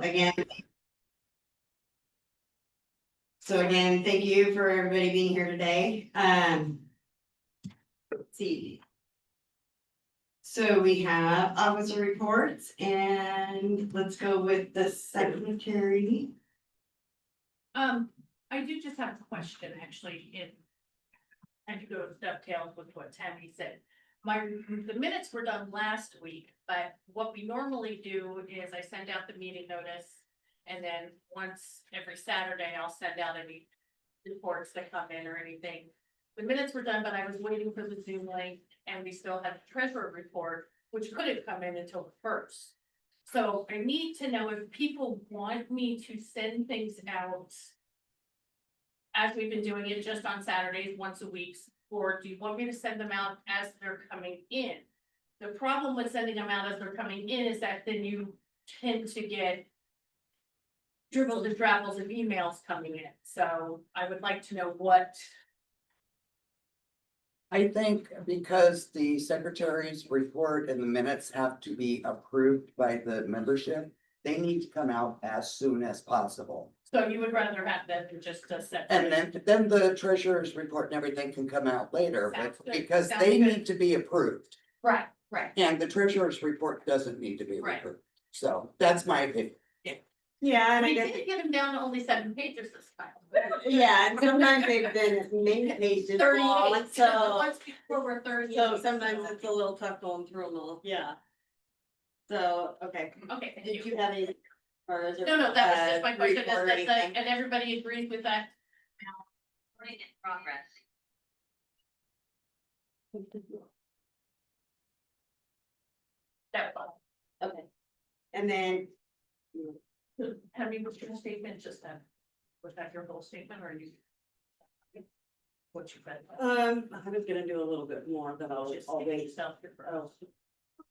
again. So again, thank you for everybody being here today. Let's see. So we have officer reports and let's go with the secretary. I do just have a question, actually, and to go dovetail with what Tammy said. The minutes were done last week, but what we normally do is I send out the meeting notice. And then once every Saturday, I'll send out any reports that come in or anything. The minutes were done, but I was waiting for the Zoom link and we still have the treasurer report, which couldn't come in until the first. So I need to know if people want me to send things out as we've been doing it just on Saturdays, once a week, or do you want me to send them out as they're coming in? The problem with sending them out as they're coming in is that then you tend to get dribbles and drabbles of emails coming in, so I would like to know what. I think because the secretary's report and the minutes have to be approved by the membership, they need to come out as soon as possible. So you would rather have them than just a set. And then the treasurer's report and everything can come out later, Sounds but good. because Sounds they good. need to be approved. Right. And the treasurer's report doesn't need to be Right. approved. So that's my opinion. Yeah, and I We guess, did get them down to only 7 pages this time. yeah, and sometimes they've been many pages 38, long, the so, ones before were 30. so sometimes it's a little tough going through them all, yeah. So, okay, Okay, thank did you. you have any? Or is there, No, that was just my question, is report or that, anything? and everybody agrees with that? Putting in progress. That was Okay. And then, all. Have you, what's your statement, just that, was that your whole statement, or you? What you read? I was gonna do a little bit more, but I'll Just wait. wait yourself here for. Oh.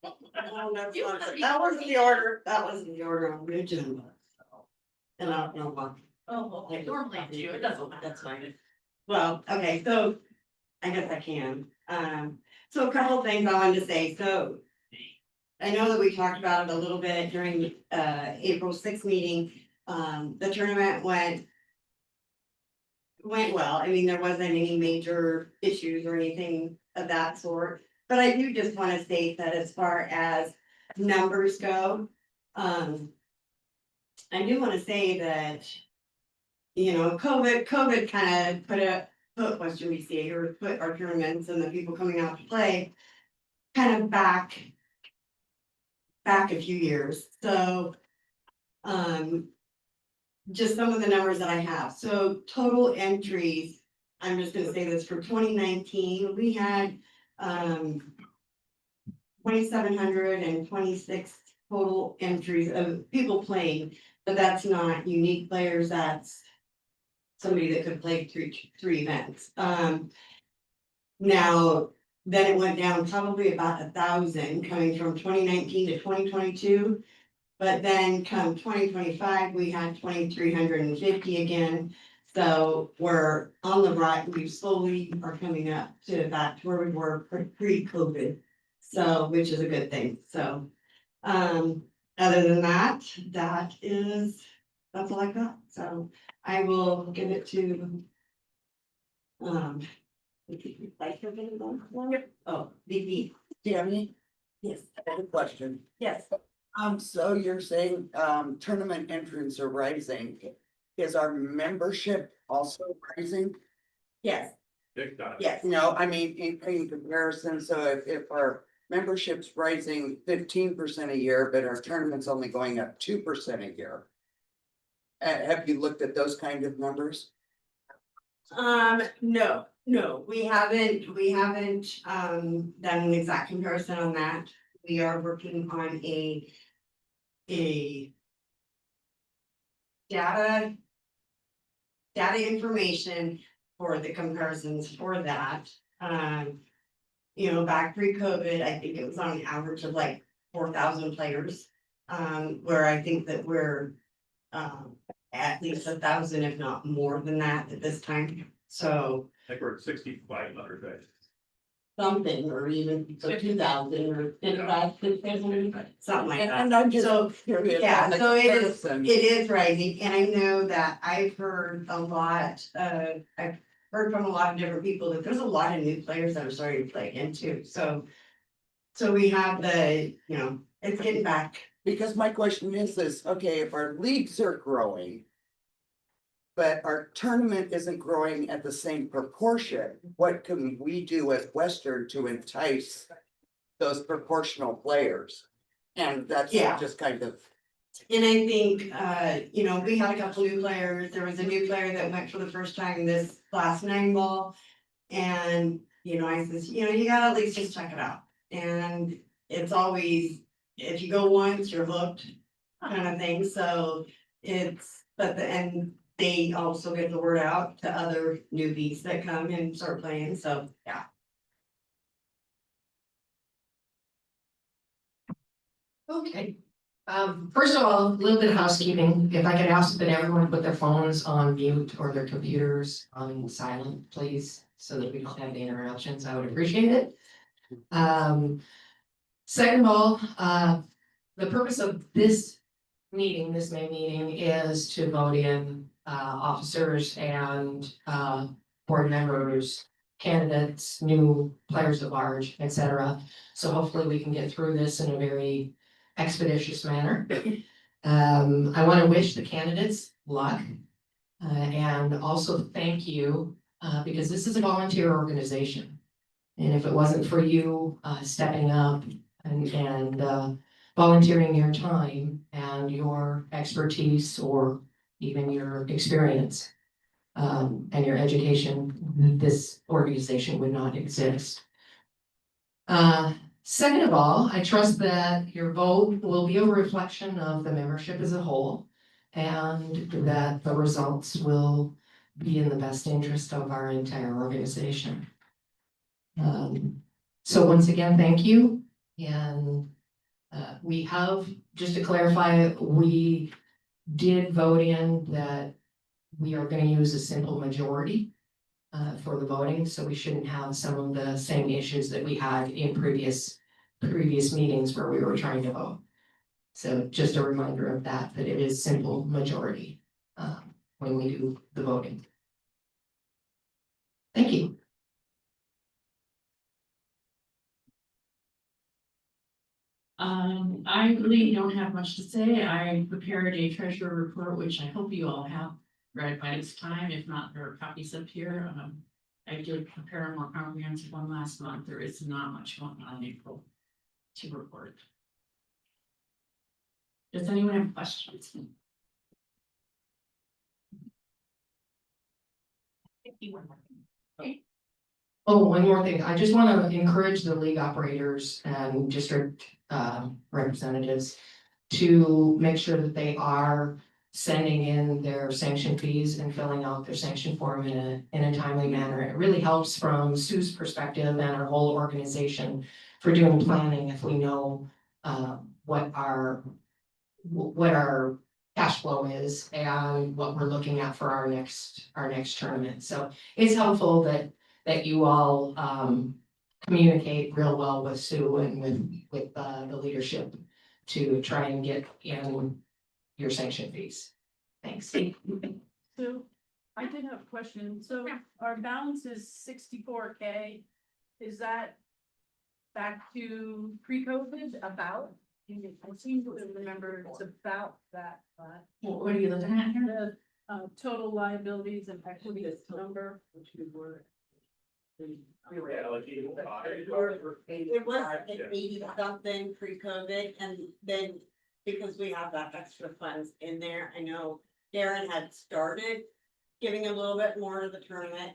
Oh, that's You not- must be that was working. the order, that was the order on the agenda. So. And I don't know why. Oh, okay, normally it's you, it doesn't matter. That's fine. Well, okay, so I guess I can. So a couple of things I wanted to say, so. I know that we talked about it a little bit during April 6th meeting. The tournament went well. I mean, there wasn't any major issues or anything of that sort. But I do just want to state that as far as numbers go, I do want to say that, you know, COVID kind of put Western BCA or put our tournaments and the people coming out to play kind of back a few years. So, just some of the numbers that I have. So total entries, I'm just gonna say this, for 2019, we had 2,726 total entries of people playing, but that's not unique players, that's somebody that could play three events. Now, then it went down probably about 1,000 coming from 2019 to 2022. But then come 2025, we had 2,350 again. So we're on the right, we slowly are coming up to back to where we were pre-COVID. So, which is a good thing, so. Other than that, that's all I got, so I will give it to. Oh, VP, Do you have any? yes, I have a question. yes, So you're saying, tournament entrants are rising. Is our membership also rising? yes, yes. No, I mean, in comparison, so if our membership's rising 15% a year, but our tournament's only going up 2% a year. Have you looked at those kind of numbers? No, we haven't, done an exact comparison on that. We are working on a data information for the comparisons for that. You know, back pre-COVID, I think it was on an average of like 4,000 players. Where I think that we're at least 1,000, if not more than that at this time, so. I think we're at 6,500 days. something, or even so 2,000 or 55, 6,000, something like that. And I'm So, just curious. yeah, on the so comparison. it is rising, and I know that I've heard a lot, I've heard from a lot of different people that there's a lot of new players that are starting to play again too, so. So we have the, it's getting back. Because my question is this, okay, if our leagues are growing. But our tournament isn't growing at the same proportion, what can we do as Western to entice those proportional players? And that's Yeah. just kind of, And I think, we had a couple new players, there was a new player that went for the first time this last 9 ball. And, I says, you gotta at least just check it out, and it's always, if you go once, you're hooked. Kind of thing, so and they also get the word out to other newbies that come and start playing, so, yeah. Okay, first of all, a little bit of housekeeping, if I could ask that everyone put their phones on mute or their computers on silent, please, so that we don't have the interruptions, I would appreciate it. Second of all, the purpose of this meeting, this May meeting, is to vote in officers and board members, candidates, new players at large, etc. So hopefully we can get through this in a very expeditious manner. I want to wish the candidates luck and also thank you because this is a volunteer organization. And if it wasn't for you stepping up and volunteering your time and your expertise or even your experience and your education, this organization would not exist. Second of all, I trust that your vote will be a reflection of the membership as a whole and that the results will be in the best interest of our entire organization. So once again, thank you. And we have, just to clarify, we did vote in that we are going to use a simple majority for the voting, so we shouldn't have some of the same issues that we had in previous meetings where we were trying to vote. So just a reminder of that it is simple majority when we do the voting. Thank you. I really don't have much to say. I prepared a treasurer report, which I hope you all have read by this time. If not, there are copies up here. I did prepare a more comprehensive one last month. There is not much going on in April to report. Does anyone have questions? Oh, one more thing. I just want to encourage the league operators and district representatives to make sure that they are sending in their sanction fees and filling out their sanction form in a timely manner. It really helps from Sue's perspective and our whole organization for doing planning if we know what our cash flow is and what we're looking at for our next tournament. So it's helpful that you all communicate real well with Sue and with the leadership to try and get in your sanction fees. Thanks. So I did have a question. So our balance is 64K. Is that back to pre-COVID about? I seem to remember it's about that. What are you looking at here? The total liabilities and equities number. It was at 80 something pre-COVID, and then because we have that extra funds in there, I know Darren had started giving a little bit more to the tournament.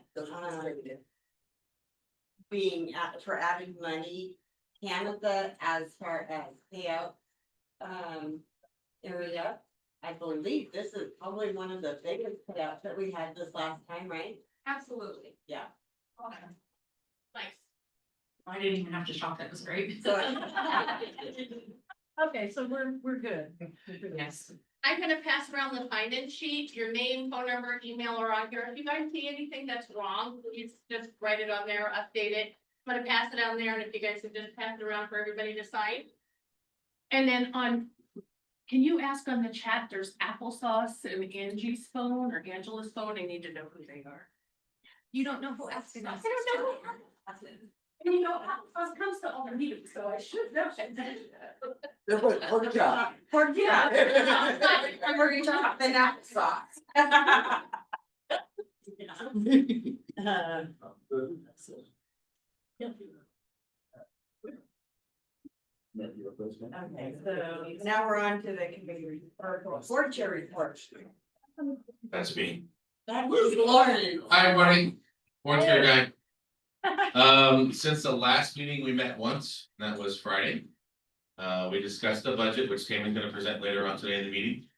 For added money, Canada as far as payout area. I believe this is probably one of the biggest payouts that we had this last time, right? Absolutely. Yeah. Okay. Nice. I didn't even have to shop. That was great. So Okay, so we're good. Yes. I'm gonna pass around the finance sheet, your name, phone number, email are on here. If you guys see anything that's wrong, please just write it on there, update it. I'm gonna pass it down there, and if you guys could just pass it around for everybody to sign. And then can you ask on the chat, there's applesauce and Angie's phone or Angela's phone, I need to know who they are. You don't know who applesauce is? I don't know who applesauce is. And you know, applesauce comes to all the meetings, so I should know. They're what, pork chop. Yeah. I'm working on the applesauce. Okay, so now we're on to the committee report, board chair report. That's me. That was Lauren. Hi, everybody. Board chair guy. Since the last meeting, we met once, and that was Friday. We discussed the budget, which Tammy's gonna present later on today in the meeting.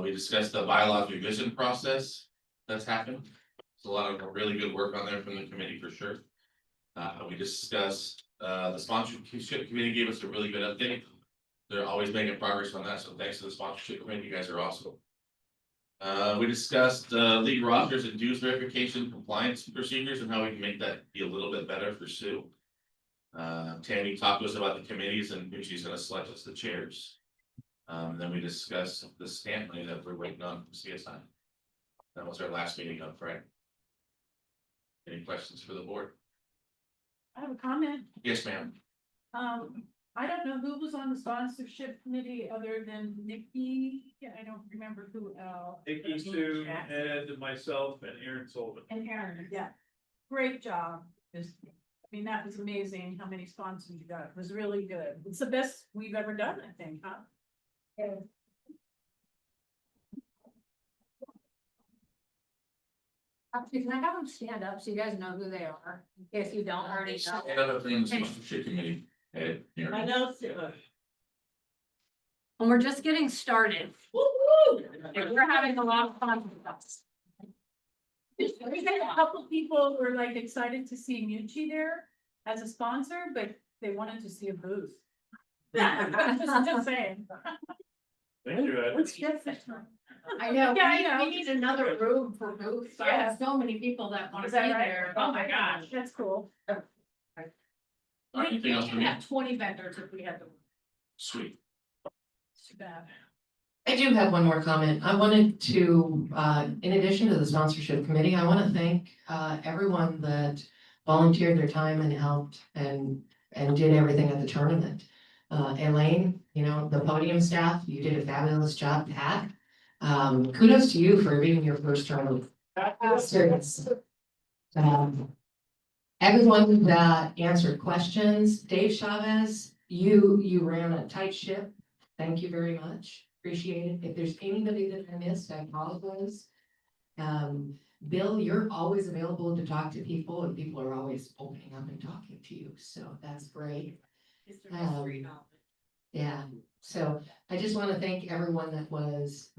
We discussed the bylaws revision process that's happened. There's a lot of really good work on there from the committee for sure. We discussed, the sponsorship committee gave us a really good update. They're always making progress on that, so thanks to the sponsorship committee, you guys are awesome. We discussed league rosters and dues verification compliance procedures and how we can make that be a little bit better for Sue. Tammy talked to us about the committees and who she's gonna select as the chairs. Then we discussed the stamp money that we're waiting on from CSI. That was our last meeting on Friday. Any questions for the board? I have a comment. Yes, ma'am. I don't know who was on the sponsorship committee other than Nikki. I don't remember who else. Nikki, Sue, Ed, myself, and Aaron Sullivan. And Aaron, yeah. Great job. That was amazing how many sponsors you got. It was really good. It's the best we've ever done, I think, huh? Yeah. Actually, can I have them stand up so you guys know who they are, in case you don't already know? Another thing, the sponsorship committee. Ed, you're- I know. And we're just getting started. And we're having a lot of fun with us. We had a couple people were like excited to see Mucci there as a sponsor, but they wanted to see a booth. Just saying. Thank you, Ed. I know, Yeah, I know. we need another room for booths, I have so many people that wanna Is be that right? there, oh my gosh. That's cool. Anything else from We you? have 20 vendors if we had to. Sweet. It's too bad. I do have one more comment. I wanted to, in addition to the sponsorship committee, I want to thank everyone that volunteered their time and helped and did everything at the tournament. Elaine, the podium staff, you did a fabulous job. Pat, kudos to you for being your first term of service. Everyone that answered questions, Dave Chavez, you ran a tight ship. Thank you very much. Appreciate it. If there's anybody that I missed, I apologize. Bill, you're always available to talk to people and people are always opening up and talking to you. So that's great. Yeah, so I just want to thank everyone that was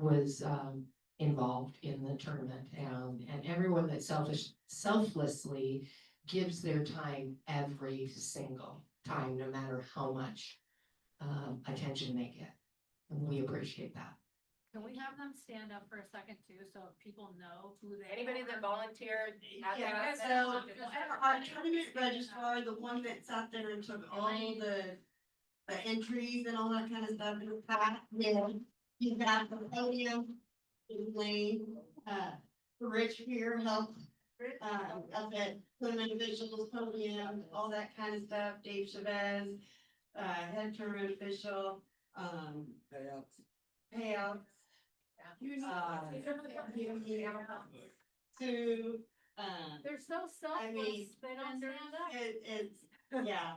involved in the tournament and everyone that selflessly gives their time every single time, no matter how much attention they get. And we appreciate that. Can we have them stand up for a second too, so people know who they? Anybody that volunteered. Yeah, so our tournament registrar, the one that sat there and took all the entries and all that kind of stuff in the past, you got the podium, Elaine, Rich here helped. Up at tournament officials, podium, all that kind of stuff, Dave Chavez, head tournament official, payouts. Sue, They're so I mean, selfless, they don't stand up. it's, yeah.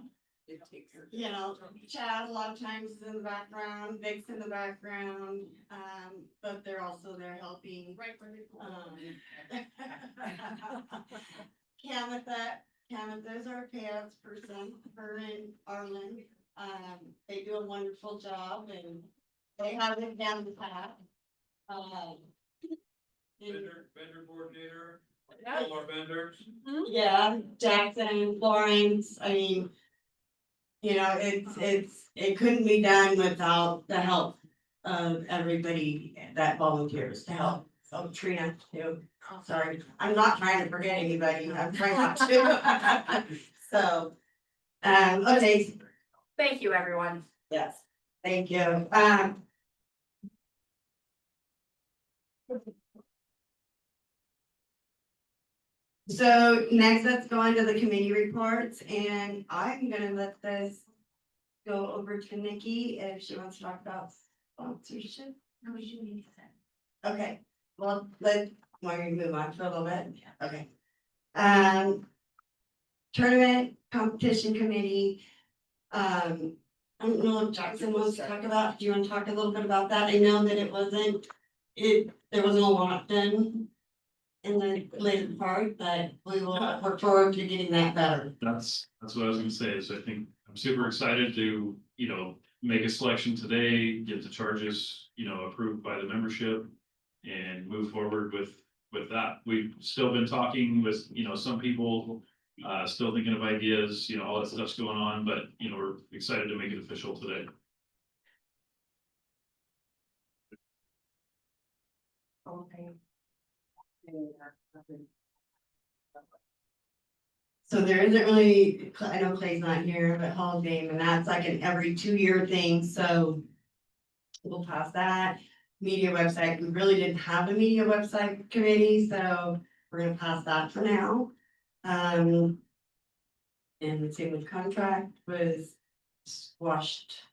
Chad a lot of times is in the background, Vic's in the background, but they're also there helping. Right where they. Camitha's our payouts person, her and Arlen, they do a wonderful job and they have it down the path. Vendor coordinator, all our vendors. Yeah, Jackson, Florence, I mean. It couldn't be done without the help of everybody that volunteers to help. So Trina too, sorry, I'm not trying to forget anybody, I'm trying not to. So, okay, Thank you, everyone. yes, thank you. So next, let's go into the committee reports, and I'm gonna let this go over to Nikki if she wants to talk about sponsorship. No, you need to say. Okay, well, want me to move on for a little bit? Yeah. Okay. Tournament competition committee. I don't know if Jackson wants to talk about, do you want to talk a little bit about that? I know that there wasn't a lot done in the later part, but we will work forward to getting that better. That's what I was gonna say, is I think I'm super excited to, make a selection today, get the charges, approved by the membership. And move forward with that. We've still been talking with, some people, still thinking of ideas, all that stuff's going on, but, we're excited to make it official today. Okay. So there isn't really, I know Clay's not here, but Hall of Fame, and that's like an every 2-year thing, so. We'll pass that. Media website, we really didn't have a media website committee, so we're gonna pass that for now. And the same with contract was squashed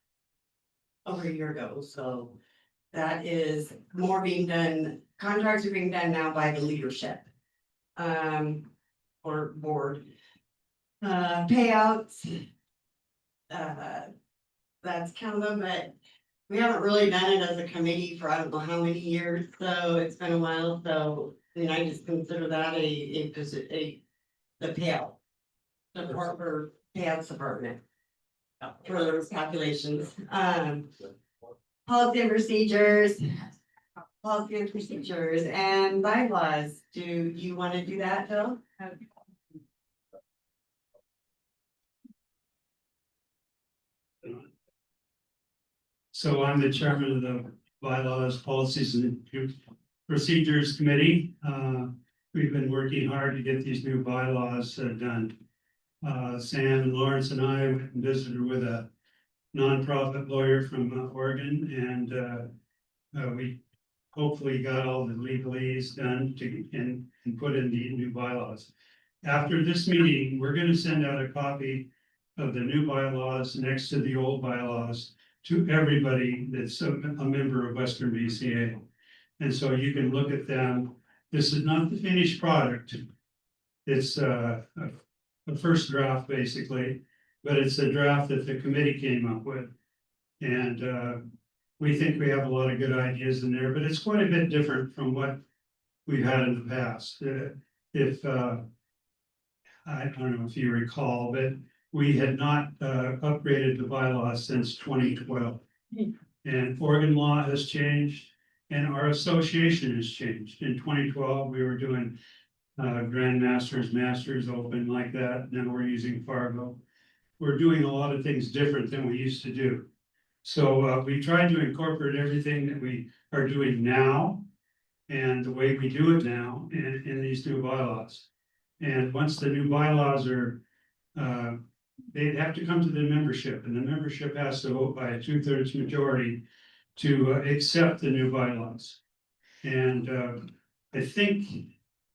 over a year ago, so that is more being done, contracts are being done now by the leadership. Or board. Payouts. That's kind of, but we haven't really done it as a committee for I don't know how many years, so it's been a while, so. And I just consider that the payout. The Harper payouts department. For those calculations, policy and procedures. Policy and procedures and bylaws, do you want to do that, Phil? So I'm the chairman of the Bylaws, Policies and Procedures Committee. We've been working hard to get these new bylaws done. Sam and Lawrence and I went and visited with a nonprofit lawyer from Oregon, and we hopefully got all the legalese done and put in the new bylaws. After this meeting, we're gonna send out a copy of the new bylaws next to the old bylaws to everybody that's a member of Western BCA. And so you can look at them. This is not the finished product. It's a first draft, basically, but it's a draft that the committee came up with. And we think we have a lot of good ideas in there, but it's quite a bit different from what we've had in the past. I don't know if you recall, but we had not upgraded the bylaws since 2012. And Oregon law has changed and our association has changed. In 2012, we were doing grandmasters, masters open like that. Now we're using Fargo. We're doing a lot of things different than we used to do. So we tried to incorporate everything that we are doing now and the way we do it now in these new bylaws. And once the new bylaws are, they'd have to come to the membership, and the membership has to vote by a 2/3 majority to accept the new bylaws. And I think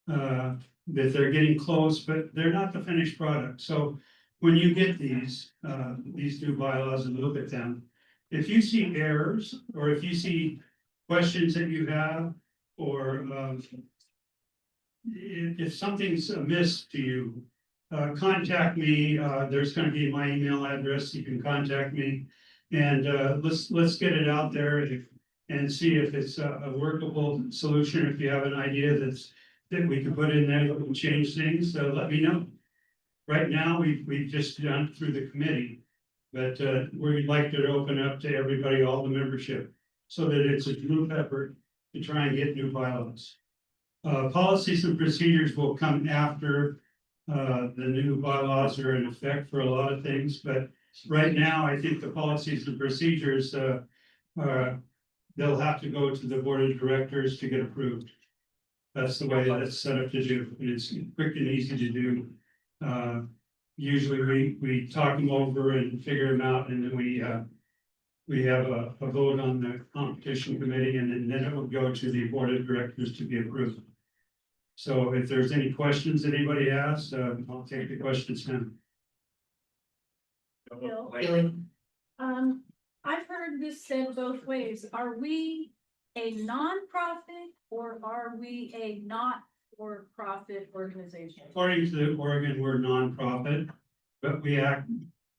that they're getting close, but they're not the finished product. So when you get these new bylaws and look at them, if you see errors, or if you see questions that you have, or if something's amiss to you, contact me. There's gonna be my email address. You can contact me. And let's get it out there and see if it's a workable solution. If you have an idea that we can put in there that will change things, let me know. Right now, we've just done it through the committee, but we'd like to open up to everybody, all the membership, so that it's a group effort to try and get new bylaws. Policies and procedures will come after the new bylaws are in effect for a lot of things, but right now, I think the policies and procedures they'll have to go to the board of directors to get approved. That's the way that it's set up to do, and it's quick and easy to do. usually we talk them over and figure them out, and then we have a vote on the competition committee, and then it will go to the board of directors to be approved. So if there's any questions anybody has, I'll take the questions now. Bill? Really? I've heard this said both ways. Are we a nonprofit or are we a not-for-profit organization? According to the Oregon, we're nonprofit, but we act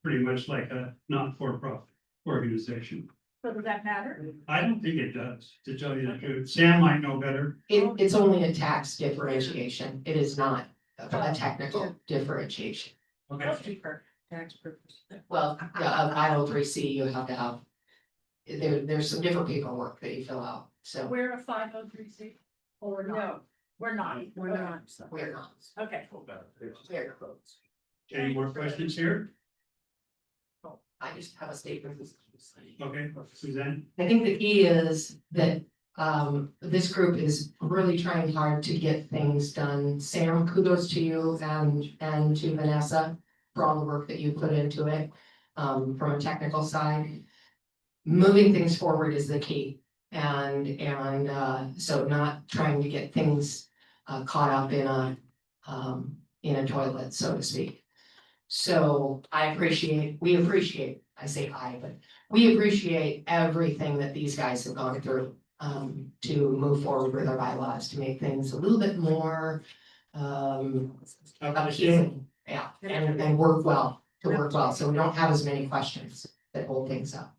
pretty much like a not-for-profit organization. So does that matter? I don't think it does, to tell you the truth. Sam might know better. It's only a tax differentiation. It is not a technical differentiation. Okay. Tax purpose. Well, yeah, of 503C, you have to have, there's some different paperwork that you fill out, so We're a 503C or we're not? We're not. We're not. we're not. Okay. We're- Any more questions here? I just have a statement. Okay, Suzanne? I think the key is that this group is really trying hard to get things done. Sam, kudos to you and to Vanessa for all the work that you put into it from a technical side. Moving things forward is the key. And so not trying to get things caught up in a toilet, so to speak. So we appreciate, I say I, but we appreciate everything that these guys have gone through to move forward with our bylaws, to make things a little bit more appealing, yeah, and work well, so we don't have as many questions that hold things up.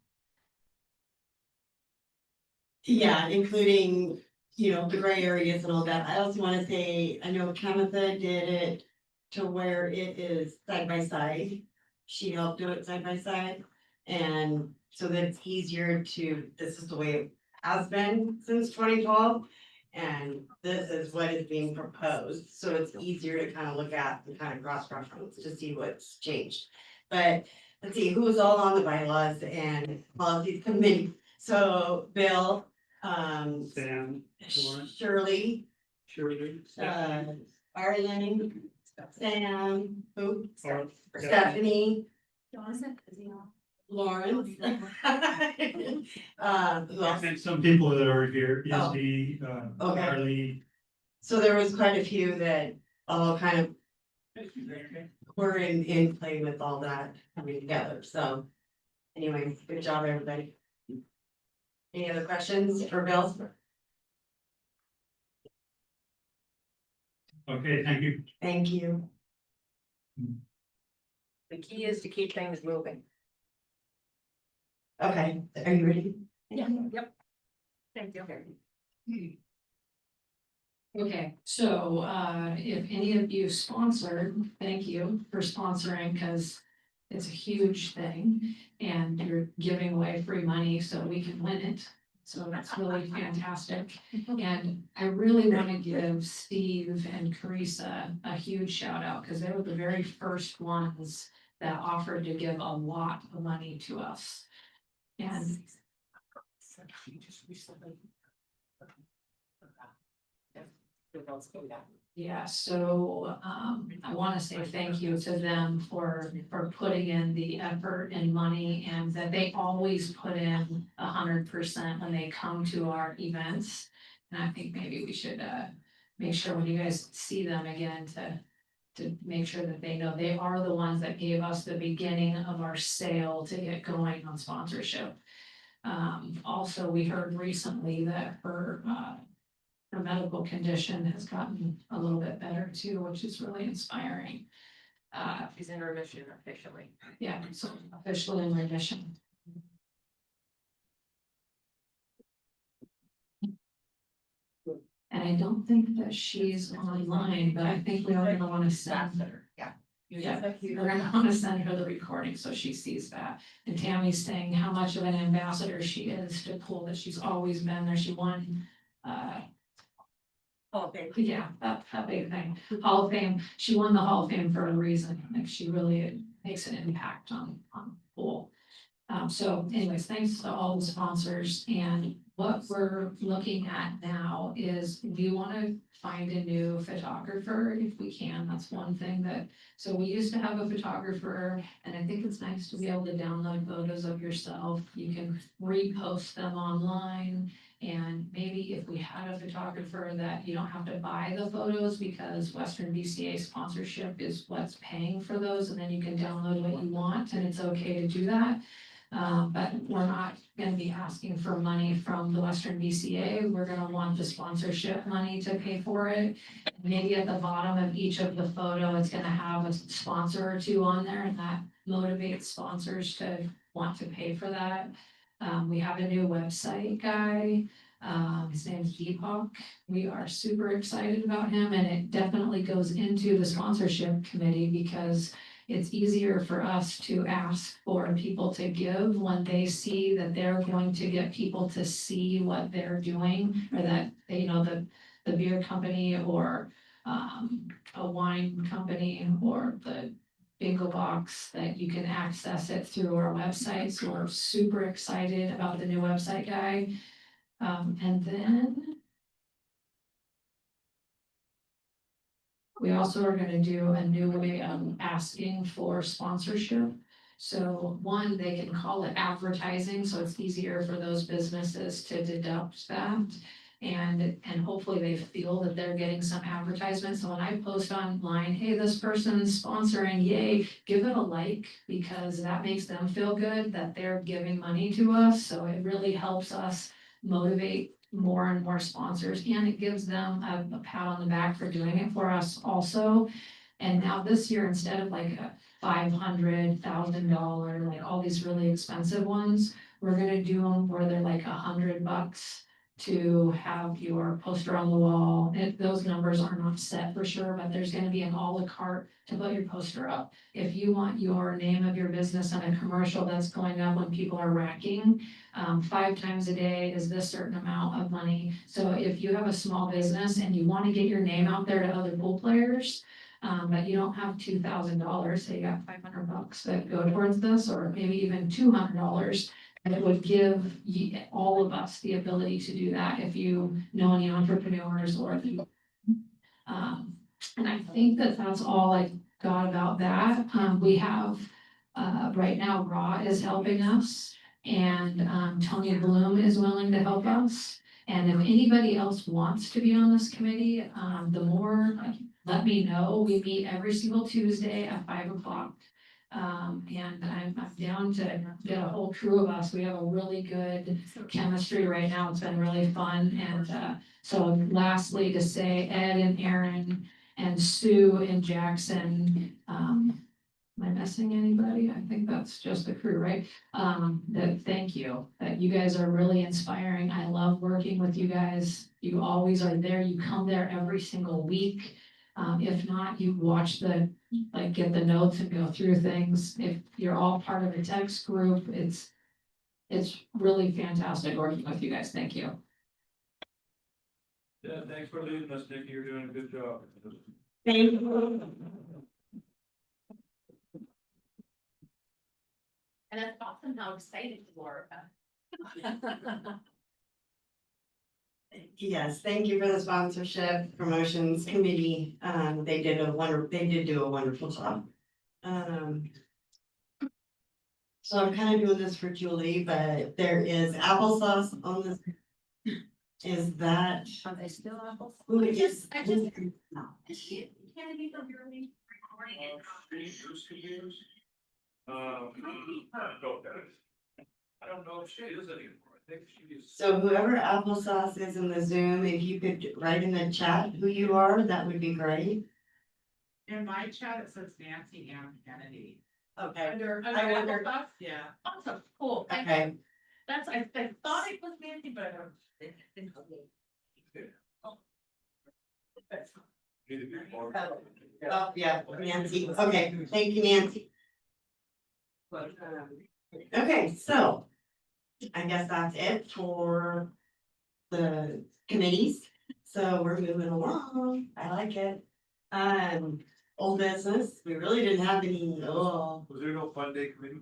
Yeah, including, the gray areas and all that. I also wanna say, I know Kamatha did it to where it is side by side. She helped do it side by side. And so that it's easier this is the way it has been since 2012. And this is what is being proposed, so it's easier to kind of look at and kind of cross reference to see what's changed. But let's see, who's all on the bylaws and policies committee. So Bill, Sam, Lauren, Shirley, Shirley, Arlen, Sam, who? Or- Stephanie, Jonathan, is he on? Lawrence. Who else? and some people that are here, Oh. Izzy, Okay. Harley. So there was quite a few that all kind of were in play with all that coming together, so. Anyway, good job, everybody. Any other questions for Bill? Okay, thank you. Thank you. The key is to keep things moving. Okay, are you ready? Yeah, yep. Thank you. Okay, so if any of you sponsored, thank you for sponsoring, because it's a huge thing. And you're giving away free money so we can win it. So that's really fantastic. And I really want to give Steve and Carissa a huge shout out, because they were the very first ones that offered to give a lot of money to us. And yeah, so I want to say thank you to them for putting in the effort and money, and that they always put in 100% when they come to our events. And I think maybe we should make sure when you guys see them again to make sure that they know they are the ones that gave us the beginning of our sale to get going on sponsorship. Also, we heard recently that her medical condition has gotten a little bit better too, which is really inspiring. She's in remission officially. Yeah, so officially in remission. And I don't think that she's online, but I think we are gonna wanna send her. Yeah, we're gonna wanna send her the recording so she sees that. And Tammy's saying how much of an ambassador she is to Pool, that she's always been there. She won, yeah, that big thing. Hall of Fame, she won the Hall of Fame for a reason. Like, she really makes an impact on Pool. So anyways, thanks to all the sponsors, and what we're looking at now is we wanna find a new photographer if we can. That's one thing that, so we used to have a photographer, and I think it's nice to be able to download photos of yourself. You can repost them online. And maybe if we had a photographer that you don't have to buy the photos because Western BCA sponsorship is what's paying for those, and then you can download what you want, and it's okay to do that. But we're not gonna be asking for money from the Western BCA. We're gonna want the sponsorship money to pay for it. Maybe at the bottom of each of the photo, it's gonna have a sponsor or two on there, and that motivates sponsors to want to pay for that. We have a new website guy. His name's Deepak. We are super excited about him, and it definitely goes into the sponsorship committee because it's easier for us to ask for people to give when they see that they're going to get people to see what they're doing, or that, you know, the beer company or a wine company or the bingo box, that you can access it through our website. So we're super excited about the new website guy. And then we also are gonna do a new way of asking for sponsorship. So one, they can call it advertising, so it's easier for those businesses to deduct that. And hopefully they feel that they're getting some advertisement. So when I post online, hey, this person's sponsoring, yay, give it a like, because that makes them feel good that they're giving money to us. So it really helps us motivate more and more sponsors, and it gives them a pat on the back for doing it for us also. And now this year, instead of like a $500,000, like all these really expensive ones, we're gonna do them where they're like $100 to have your poster on the wall. Those numbers are not set for sure, but there's gonna be an a la carte to put your poster up. If you want your name of your business on a commercial that's going up when people are racking, 5 times a day is this certain amount of money. So if you have a small business and you wanna get your name out there to other pool players, but you don't have $2,000, say you got $500 that go towards this, or maybe even $200, and it would give all of us the ability to do that if you know any entrepreneurs or if you. And I think that that's all I got about that. We have, right now, Raw is helping us, and Tony Bloom is willing to help us. And if anybody else wants to be on this committee, the more, let me know. We meet every single Tuesday at 5 o'clock. And I'm down to get a whole crew of us. We have a really good chemistry right now. It's been really fun. And so lastly, to say Ed and Aaron and Sue and Jackson, am I missing anybody? I think that's just the crew, right? That thank you, that you guys are really inspiring. I love working with you guys. You always are there. You come there every single week. If not, you watch get the notes and go through things. If you're all part of a text group, it's really fantastic working with you guys. Thank you. Yeah, thanks for leading us, Nikki. You're doing a good job. Thank you. And that's awesome how excited you are about. Yes, thank you for the sponsorship promotions committee. They did do a wonderful job. So I'm kind of doing this for Julie, but there is applesauce on this. Is that? Are they still apples? Who I is? just- No. Can you from your recording in I don't know if she is anymore. I think she is. So whoever applesauce is in the Zoom, if you could write in the chat who you are, that would be great. In my chat, it says Nancy Ann Kennedy. Okay. under I wondered- applesauce? Yeah. Awesome, cool. Okay. That's, I thought it was Nancy, but. Oh, yeah, Nancy. Okay, thank you, Nancy. Okay, so I guess that's it for the committees. So we're moving along. I like it. Old business, we really didn't have any, Was there no fun day committee?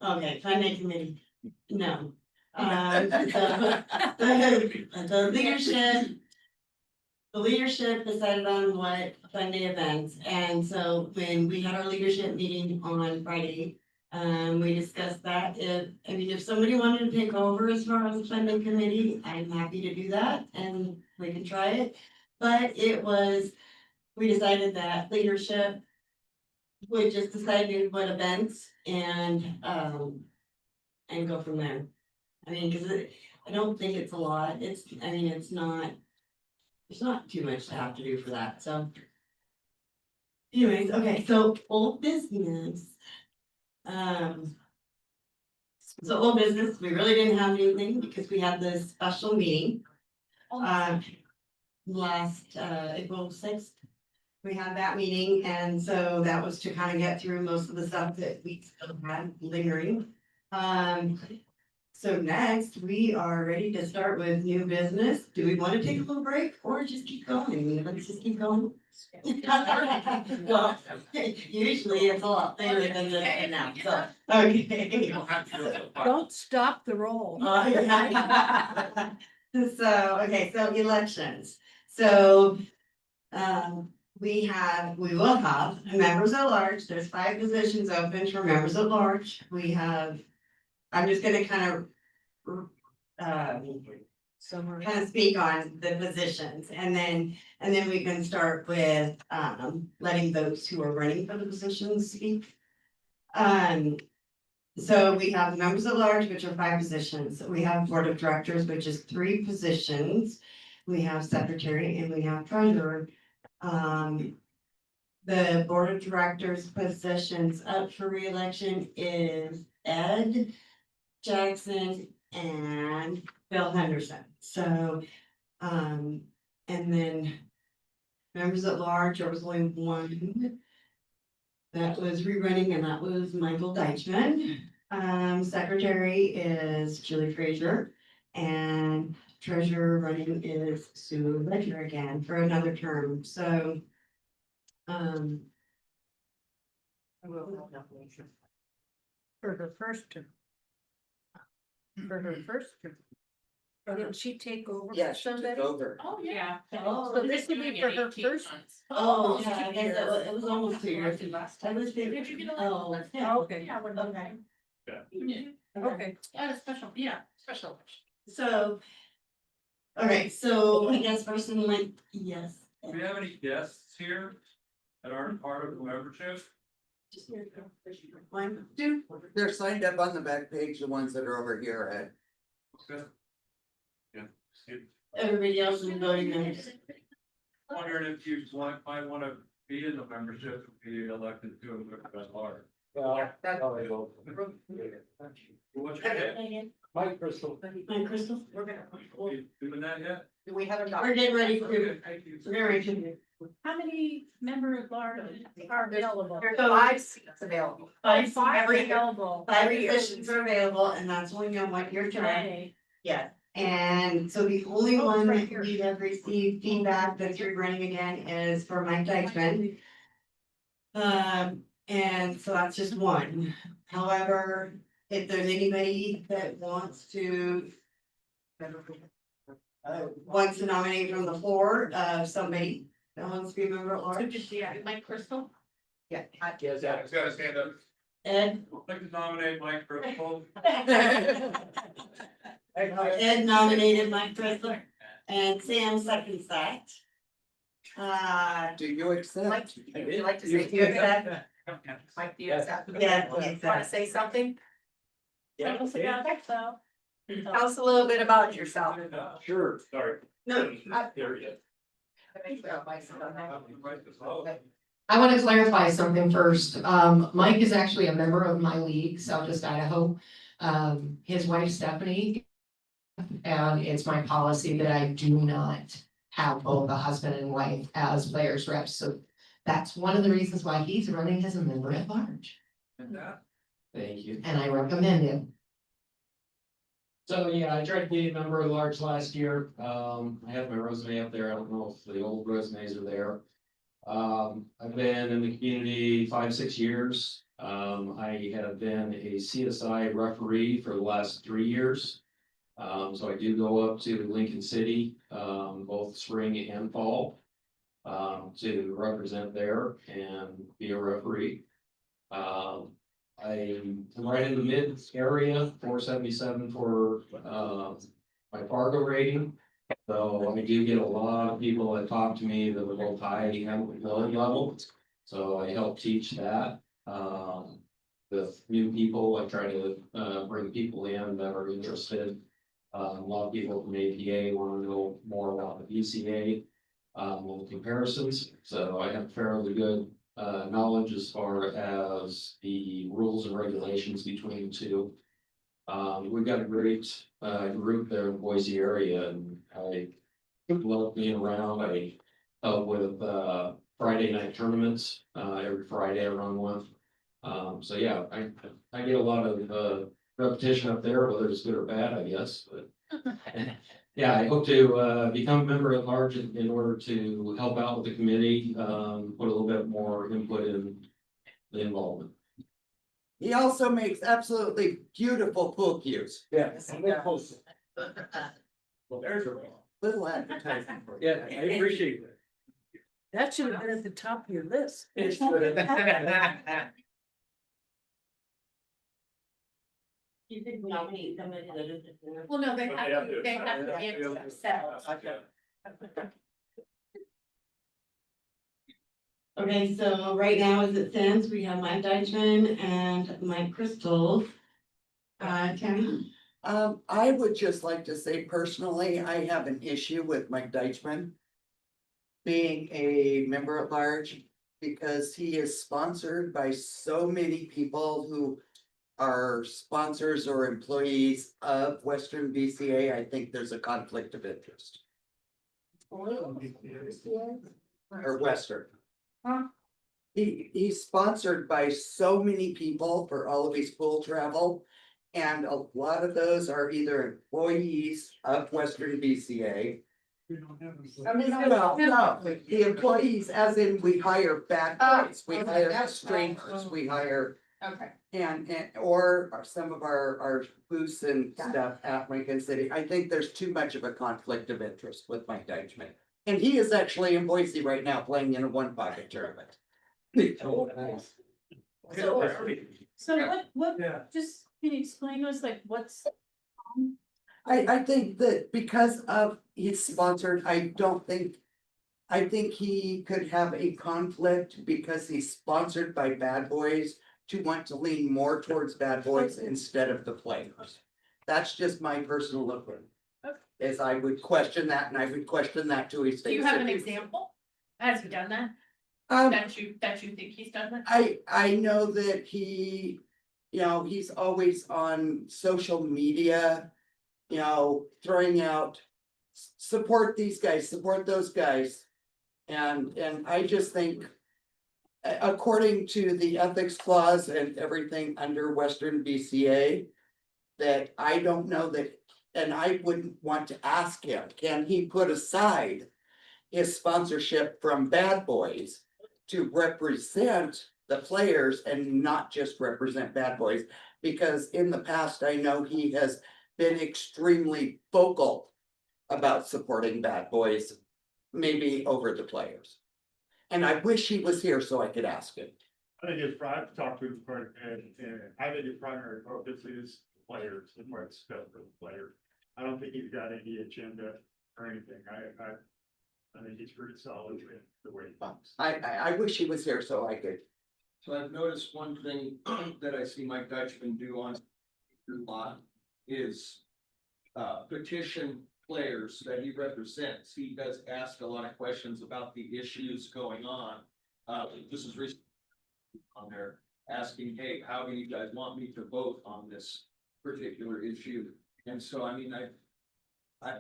okay, fun day committee. No, The leadership decided on what Sunday events, and so when we had our leadership meeting on Friday. We discussed that, if somebody wanted to take over as far as the funding committee, I'm happy to do that, and we can try it. But we decided that leadership would just decide what events and go from there. I mean, cause I don't think it's a lot, it's not. There's not too much to have to do for that, so. Anyways, okay, so old business. So old business, we really didn't have anything because we had this special meeting. Last April 6th. We had that meeting, and so that was to kind of get through most of the stuff that we still had lingering. So next, we are ready to start with new business. Do we want to take a little break or just keep going? Let's just keep going. Well, usually it's a lot later than this now, so, okay. Don't stop the roll. So, okay, so elections. So, we will have members at large. There's 5 positions open for members at large. I'm just gonna kind of speak on the positions, and then we can start with, letting those who are running for the positions speak. So we have members at large, which are 5 positions. We have board of directors, which is 3 positions. We have secretary and we have treasurer. The board of directors positions up for reelection is Ed Jackson and Bill Henderson. So, and then members at large, there was only one that was rerunning, and that was Michael Deichman. Secretary is Julie Frazier, and treasurer running is Sue Ledger again for another term, so. For her first term. For her first term. Or didn't she take over Yeah, for she took somebody? over. Oh, yeah. Oh, So this would be for her first. Oh, yeah, I guess it was almost 2 years. I was Did you get oh, elected? yeah. Okay. Yeah, we're okay. Okay. Yeah, special. So. Okay, so I guess first and like, yes. Do we have any guests here that aren't part of the membership? One, two. They're signed up on the back page, the ones that are over here at. Okay. Yeah. Everybody else is voting no. Wondering if you might wanna be in the membership, and be elected to a member at large. What's your name? Mike Crystal. Mike Crystal, we're gonna. You doing that yet? Do we have a? We're getting ready for. Okay, thank you. We're ready to. How many members are available? So 5 seats available. Five Every available. 5 positions are available, and that's only on what you're trying. Okay. Yeah, and so the only Oh, it's one right that here. we have received feedback that's running again is for Mike Deichman. And so that's just one. However, if there's anybody that wants to. Wants to nominate from the floor, somebody that wants to be a member at So large. just, yeah, Mike Crystal? Yeah. Yes, yeah, it's gotta stand up. Ed. I'd like to nominate Mike Crystal. Ed nominated Mike Crystal, and Sam seconds that. Do you accept? Mike, would you like to say, do you accept? Mike, do you accept? Yeah. Want to say something? Yeah. So. Tell us a little bit about yourself. Sure, sorry. No, There you I want to clarify something first. Mike is actually a member of my league, Southwest Idaho. His wife Stephanie. And it's my policy that I do not have both a husband and wife as players reps, so that's one of the reasons why he's running as a member at large. Thank you. And I recommend him. So, yeah, I tried to be a member at large last year. I have my resume up there. I don't know if the old resumes are there. I've been in the community 5-6 years. I have been a CSI referee for the last 3 years. So I do go up to Lincoln City, both spring and fall. To represent there and be a referee. I'm right in the mid area, 477 for, my Fargo rating. So I do get a lot of people that talk to me that are both high and low level. So I help teach that. With new people, I try to bring people in that are interested. A lot of people from APA want to know more about the BCA, with comparisons. So I have fairly good knowledge as far as the rules and regulations between the two. We've got a great group there in the Boise area, and I love being around. I help with Friday night tournaments. Every Friday I run one. So yeah, I get a lot of repetition up there, whether it's good or bad, I guess, but. Yeah, I hope to become a member at large in order to help out with the committee, put a little bit more input in the involvement. He also makes absolutely beautiful pool cues. Yes. Well, there's a. Little advertising for you. Yeah, I appreciate it. That should have been at the top of your list. You did nominate somebody that isn't there. Well, no, they have to answer themselves. Okay, so right now, as it stands, we have Mike Deichman and Mike Crystal. Tammy? I would just like to say personally, I have an issue with Mike Deichman being a member at large because he is sponsored by so many people who are sponsors or employees of Western BCA. I think there's a conflict of interest. Or Western. Huh? He's sponsored by so many people for all of his pool travel. And a lot of those are either employees of Western BCA. I mean, no, the employees, as in we hire bad guys, we hire strangers, we hire. Okay. And or some of our booths and stuff at Lincoln City. I think there's too much of a conflict of interest with Mike Deichman. And he is actually in Boise right now playing in a one pocket tournament. Oh, nice. So what, Yeah. just, can you explain to us like what's? I think that because of he's sponsored, I think he could have a conflict because he's sponsored by Bad Boys to want to lean more towards Bad Boys instead of the players. That's just my personal opinion. Okay. Is I would question that and I would question that to his face. Do you have an example? Has he done that? That you think he's done that? I know that he, he's always on social media, throwing out. Support these guys, support those guys. And I just think. According to the ethics clause and everything under Western BCA. That I don't know that, and I wouldn't want to ask him, can he put aside his sponsorship from Bad Boys to represent the players and not just represent Bad Boys? Because in the past, I know he has been extremely vocal about supporting Bad Boys, maybe over the players. And I wish he was here so I could ask him. I think his I've talked to him before, and I think his primary focus is players and what's stuff for the players. I don't think he's got any agenda or anything. I think he's pretty solid with the way he thinks. I wish he was here so I could. So I've noticed one thing that I see Mike Dutchman do on a lot is petition players that he represents. He does ask a lot of questions about the issues going on. This is recently on there asking, hey, how do you guys want me to vote on this particular issue? And so, I mean, I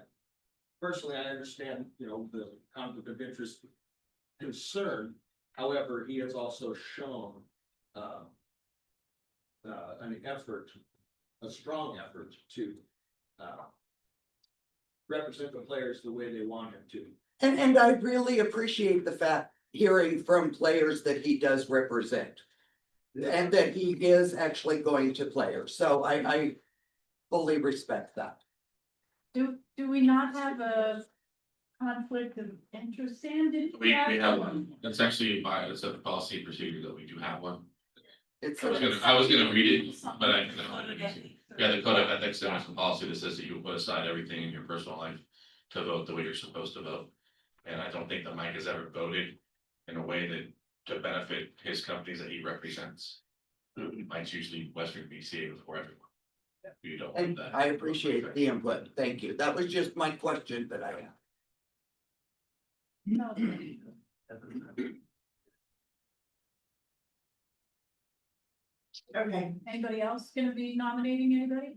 personally, I understand, the conflict of interest concern. However, he has also shown an effort, a strong effort to represent the players the way they want him to. And I really appreciate the fact, hearing from players that he does represent. And that he is actually going to players, so I fully respect that. Do we not have a conflict of interest, Sam? Did We have one, it's actually by, it's a policy procedure that we do have one. It's. I was gonna read it, but I, yeah, the code of ethics, and some policy that says that you put aside everything in your personal life to vote the way you're supposed to vote. And I don't think that Mike has ever voted in a way that to benefit his companies that he represents. Mike's usually Western BCA before everyone. You don't want And that. I appreciate the input. Thank you. That was just my question that I had. No. Okay. Anybody else gonna be nominating anybody?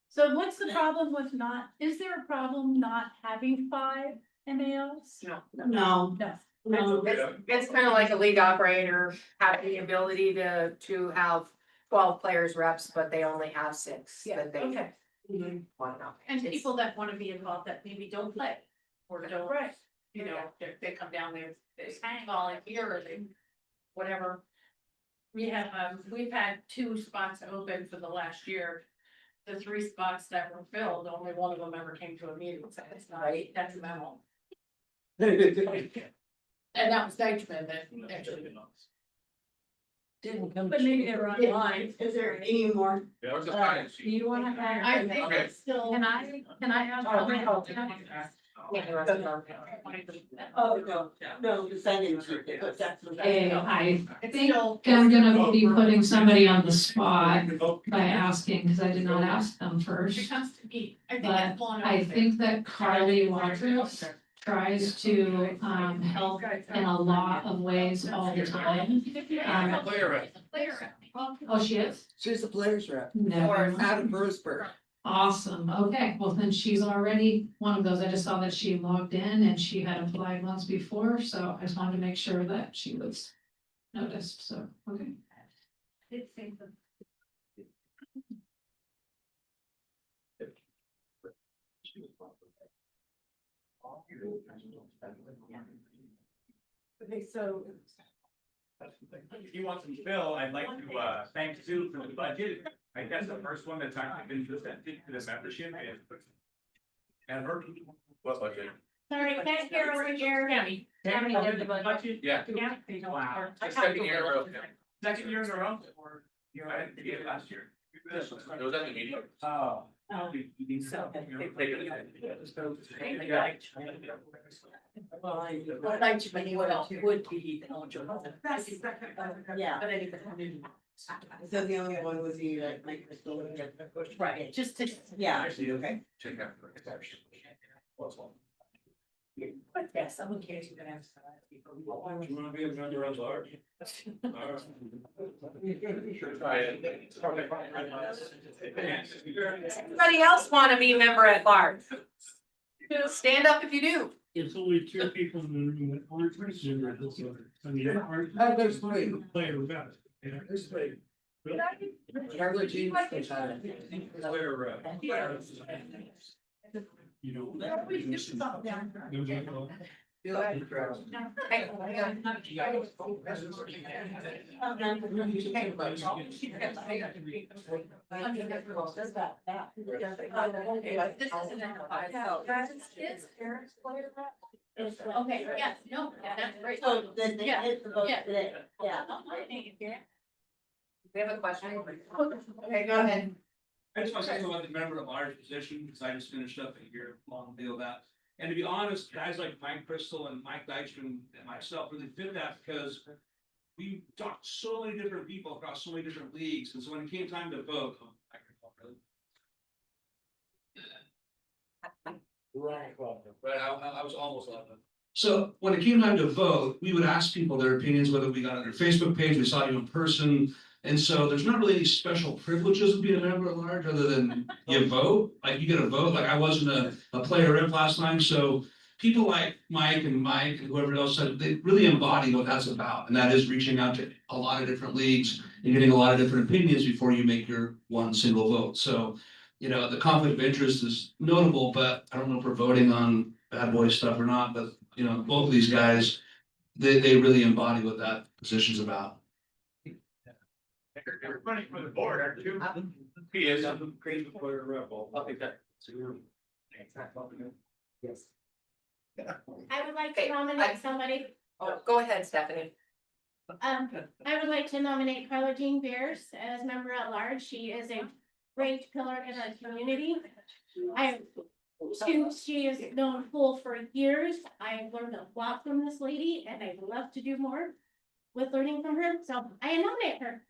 So what's the problem with not, is there a problem not having 5 MALs? No, No. It's kind of like a league operator having the ability to have 12 players reps, but they only have 6 Yeah, that they okay. want to. And people that wanna be involved that maybe don't play, or don't, Right. you know, they come down there, they volunteer, or they, whatever. We have, we've had 2 spots open for the last year. The 3 spots that were filled, only one of them ever came to a meeting, so it's not, detrimental. And that was Deichman that actually. Didn't come. But maybe they were online. is there any more? Yeah, it's a fine. Do you wanna have? I think Okay. it's still. Can I have? Oh, no, the second. Hey, I It's think still. I'm gonna be putting somebody on the spot by asking, because I did not ask them It first. comes to me, I think But it's blown I over. think that Carly Waters tries to help in a lot of ways all the time. Player. Oh, she is? She's a players rep. Never mind. Out of Bruceburg. Awesome, okay, well then she's already one of those, I just saw that she logged in and she had applied once before, so I just wanted to make sure that she was noticed, so, okay. Okay, so. If you want some fill, I'd like to thank Sue for the budget. I guess the first one that's actually been presented to the membership is. And her. What budget? Sorry, can't hear over here. Tammy, did the budget? Yeah. Wow. Second year in a row. Second year in a row, or, you know, I didn't get it last year. It was at the meeting. Oh. Well, Deichman, what else would be eligible? Yeah. But anyway. So the only one was you, like, Mike Crystal. Right, Just to. yeah. Okay. Check out the exception. But yeah, someone cares you're gonna have. You wanna be a member at large? Anybody else want to be a member at large? Stand up if you do. There's only 2 people in the room that aren't members of this. I mean, aren't. Oh, there's 3. Player rep. There's 3. Carla Jean. Player rep. You know. Okay, yes, no, that's great. So then they Yeah, hit the vote yeah. today, yeah. We have a question. Okay, go ahead. I just want to say about the member at large position, because I just finished up a year long deal of that. And to be honest, guys like Mike Crystal and Mike Deichman and myself really fit that because we talked to so many different people across so many different leagues. And so when it came time to vote. Right, I was almost on it. So when it came time to vote, we would ask people their opinions, whether we got on their Facebook page, we saw you in person. And so there's not really any special privileges of being a member at large, other than you vote, like you get a vote, like I wasn't a player rep last time, so. People like Mike and whoever else said, they really embody what that's about, and that is reaching out to a lot of different leagues and getting a lot of different opinions before you make your one single vote, so. You know, the conflict of interest is notable, but I don't know if we're voting on bad boy stuff or not, but you know, both of these guys. They really embody what that position's about. You're running for the board, aren't you? He is. I'm a great player rep. I'll take that. Yes. I would like to nominate somebody. Oh, go ahead, Stephanie. I would like to nominate Carla Jean Beers as member at large. She is a great pillar in our community. She has known Pool for years. I've learned a lot from this lady and I'd love to do more with learning from her. So I nominate her.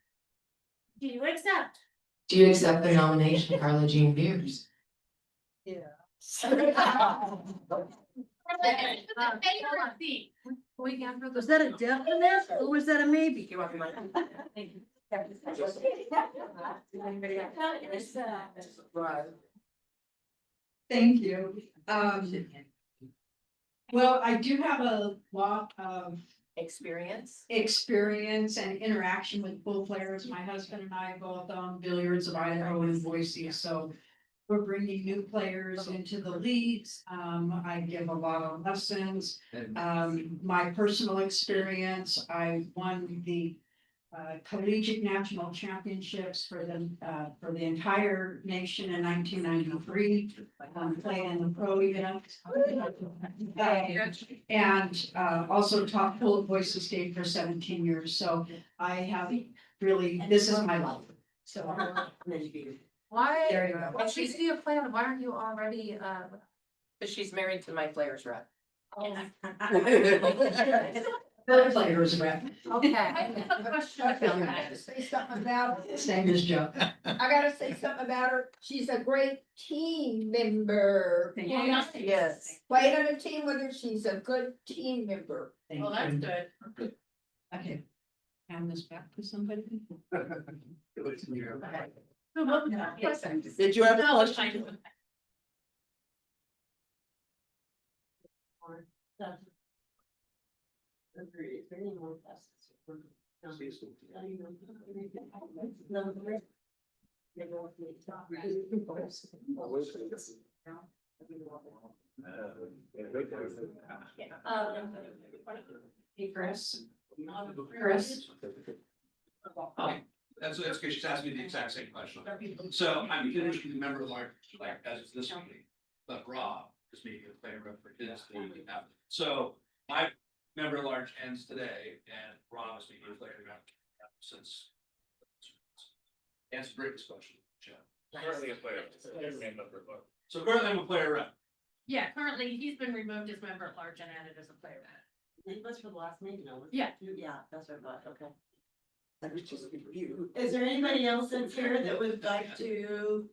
Do you accept? Do you accept the nomination, Carla Jean Beers? Was that a definite or was that a maybe? You want my? Thank you. Well, I do have a lot of Experience. experience and interaction with pool players. My husband and I both own Billiards of Idaho and Boise, so we're bringing new players into the leagues. I give a lot of lessons. My personal experience, I won the collegiate national championships for the entire nation in 1993. Playing in the pro event. And also taught pool at Boise State for 17 years. So I have really, this is my life. So. Why? There you go. If she's the plan, why aren't you already, cause she's married to my players rep. Her players rep. Okay. I have a question about that. Say something about his name is Joe. I gotta say something about her. She's a great team member. Yes. Played on a team with her. She's a good team member. Well, that's good. Okay. Hand this back to somebody. Did you have a No, it's question? fine. Hey, Chris. Chris. That's good, she's asked me the exact same question. So I'm finished with the member of large, like, as of this meeting, but Rob is meeting with player rep for his meeting. So my member at large ends today, and Rob is meeting with player rep since. Answer Brittany's question, Jeff. Currently a player. So currently I'm a player rep. Yeah, currently he's been removed as member at large and added as a player. That's for the last meeting, no? Yeah. Yeah, that's what I thought, okay. I was just confused. Is there anybody else that's here that would like to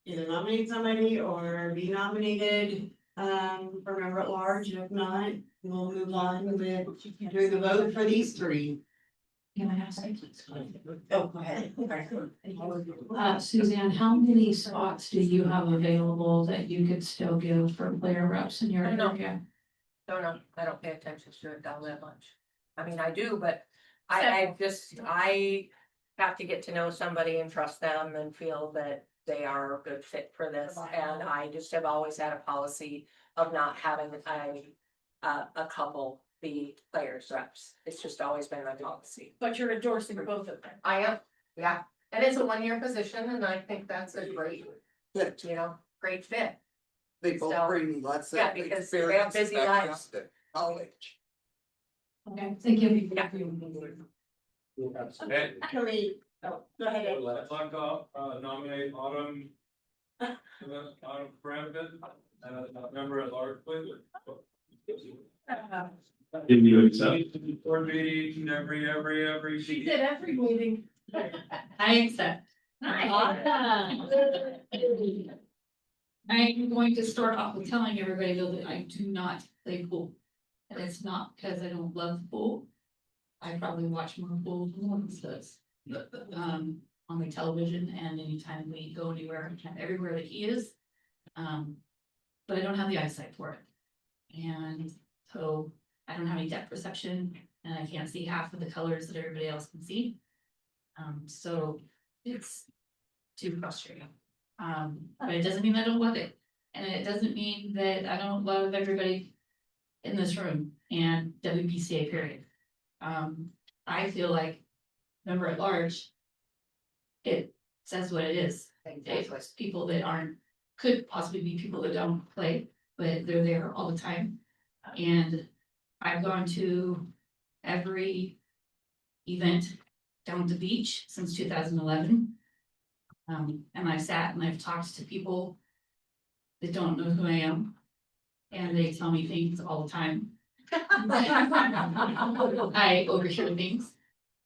either nominate somebody or be nominated for member at large? If not, we'll move on with doing the vote for these three. Can I ask you? Oh, go ahead. Suzanne, how many spots do you have available that you could still give for player reps in your I know. area? Don't know, I don't pay attention to it all that much. I mean, I do, but I have to get to know somebody and trust them and feel that they are a good fit for this. And I just have always had a policy of not having a couple be players reps. It's just always been my policy. But you're endorsing both of them. I am, yeah, and it's a 1-year position and I think that's a great, Good. great fit. They both So, bring lots of yeah, because they have experience, busy background, lives. knowledge. Okay, thank you. Yeah. Can we, oh, go ahead. Ed. I'd like to nominate Autumn. Autumn Brandon, member at large, please. Did you accept? Board meeting every. She did every meeting. I accept. I'm going to start off with telling everybody though that I do not play pool. And it's not because I don't love pool. I probably watch more pool than one does. On my television and anytime we go anywhere, everywhere that he is. But I don't have the eyesight for it. And so I don't have any depth perception and I can't see half of the colors that everybody else can see. So it's too frustrating. But it doesn't mean I don't love it. And it doesn't mean that I don't love everybody in this room and WBCA period. I feel like member at large, it says what it is. It's people that aren't could possibly be people that don't play, but they're there all the time. And I've gone to every event down at the beach since 2011. And I've sat and I've talked to people that don't know who I am. And they tell me things all the time. I overhear things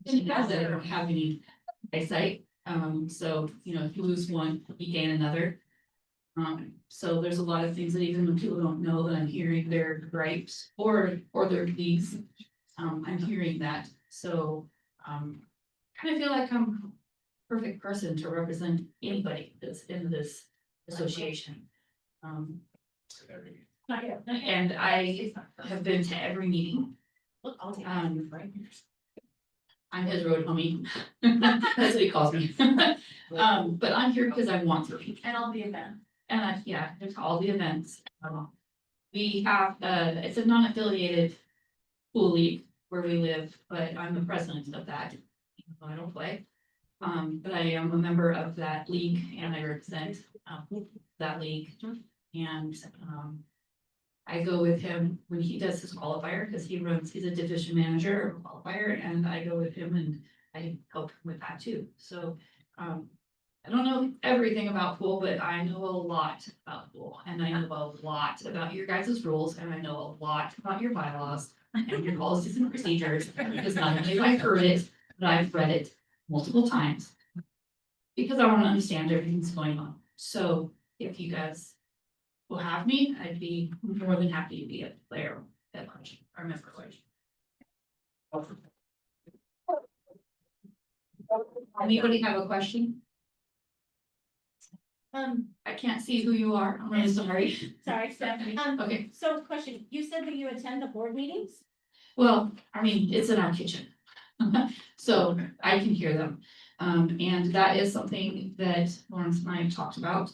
because I don't have any eyesight. So, you know, if you lose one, you gain another. So there's a lot of things that even when people don't know that I'm hearing their gripes or their pleas, I'm hearing that. So, kind of feel like I'm a perfect person to represent anybody that's in this association. And I have been to every meeting. I'm his road homie. That's what he calls me. But I'm here because I want to be. And all the events. And yeah, there's all the events. We have, it's a non-affiliated pool league where we live, but I'm the president of that. Even though I don't play. But I am a member of that league and I represent, that league. And, I go with him when he does his qualifier, because he's a division manager or qualifier, and I go with him and I help him with that too. So, I don't know everything about pool, but I know a lot about pool, and I know a lot about your guys' rules, and I know a lot about your bylaws and your policies and procedures, because not only have I heard it, but I've read it multiple times. Because I want to understand everything that's going on. So if you guys will have me, I'd be more than happy to be a player at large, or member at large. Anybody have a question? I can't see who you are. I'm really sorry. Sorry, Stephanie. Okay, So question, you said that you attend the board meetings? well, I mean, it's in our kitchen. So I can hear them. And that is something that Lawrence and I talked about.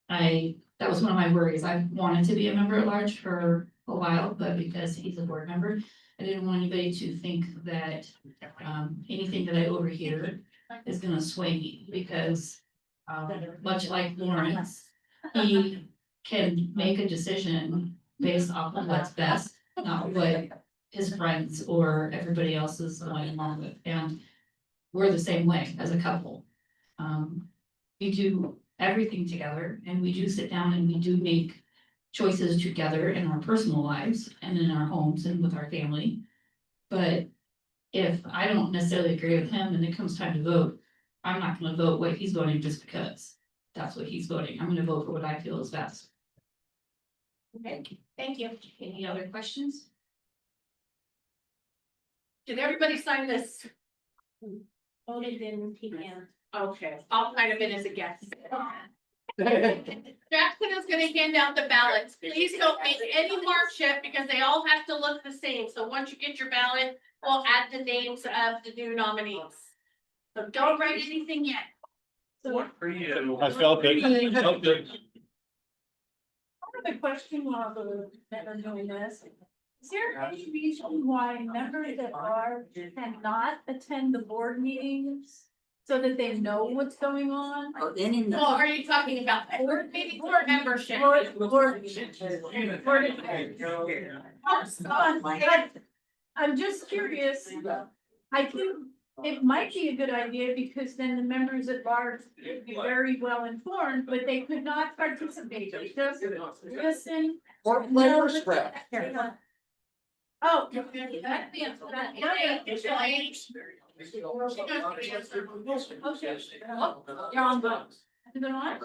That was one of my worries. I wanted to be a member at large for a while, but because he's a board member, I didn't want anybody to think that anything that I overhear is gonna sway me, because much like Lawrence, he can make a decision based off of what's best, not what his friends or everybody else is going along with. And we're the same way as a couple. We do everything together, and we do sit down and we do make choices together in our personal lives and in our homes and with our family. But if I don't necessarily agree with him and it comes time to vote, I'm not gonna vote what he's voting just because that's what he's voting. I'm gonna vote for what I feel is best. Okay, thank you. Any other questions? Did everybody sign this? Voted in, he can. Okay, I'll kind of in as a guest. Jackson is gonna hand out the ballots. Please don't make any markup because they all have to look the same. So once you get your ballot, we'll add the names of the new nominees. So don't write anything yet. I felt it. Felt it. I have a question while that are doing this. Is there any reason why members at large cannot attend the board meetings so that they know what's going on? Or any. Well, are you talking about board meeting or membership? I'm just curious. I think it might be a good idea because then the members at large would be very well informed, but they could not participate. Just listen. Or players rep. Oh. You're on both. Is it on?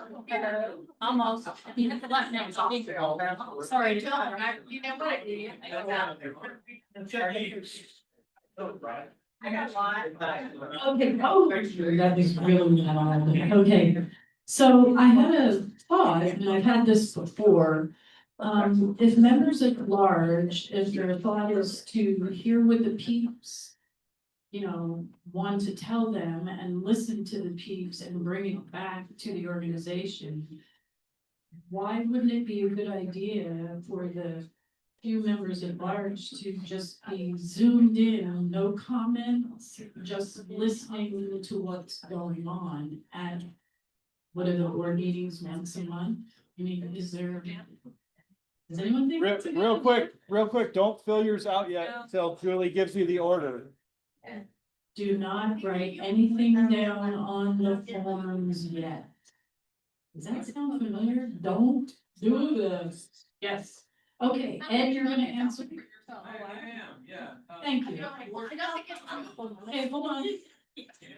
Almost. You have the last name. Sorry, tell her. You know what? I got a lot. Okay, oh, that is really not on. Okay, so I had a thought, and I've had this before. If members at large, if their thought is to hear what the peeps, want to tell them and listen to the peeps and bring it back to the organization, why wouldn't it be a good idea for the few members at large to just be zoomed in, no comments, just listening to what's going on at what are the board meetings once a month? I mean, is there? Does anyone think? that's a good- real quick, don't fill yours out yet until Julie gives you the order. Do not write anything down on the forms yet. Does that sound familiar? Don't do this. Yes. Okay, Ed, you're gonna answer. am, yeah. Thank you. Okay, hold on.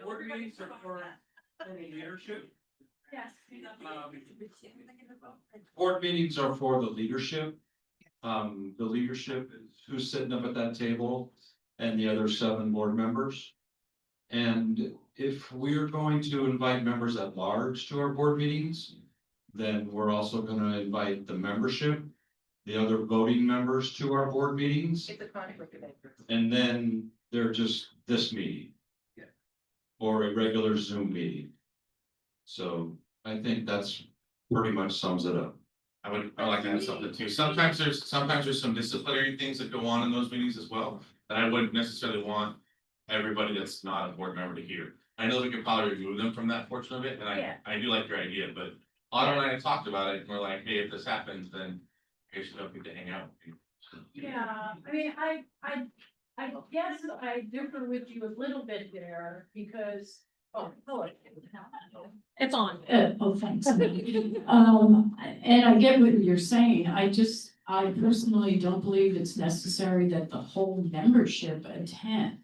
Board meetings are for leadership. Yes. Board meetings are for the leadership. The leadership is who's sitting up at that table and the other 7 board members. And if we're going to invite members at large to our board meetings, then we're also gonna invite the membership, the other voting members to our board meetings. It's a conflict of interest. And then they're just this meeting. Yeah. Or a regular Zoom meeting. So I think that's pretty much sums it up. I like to add something too. Sometimes there's some disciplinary things that go on in those meetings as well, that I wouldn't necessarily want everybody that's not a board member to hear. I know we could probably remove them from that portion of it, and Yeah. I do like your idea, but Autumn and I talked about it, and we're like, hey, if this happens, then I should help you to hang out. Yeah, I mean, I guess I differ with you a little bit there because, it's on. Oh, thanks. And I get what you're saying. I personally don't believe it's necessary that the whole membership attend.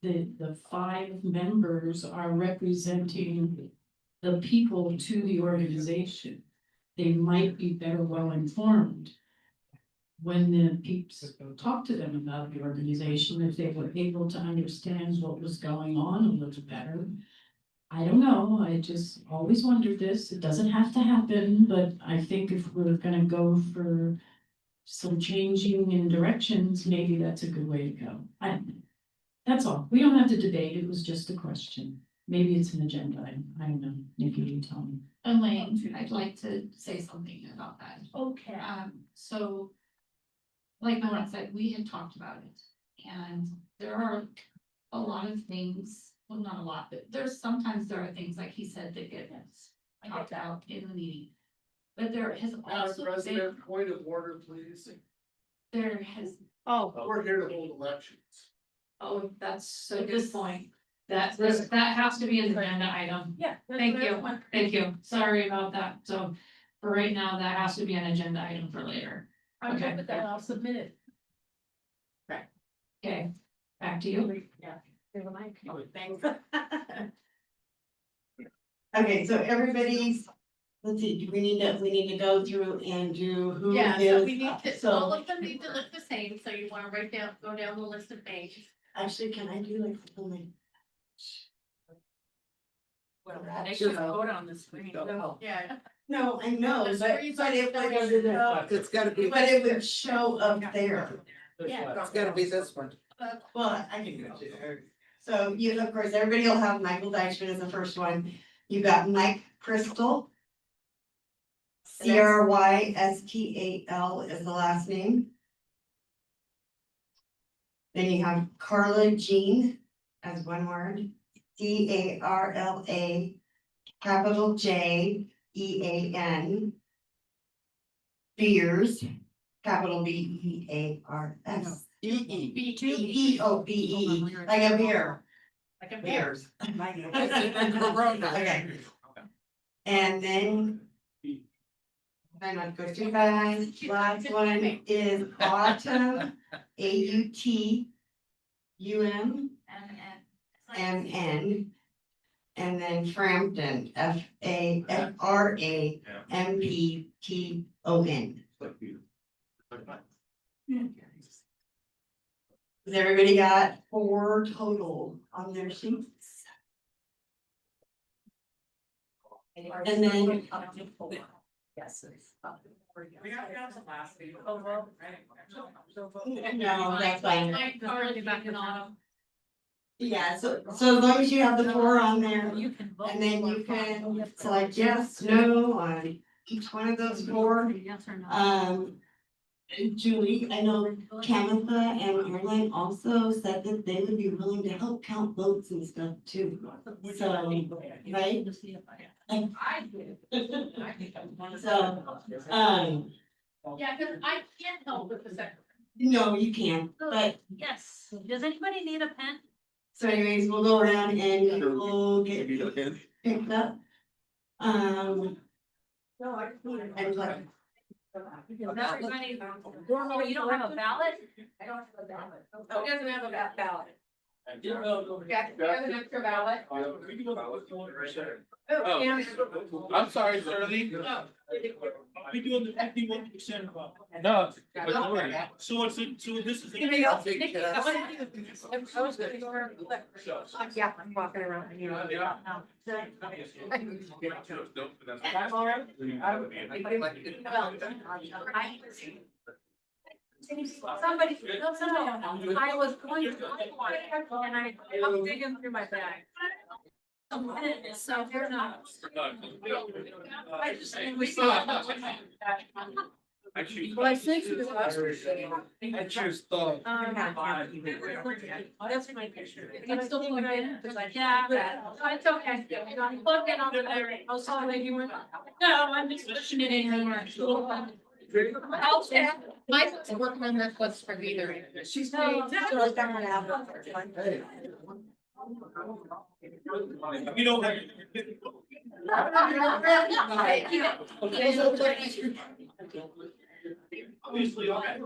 The 5 members are representing the people to the organization. They might be better well informed when the peeps talk to them about the organization, if they were able to understand what was going on a little better. I don't know, I just always wondered this, it doesn't have to happen, but I think if we're gonna go for some changing in directions, maybe that's a good way to go. That's all, we don't have to debate, it was just a question. Maybe it's an agenda item, I don't know, Nikki, you tell me. Elaine, I'd like to say something about that. Okay. So. Like Mona said, we had talked about it, and there are a lot of things, well, not a lot, but sometimes there are things, like he said, that get talked out in the meeting. But there has also been, point of order, please. there has, We're here to hold elections. oh, that's a good point. That has to be an agenda item. Yeah. Thank you, sorry about that, so for right now, that has to be an agenda item for later. I'm good with that, I'll submit it. Okay, back to you. Yeah. Thanks. Okay, so everybody's, let's see, do we need to go through and do who Yeah, so is, we need to, so- all of them need to look the same, so you wanna go down the list of names. actually, can I do like something? Well, they should vote on the screen. Yeah. No, I know, The but screen's it on would the show, It's gotta be, but it would show up there. Yeah. it's gotta be this one. Well, I can do it. So you, of course, everybody will have Michael Deichman as the first one. You got Mike Crystal. Crystal is the last name. Then you have Carla Jean as one word, Carla, capital Jean. Beers, capital Bears. B-E, like a beer. Like a beer. Beers. Okay. And then. I'm not going too fast. Last one is Autumn, AUTUM, MN. And then Frampton, FAFRAMPTON. Has everybody got 4 total on their sheets? And then. Yes. No, that's fine. Mike, already back in autumn. Yeah, so as long as you have the 4 on there, You can vote. and then you can select yes, no on each one of those 4. Yes or no. Julie, I know Tamitha and Caroline also said that they would be willing to help count votes and stuff too. So, right? So, Yeah, cause I can't help with the secretary. no, you can't, but, Yes, does anybody need a pen? so anyways, we'll go around and we'll get Maybe the hint. picked up. No, and like. Everybody, oh, you don't have a ballot? I don't have a ballot. Oh, doesn't have a ballot. Yeah, an extra ballot. Oh, I'm sorry, Shirley. We doing the 51%. No. So it's, so this is. Anybody else? Take care. I was gonna go around. Yeah, I'm walking around. You know. I'm all right. Somebody, I was going to, and I'm digging through my bag. So they're not. I just think we saw. Well, I think it was. I choose thought. That's my picture. It's still plugged in, yeah, it's okay. I'm plugged in on the battery. I was like, you were, no, I'm just pushing it in here. I'll check. Mike's working on that quest for either. She's. You don't have. Obviously, okay.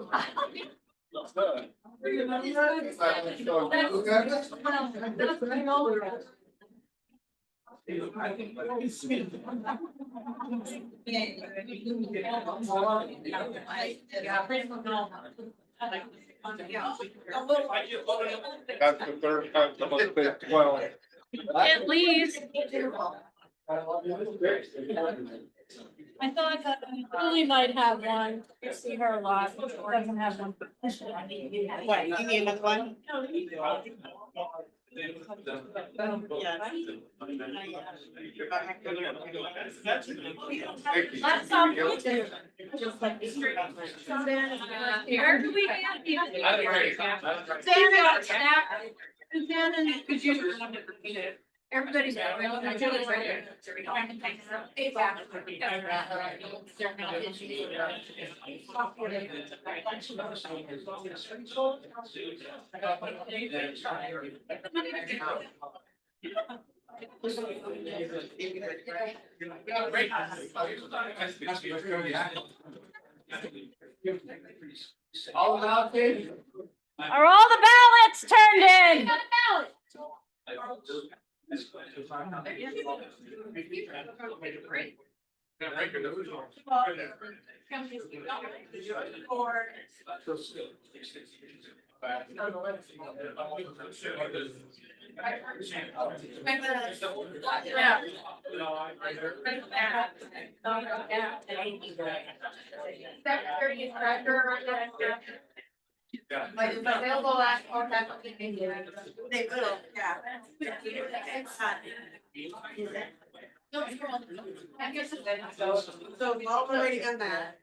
That's the third time someone said 12. At least. I thought that Julie might have one. I see her a lot, but she doesn't have one. What, you need another one? Let's stop. Just like the street. Where do we get? Suzanne, could you? Everybody's. Julie's right there. Are all the ballots turned in? Like, if available last or that. They will, yeah. So we've already done that.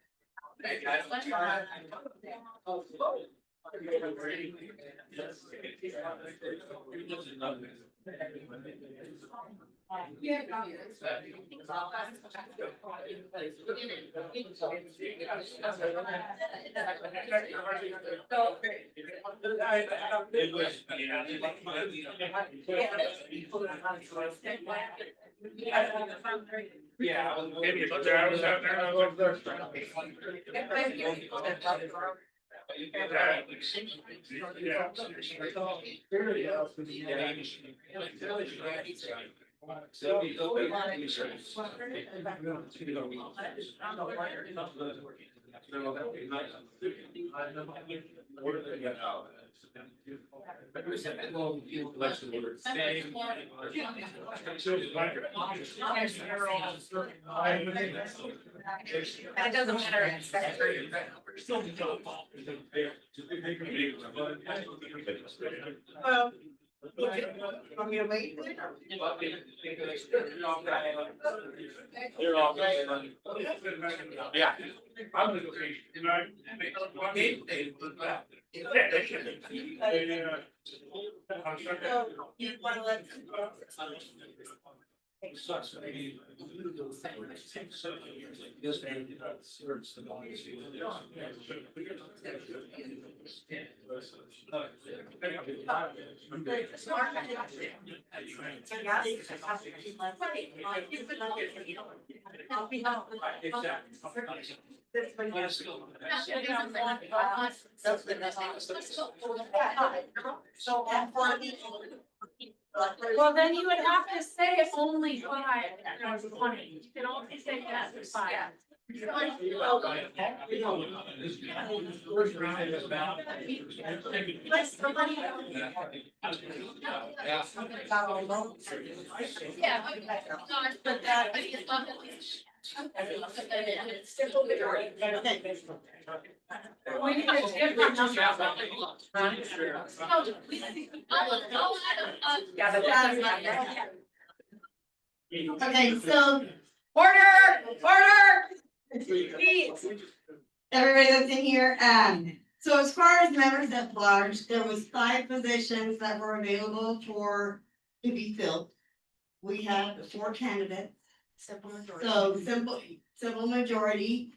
Yeah, maybe it's there. I was out there. I was there. It doesn't matter. Want me to wait? You're all good. Yeah. I'm gonna go see. You wanna let? Well, then you would have to say it's only 5, or 20, you can only say yes to 5. Yeah, but that, I think it's simple majority. We need a different number. Yeah, but that's not that. Okay, so order. Please. Everybody that's in here, so as far as members at large, there was 5 positions that were available to be filled. We had 4 candidates, Simple majority. so simple majority.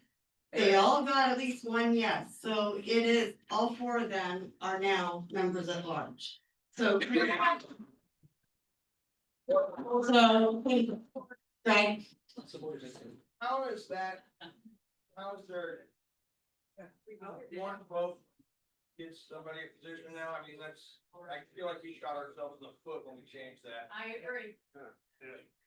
They all got at least 1 yes, so it is, all 4 of them are now members at large. So. Right, How is that? How is there? One vote gets somebody a position now, I mean, I feel like we shot ourselves in the foot when we changed that. I agree,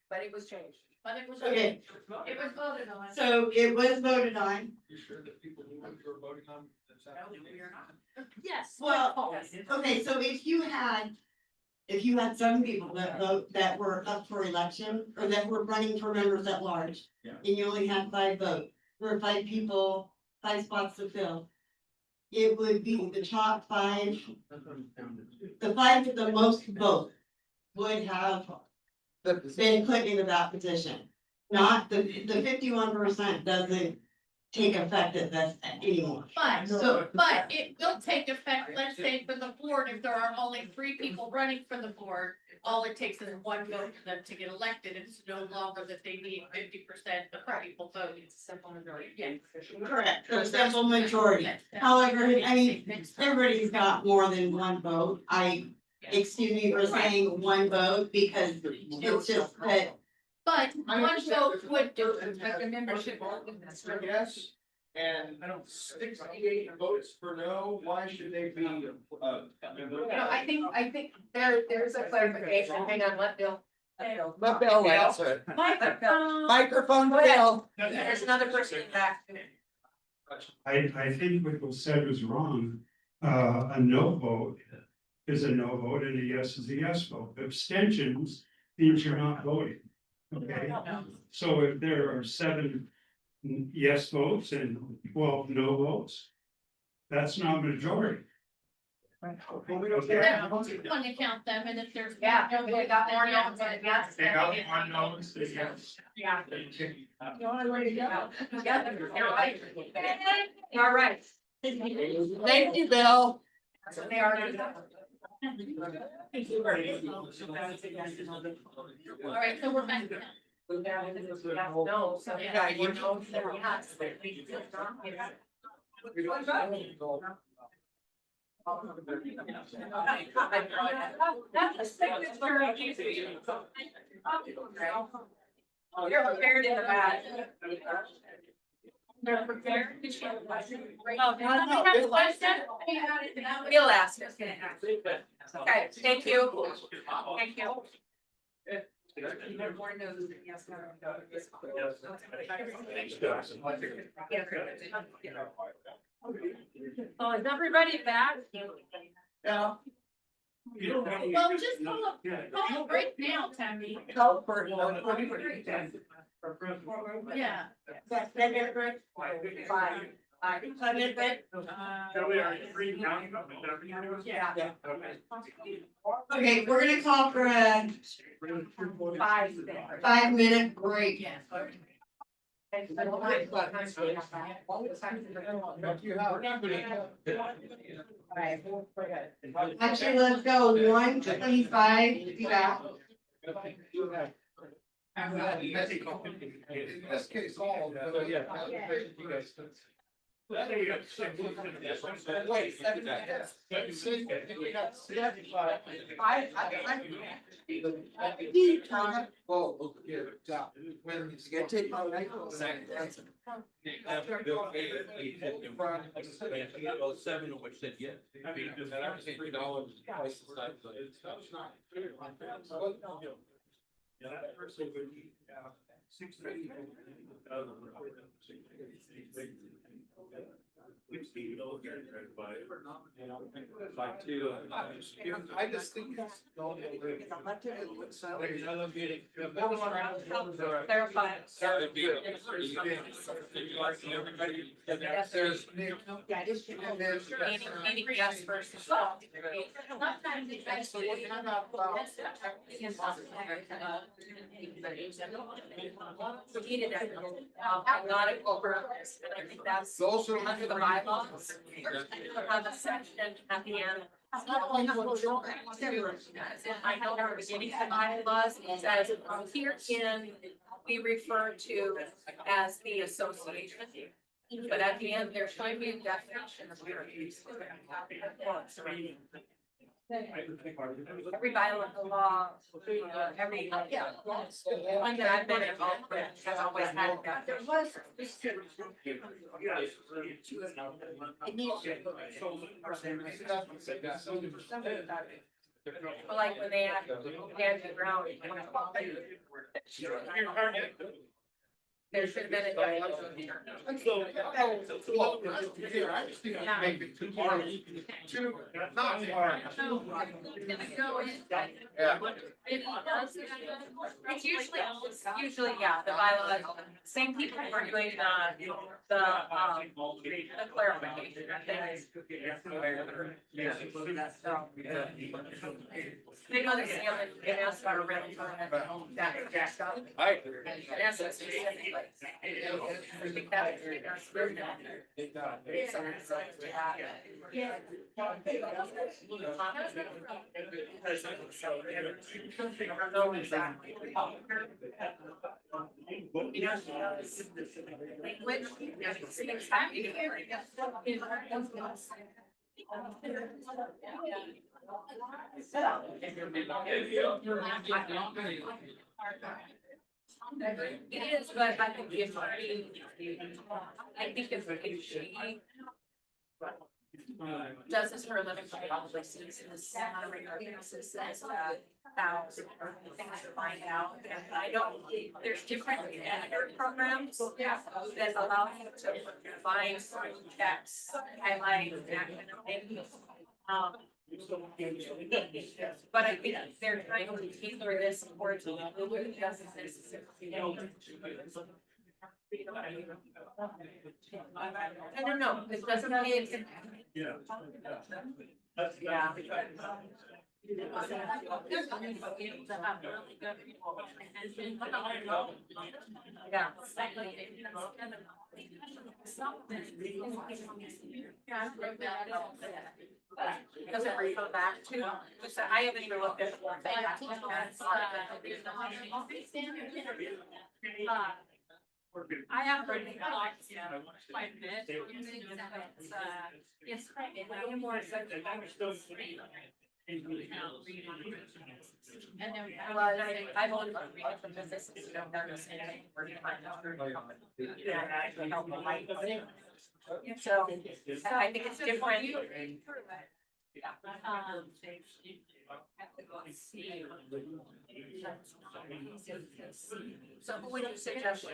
But it was changed. but it was, okay, it was voted on. so it was voted on. You sure that people knew what you were voting on? Yes. Well, okay, so if you had 7 people that were up for election, or that were running for members at large. Yeah. And you only had 5 votes, or 5 people, 5 spots to fill. It would be the top 5, the 5 with the most votes would have been put into that position. Not the 51% doesn't take effect at this anymore. But it will take effect, let's say for the board, if there are only 3 people running for the board, all it takes is 1 vote for them to get elected. It's no longer that they need 50% of the people voting. It's a simple majority. Yeah. Correct, a simple majority. However, I mean, everybody's got more than 1 vote. Excuse me for saying 1 vote, because it's just that. But 1 vote would do it. But the membership. Yes, and 68 votes for no, why should they be, No, I think there's a clarification. Hang on, let Bill. Let Bill answer it. Microphone. Microphone, Bill. There's another person back. I think what was said was wrong. A no vote is a no vote and a yes is a yes vote. Abstentions means you're not voting. Okay, so if there are 7 yes votes and 12 no votes, that's not majority. Yeah, want to count them, and if there's. Yeah, no we got more votes, no's then than yes. They got 1 no, it's a yes. Yeah. The only way to go. Together, you're right. You're right. Thank you, Bill. So they already. All right, so we're back. No, so yeah, you know, yes, but we still not here. That's a signature. You're prepared in the back. They're prepared. Did you have a question? Oh, no, have a question? We'll ask. Okay, thank you. Thank you. More knows that yes, no, no, yes. Oh, is everybody back? Yeah. Well, just call a break now, Tammy. Call for Yeah. Fine. Okay, we're gonna call for a 5-minute break. Yes. Actually, let's go 1:25, yeah. Well, when you get to. Seven of which said yes. And I was $3 twice the size. Yeah, that person would be, 6:30. I just think that's. Clarify. Maybe yes versus. Sometimes it's actually. Needed it. Not a over. I think that's Also under the bylaws. Have a section at the end. I know at the beginning of the bylaws, it says here in, we refer to as the association. But at the end, there should be a definition of where it is. Every bylaw, the law, every, one that I've been involved with has always had that. There was. Like when they had the ground. There should have been a. It's usually, yeah, the bylaws, same people who are doing the clarification of things. They know the seal and ask for a really. I agree. In essence, specifically. I think that's. It is, but I think if she does this for a living, she probably sees this on a regular basis, as things to find out. And I don't, there's different editor programs that allow you to find text, highlight, that kind of thing. But I think they're trying to tailor this for the I don't know, it doesn't mean. Yeah. Yeah. Does it refer back to, so I haven't even looked at one thing. I have heard it quite a bit. It's way more. And then, well, I've only read from businesses who don't understand anything. Yeah, I help them. So I think it's different. So who would you suggest?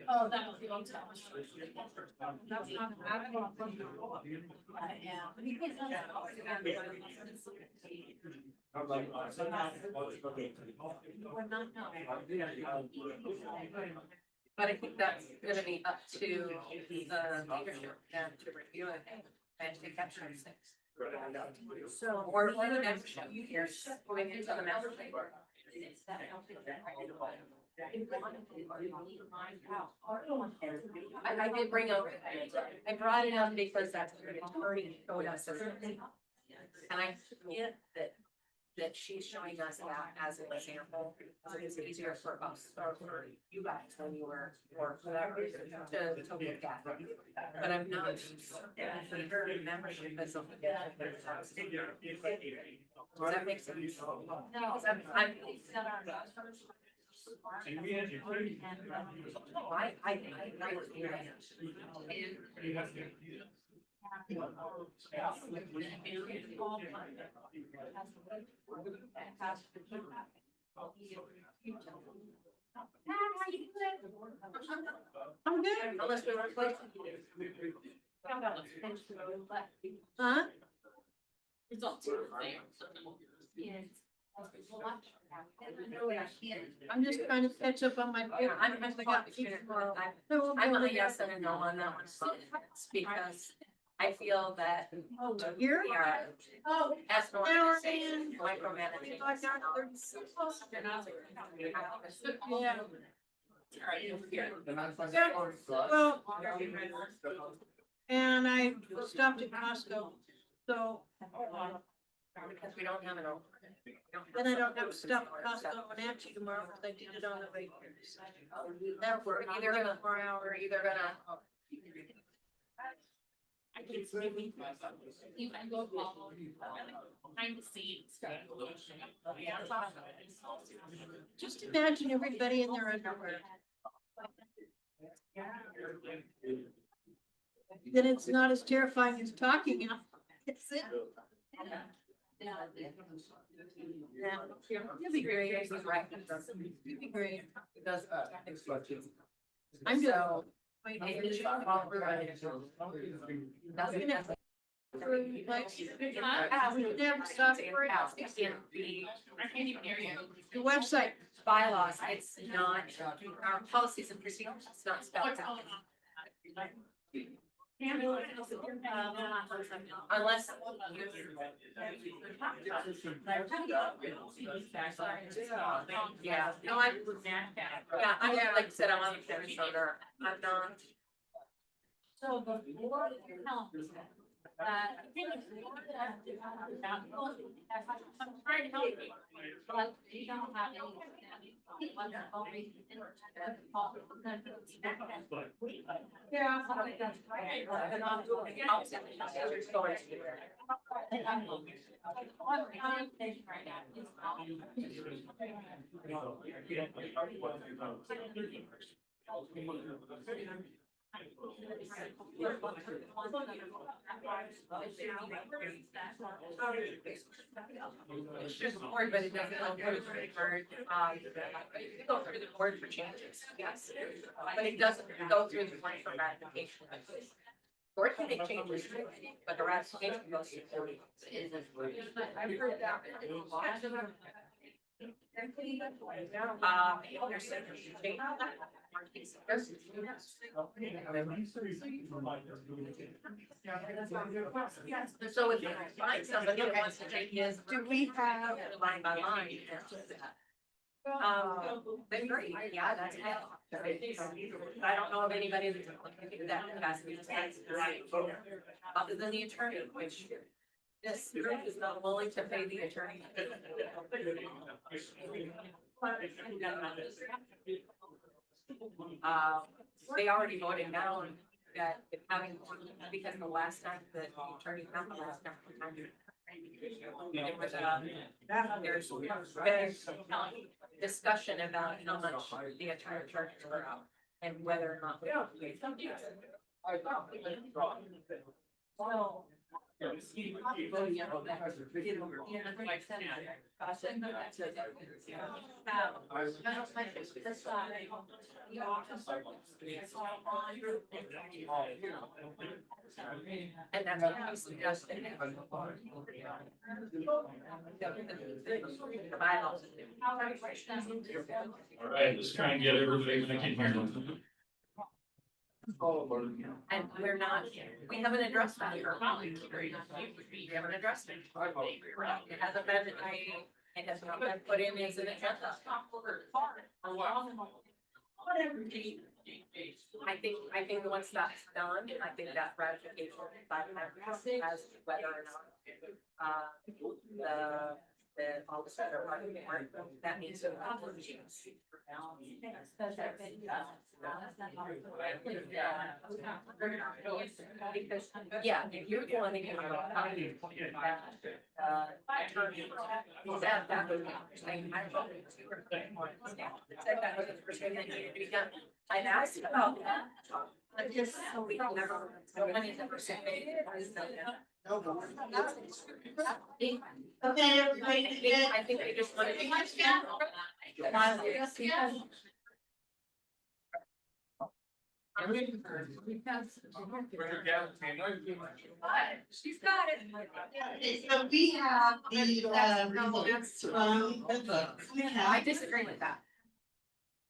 Oh, that was the old town. That's not. But I think that's gonna be up to the leadership and to review it and to capture things. So, or the membership, you're going into the membership. I did bring up, I brought it up because that's an attorney code assessment. And I forget that she's showing us that as an example, so it's easier for us, or for you guys when you were, or whatever, to look at. But I'm not certain for her membership is something. Does that make sense? No, I'm. No, I agree with you. I'm good. Unless we were like. Huh? It's all too there. I'm just trying to catch up on my. Yeah, I'm a yes and a no on that one, it's because I feel that. Here? Oh. As an organization, micromanaging. Yeah. Well. And I stopped at Costco, so. Because we don't have an open. Then I don't have to stop at Costco and Nancy tomorrow, because I did it on the way. Therefore, either gonna, or either gonna. I can see you can go follow behind the scenes. Just imagine everybody in their underwear. Then it's not as terrifying as talking. It's it. Yeah, you'll be great. You'll be great. I'm just. The website bylaws, it's not, our policies and procedures, it's not spelled out. Unless. Yeah, no, I, yeah, I like I said, I'm on the fence, so I'm not. So before I'm trying to help you, but you don't have Yeah. It's just board, but it doesn't go through the board, it go through the board for changes, yes, but it doesn't go through the board for ratification. Board can make changes, but the ratification goes through the board. I've heard that. So if you find somebody who wants to take his, do we have line by line? Then great, yeah, that's. I don't know of anybody that's looking to do that capacity, other than the attorney, which this group is not willing to pay the attorney. They already voted down that having, because the last time that the attorney found the last time There's been discussion about how much the entire charges are out and whether or not. And that's what I suggested. All right, let's try and get everybody back in here. And we're not, we haven't addressed that. We haven't addressed it. It hasn't been, it has not been put in as an agenda. I think once that's done, I think that ratification by the members as to whether or not, the officers are running the work, that needs to. Because, yeah, if you're going to. That was saying, I wrote it to her. Said that was the first thing that needed to be done. I've asked about that. But just so we don't never, so many never said it. Okay, everybody, I think they just want to. She's got it. so we have the results from the books. I disagree with that.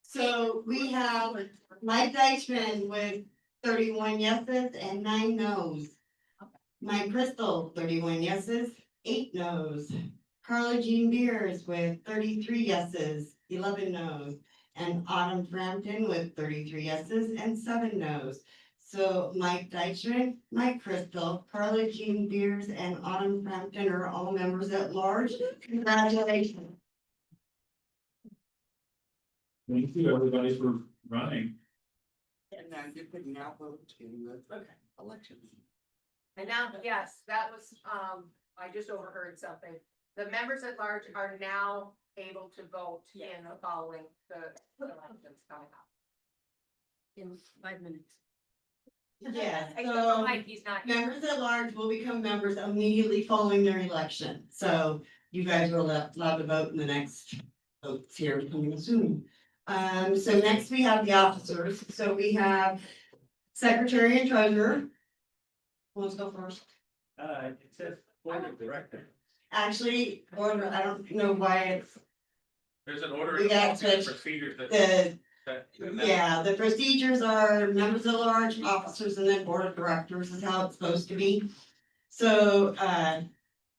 So we have Mike Deichman with 31 yeses and 9 noes. Mike Crystal, 31 yeses, 8 noes. Carla Jean Beers with 33 yeses, 11 noes. And Autumn Frampton with 33 yeses and 7 noes. So Mike Deichman, Mike Crystal, Carla Jean Beers, and Autumn Frampton are all members at large. Congratulations. Thank you, everybody, for running. And now you could now vote in the elections. And now, yes, that was, I just overheard something. The members at large are now able to vote in the following, the elections coming up. In 5 minutes. Yeah, Except for so Mike, he's not. members at large will become members immediately following their election. So you guys are allowed to vote in the next votes here coming soon. So next we have the officers. So we have secretary and treasurer. Who wants to go first? It says board of director. Actually, order, I don't know why it's There's an order. We got of to- procedures that. yeah, the procedures are members at large, officers, and then board of directors is how it's supposed to be. So,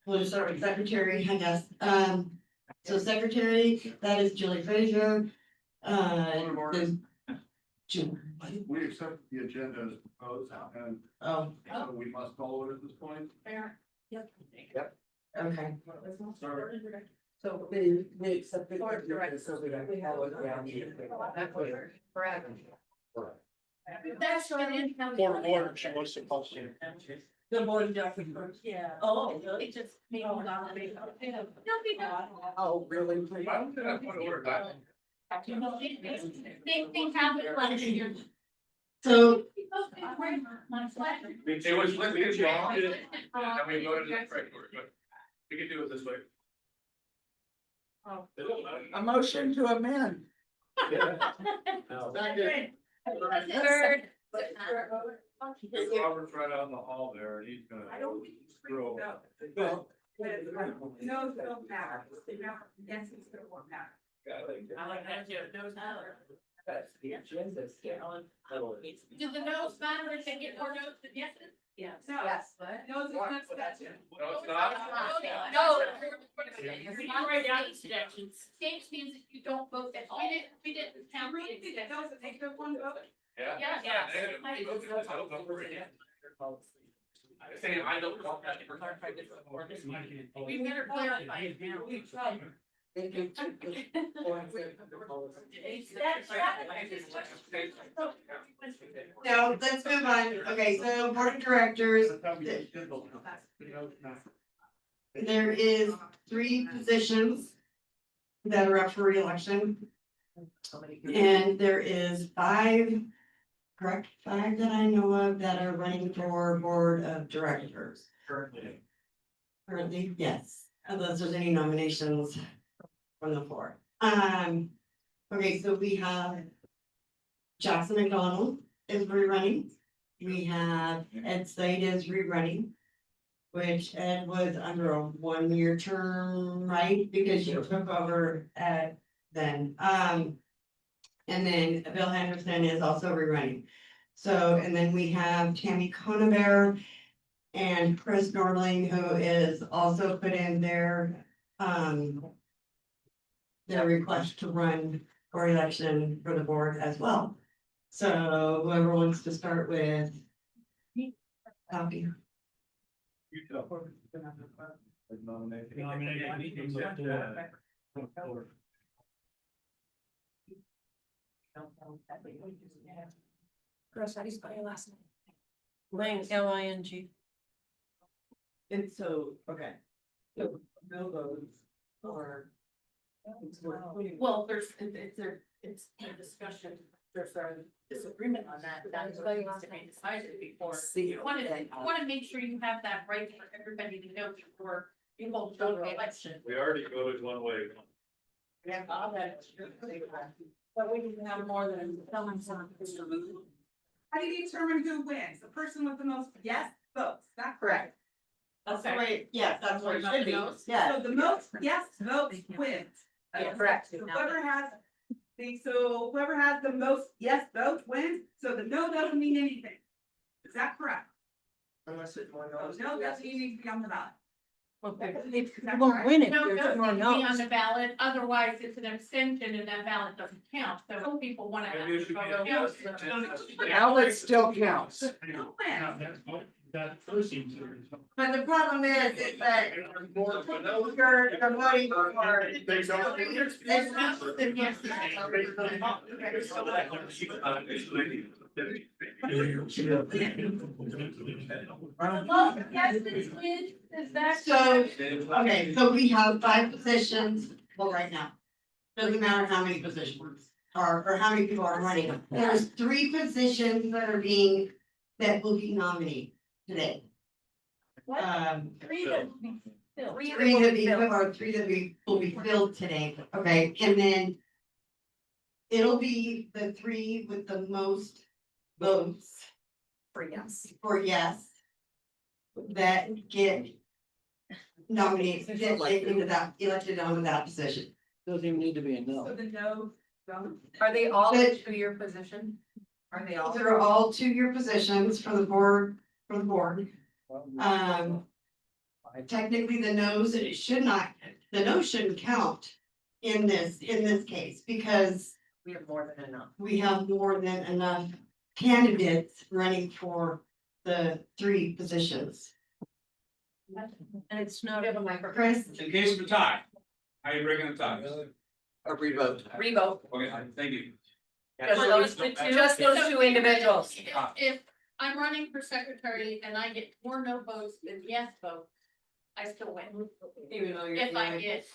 we'll just start with secretary, I guess. So secretary, that is Julie Frazier. We accept the agenda as proposed and Oh, so we must follow it at this point. okay. So we accept the agenda, so we don't follow it around here. Correct. That's right. Point of order, she wants to call. The board of directors. Yeah. Oh, It just made me laugh. oh, really? I'm gonna put order back. Same thing happened last year. So, It was, we did wrong, and we voted it right, but we can do it this way. A motion to amend. Third. Robert's right out in the hall there and he's gonna. screw up. Well, No, don't matter. Yes, it's gonna work out. I like that too. Those matter. that's the agenda. Do the no's matter if they get more no's than yeses? Yes. Yes. No, it's not statute. No, it's not. No. We can write down extensions. Stage means if you don't vote, that we didn't count. Really think that was a good one vote. Yeah. Yeah. I don't know for it. I say I don't. We better clarify it now. no, let's move on. Okay, so board of directors. there is 3 positions that are up for reelection. And there is 5, correct, 5 that I know of that are running for board of directors. Currently, yes, unless there's any nominations from the floor. Okay, so we have Jackson McDonald is rerunning. We have Ed Slade is rerunning. Which Ed was under a 1-year term, right? Because you took over at then. And then Bill Henderson is also rerunning. So, and then we have Tammy Conover and Chris Norling, who is also put in their request to run for election for the board as well. So whoever wants to start with. Copy. Gross, how do you spell your last name? Lang, Ling. And so, okay. So no votes or. Well, it's a discussion, there's a disagreement on that, that is what needs to be decided before. You wanna make sure you have that right for everybody to know before you hold the election. We already voted one way. Yeah, all that. But we can have more than someone. How do you determine who wins? The person with the most yes votes, is that correct? That's the way, yes, that's what it should be, yeah. So the most yes votes wins. Yeah, correct. So whoever has the most yes votes wins, so the no doesn't mean anything. Is that correct? Unless it's more So no doesn't even need to be on the ballot. You won't win it. No, There's doesn't more need to be on no's. the ballot, otherwise it's an abstention and that ballot doesn't count, so some people wanna have. Maybe it should be a vote yes. Ballot still counts. That first seems. But the problem is that you're voting for. There's no, then yes. So, okay, so we have 5 positions, well, right now. Doesn't matter how many positions or how many people are running. There's 3 positions that are that will be nominated today. Three that will be filled. 3 that will be filled today, okay, and then. It'll be the 3 with the most votes For yes. for yes. That get nominated, get elected onto that position. Doesn't even need to be a So no. the no don't. Are they all But- in 2-year position? Are they all? They're all 2-year positions for the board, Technically, the no's shouldn't count in this case, because We have more than enough. we have more than enough candidates running for the 3 positions. And it's not. Chris? In case of a tie, how you breaking the tie? A revote. Revote. Okay, thank you. Just those 2 individuals. If I'm running for secretary and I get more no votes than yes votes, I still win. Even though you're. If I get.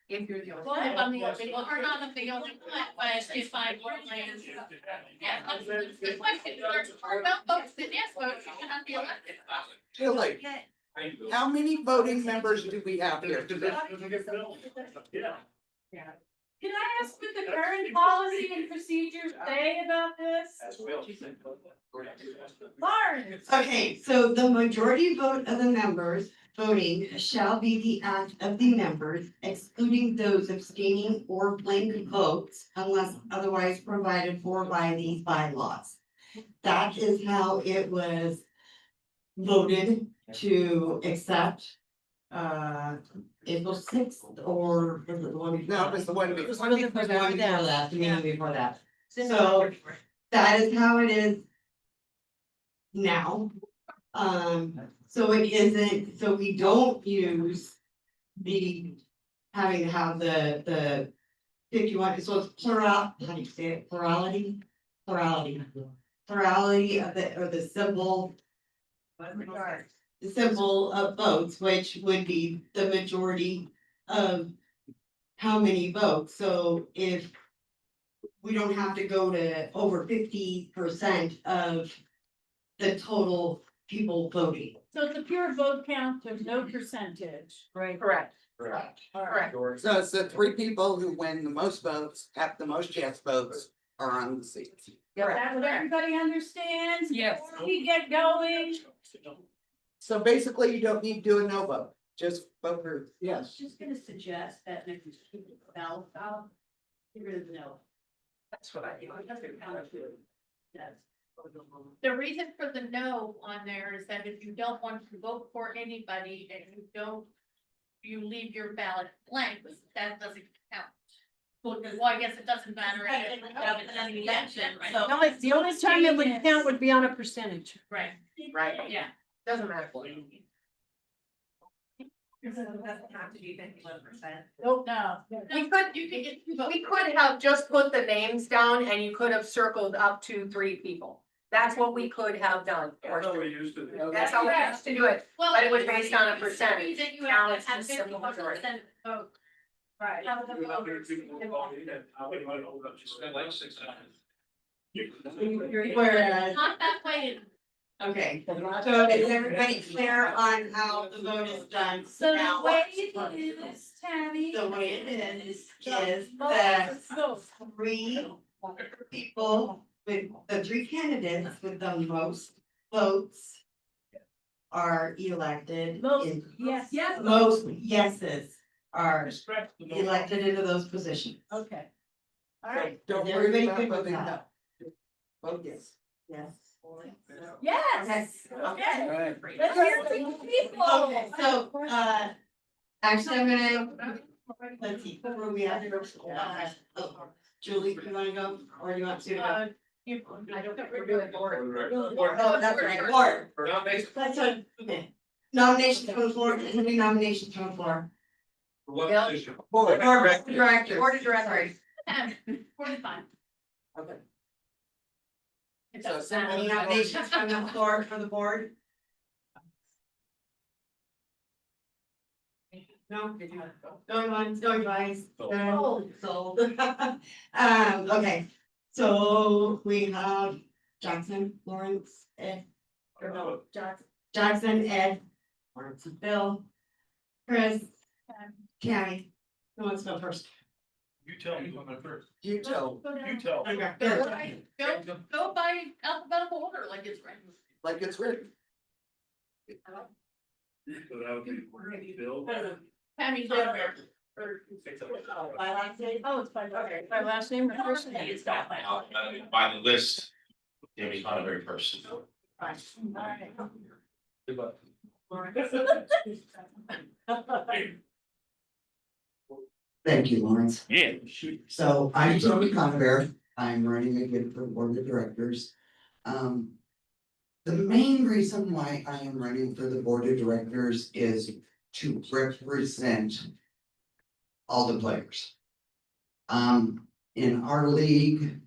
If you're the. Well, if I'm the only one, or not if the only one, but if I land. Yeah, that's the question, there's more no votes than yes votes, you cannot be elected. Julie, how many voting members do we have here? Can I ask what the current policy and procedures say about this? Lauren? Okay, so the majority vote of the members voting shall be the act of the members, excluding those abstaining or blank votes unless otherwise provided for by these bylaws. That is how it was voted to accept April 6th, or was it the one before? No, it was the one before. It was the one before that, the meeting before that. So that is how it is now. So it isn't, so we don't use having to have the 51, so it's plural, how do you say it, plurality of the, or the symbol. symbol of votes, which would be the majority of how many votes. So if we don't have to go to over 50% of the total people voting. So it's a pure vote count, there's no percentage. Right. Correct. Correct. Correct. So it's the three people who win the most votes, have the most yes votes are on the seats. That what everybody understands? Yes. Before we get going. So basically, you don't need to do a no vote, just vote for I was yes. just gonna suggest that next ballot, I'll get rid of the no. That's what I do. Yes. The reason for the no on there is that if you don't want to vote for anybody and you leave your ballot blank, that doesn't count. Well, I guess it doesn't matter. The only time it would count would be on a percentage. Right, Right. yeah. Doesn't matter. No. We could, we could have just put the names down and you could have circled up to 3 people. That's what we could have done. That's how we used to do it, Well, but it was based on a the percentage. reason you Now have it's to have just simple 51% majority. vote. Right. Whereas, Not that way. okay, so is everybody clear on how the vote is done So the now? way it is, Tammy. The way it is that three people with the 3 candidates with the most votes are elected. Yes. Most yeses are elected into those positions. Okay. All So right. don't Is worry everybody about good with voting no. that? Vote yes. Yes. Yes. Okay. Right. Let's hear from the people. Okay, so, actually, I'm gonna, let's see, where we at? Julie, you wanna go, or do you want to go? I don't think we're doing board. Oh, that's right, board. That's what, okay. Nominations from the floor, any nominations from the floor? What Yeah. position? Board directors. Board of directors. 45. Okay. It So doesn't Any matter. nominations from the floor for the board? No? Going once, going twice. Sold. Okay, so we have Jackson, Lawrence, Ed. Or no, Jackson, Ed, Lawrence, Bill, Chris, Tammy. Who wants to go first? You tell me when I'm first. You tell, You tell. Okay. Go by alphabetical order like it's written. like it's written. So that would be Bill. Tammy's there. My last name? Oh, it's fine. Okay, my last name or first name? It's not my. By the list, Tammy's not a very person. Thank you, Lawrence. Yeah. So I'm Tony Conver. I'm running again for the board of directors. The main reason why I am running for the board of directors is to represent all the players. In our league,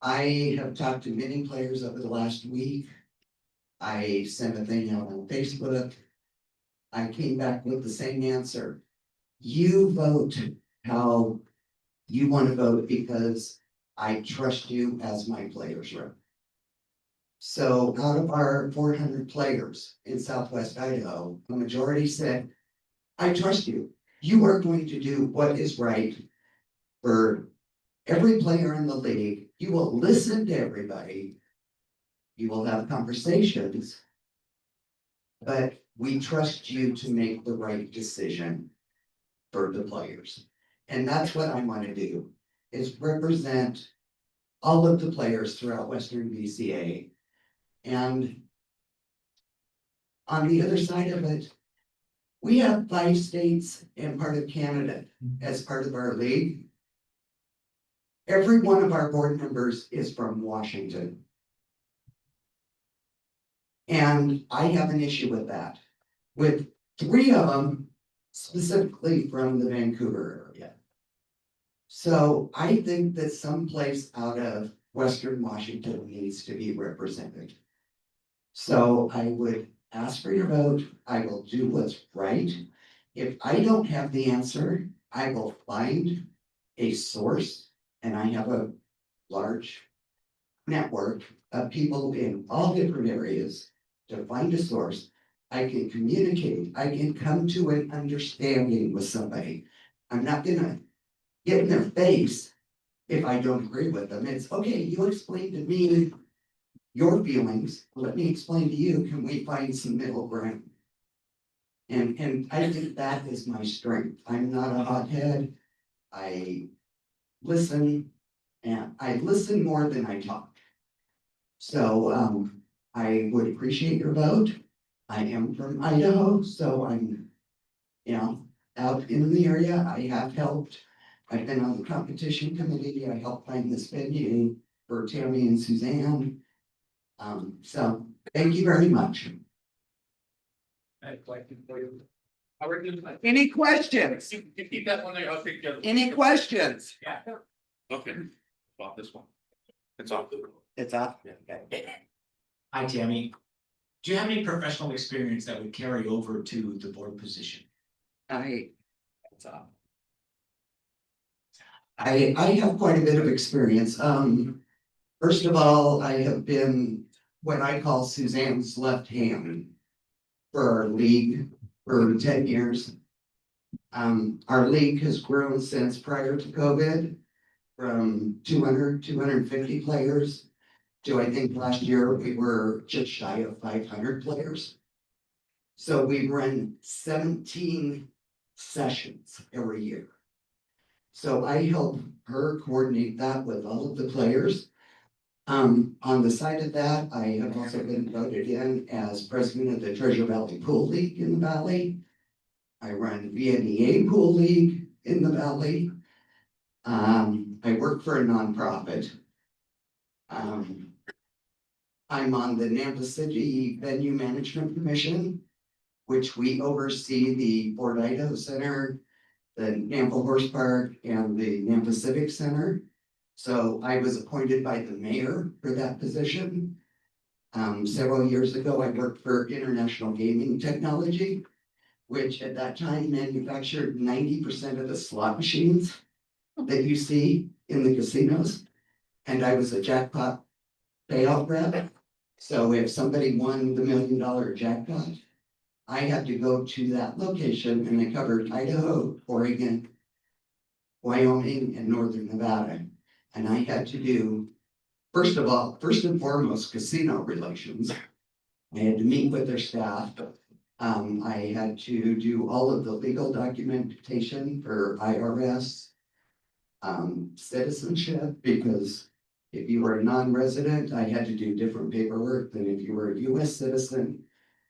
I have talked to many players over the last week. I sent a thing out on Facebook. I came back with the same answer. You vote how you want to vote because I trust you as my players rep. So out of our 400 players in Southwest Idaho, the majority said, I trust you. You are going to do what is right for every player in the league. You will listen to everybody. You will have conversations. But we trust you to make the right decision for the players. And that's what I want to do, is represent all of the players throughout Western BCA. And on the other side of it, we have 5 states and part of Canada as part of our league. Every one of our board members is from Washington. And I have an issue with that, with 3 of them specifically from the Vancouver area. So I think that someplace out of Western Washington needs to be represented. So I would ask for your vote. I will do what's right. If I don't have the answer, I will find a source, and I have a large network of people in all different areas to find a source. I can communicate, I can come to an understanding with somebody. I'm not gonna get in their face if I don't agree with them. It's okay, you explain to me your feelings, let me explain to you, can we find some middle ground? And I think that is my strength. I'm not a hothead. I listen, and I listen more than I talk. So, I would appreciate your vote. I am from Idaho, so I'm, out in the area. I have helped. I've been on the competition committee. I helped find this venue for Tammy and Suzanne. So thank you very much. Any questions? You keep that one there, I'll take the other. Any questions? Yeah. Okay, off this one. It's off. It's off. Hi, Tammy. Do you have any professional experience that would carry over to the board position? It's off. I have quite a bit of experience. First of all, I have been what I call Suzanne's left hand for our league for 10 years. Our league has grown since prior to COVID from 250 players to, I think last year we were just shy of 500 players. So we run 17 sessions every year. So I help her coordinate that with all of the players. On the side of that, I have also been voted in as president of the Treasure Valley Pool League in the Valley. I run VNEA Pool League in the Valley. I work for a nonprofit. I'm on the Nampa City Venue Management Commission, which we oversee the Fort Idaho Center, the Nampa Horse Park, and the Nampa Civic Center. So I was appointed by the mayor for that position. Several years ago, I worked for International Gaming Technology, which at that time manufactured 90% of the slot machines that you see in the casinos. And I was a jackpot payout rep. So if somebody won the $1 million jackpot, I had to go to that location, and I covered Idaho, Oregon, Wyoming, and Northern Nevada. And I had to do, first and foremost, casino relations. I had to meet with their staff. I had to do all of the legal documentation for IRS, citizenship, because if you were a non-resident, I had to do different paperwork than if you were a US citizen.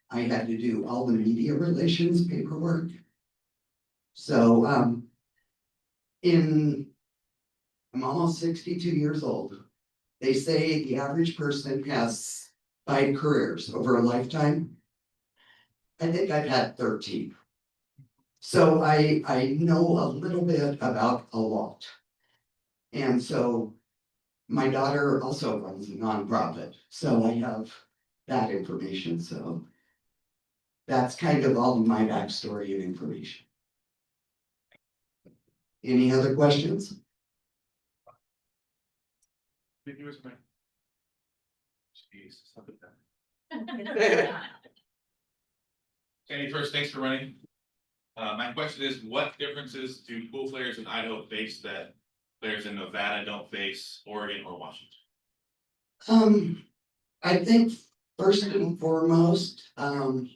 I had to do all the media relations paperwork. So, I'm almost 62 years old. They say the average person has 5 careers over a lifetime. I think I've had 13. So I know a little bit about a lot. And so my daughter also runs a nonprofit, so I have that information. So that's kind of all of my backstory and information. Any other questions? Sandy, first, thanks for running. My question is, what differences do pool players in Idaho face that players in Nevada don't face, Oregon or Washington? I think first and foremost, I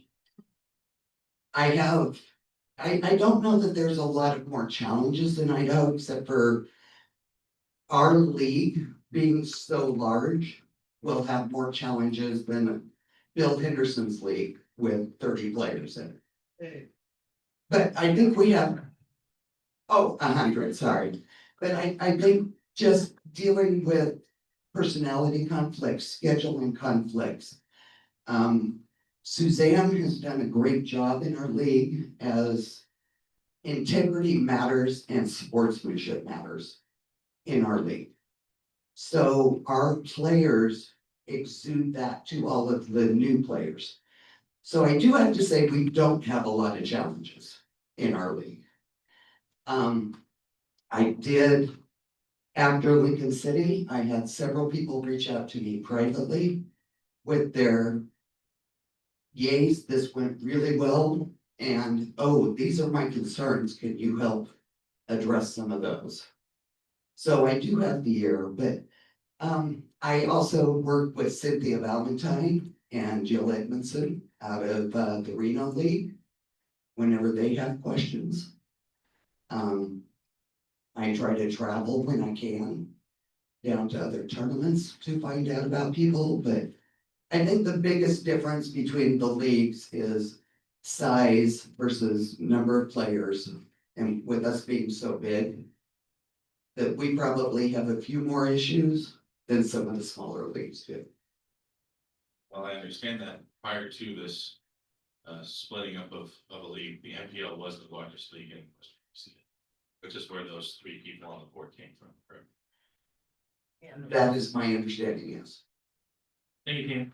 don't know that there's a lot of more challenges in Idaho, except for our league being so large, will have more challenges than Bill Henderson's league with 30 players in it. But I think we have, 100, sorry. But I think just dealing with personality conflicts, scheduling conflicts. Suzanne has done a great job in our league, as integrity matters and sportsmanship matters in our league. So our players exude that to all of the new players. So I do have to say, we don't have a lot of challenges in our league. I did, after Lincoln City, I had several people reach out to me privately with their yays, this went really well, and oh, these are my concerns, can you help address some of those? So I do have the ear, but I also work with Cynthia Valentine and Jill Edmondson out of the Reno League whenever they have questions. I try to travel when I can down to other tournaments to find out about people, but I think the biggest difference between the leagues is size versus number of players. And with us being so big, that we probably have a few more issues than some of the smaller leagues do. Well, I understand that prior to this splitting up of a league, the MPL was the largest league in Western BCA, which is where those three people on the board came from, correct? That is my understanding, yes. Thank you, Ken.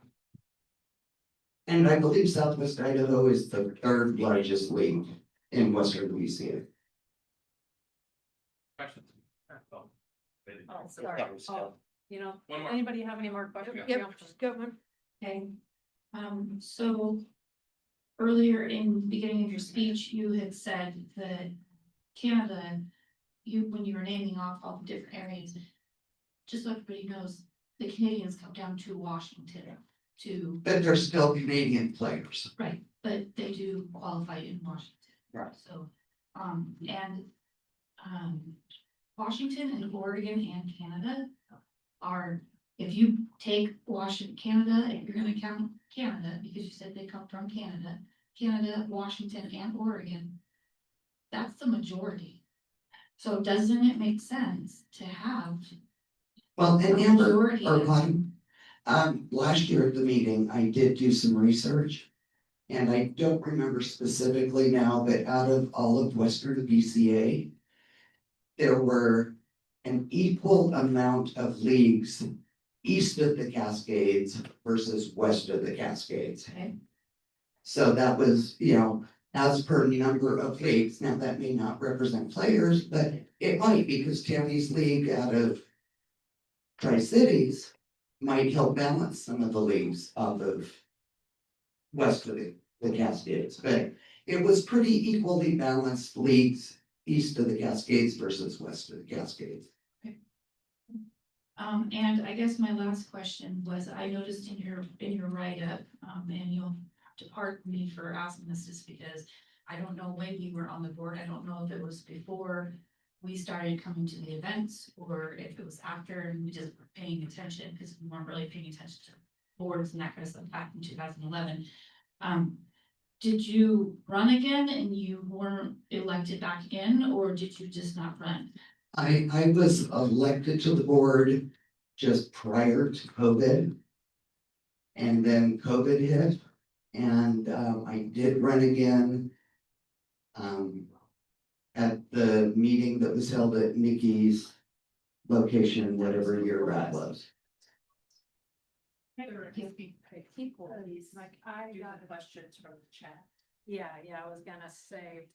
And I believe Southwest Idaho is the third largest league in Western BCA. Questions? Oh, sorry. Oh, you know, One more. anybody have any more questions? Yep, just go one. Okay, so earlier in the beginning of your speech, you had said that Canada, when you were naming off all the different areas, just so everybody knows, the Canadians come down to Washington to, But they're still Canadian players. right, but they do qualify in Washington. Right. So, Washington and Oregon and Canada are, if you take Washington, Canada, if you're gonna count Canada, because you said they come from Canada, Washington and Oregon, that's the majority. So doesn't it make sense to have Well, a and Amber, majority or of- Bonnie, last year at the meeting, I did do some research. And I don't remember specifically now, but out of all of Western BCA, there were an equal amount of leagues east of the Cascades versus west of the Cascades. Okay. So that was, as per number of leagues. Now, that may not represent players, but it might, because Tammy's league out of Tri-Cities might help balance some of the leagues off of west of the Cascades. But it was pretty equally balanced leagues east of the Cascades versus west of the Cascades. And I guess my last question was, I noticed in your write-up, and you'll have to pardon me for asking this just because I don't know when you were on the board. I don't know if it was before we started coming to the events or if it was after and we just were paying attention because we weren't really paying attention to boards and that kind of stuff back in 2011. Did you run again and you weren't elected back in, or did you just not run? I was elected to the board just prior to COVID. And then COVID hit, and I did run again at the meeting that was held at Nikki's location, whatever year that was. People, like, I got questions from the chat. Yeah, I was gonna say,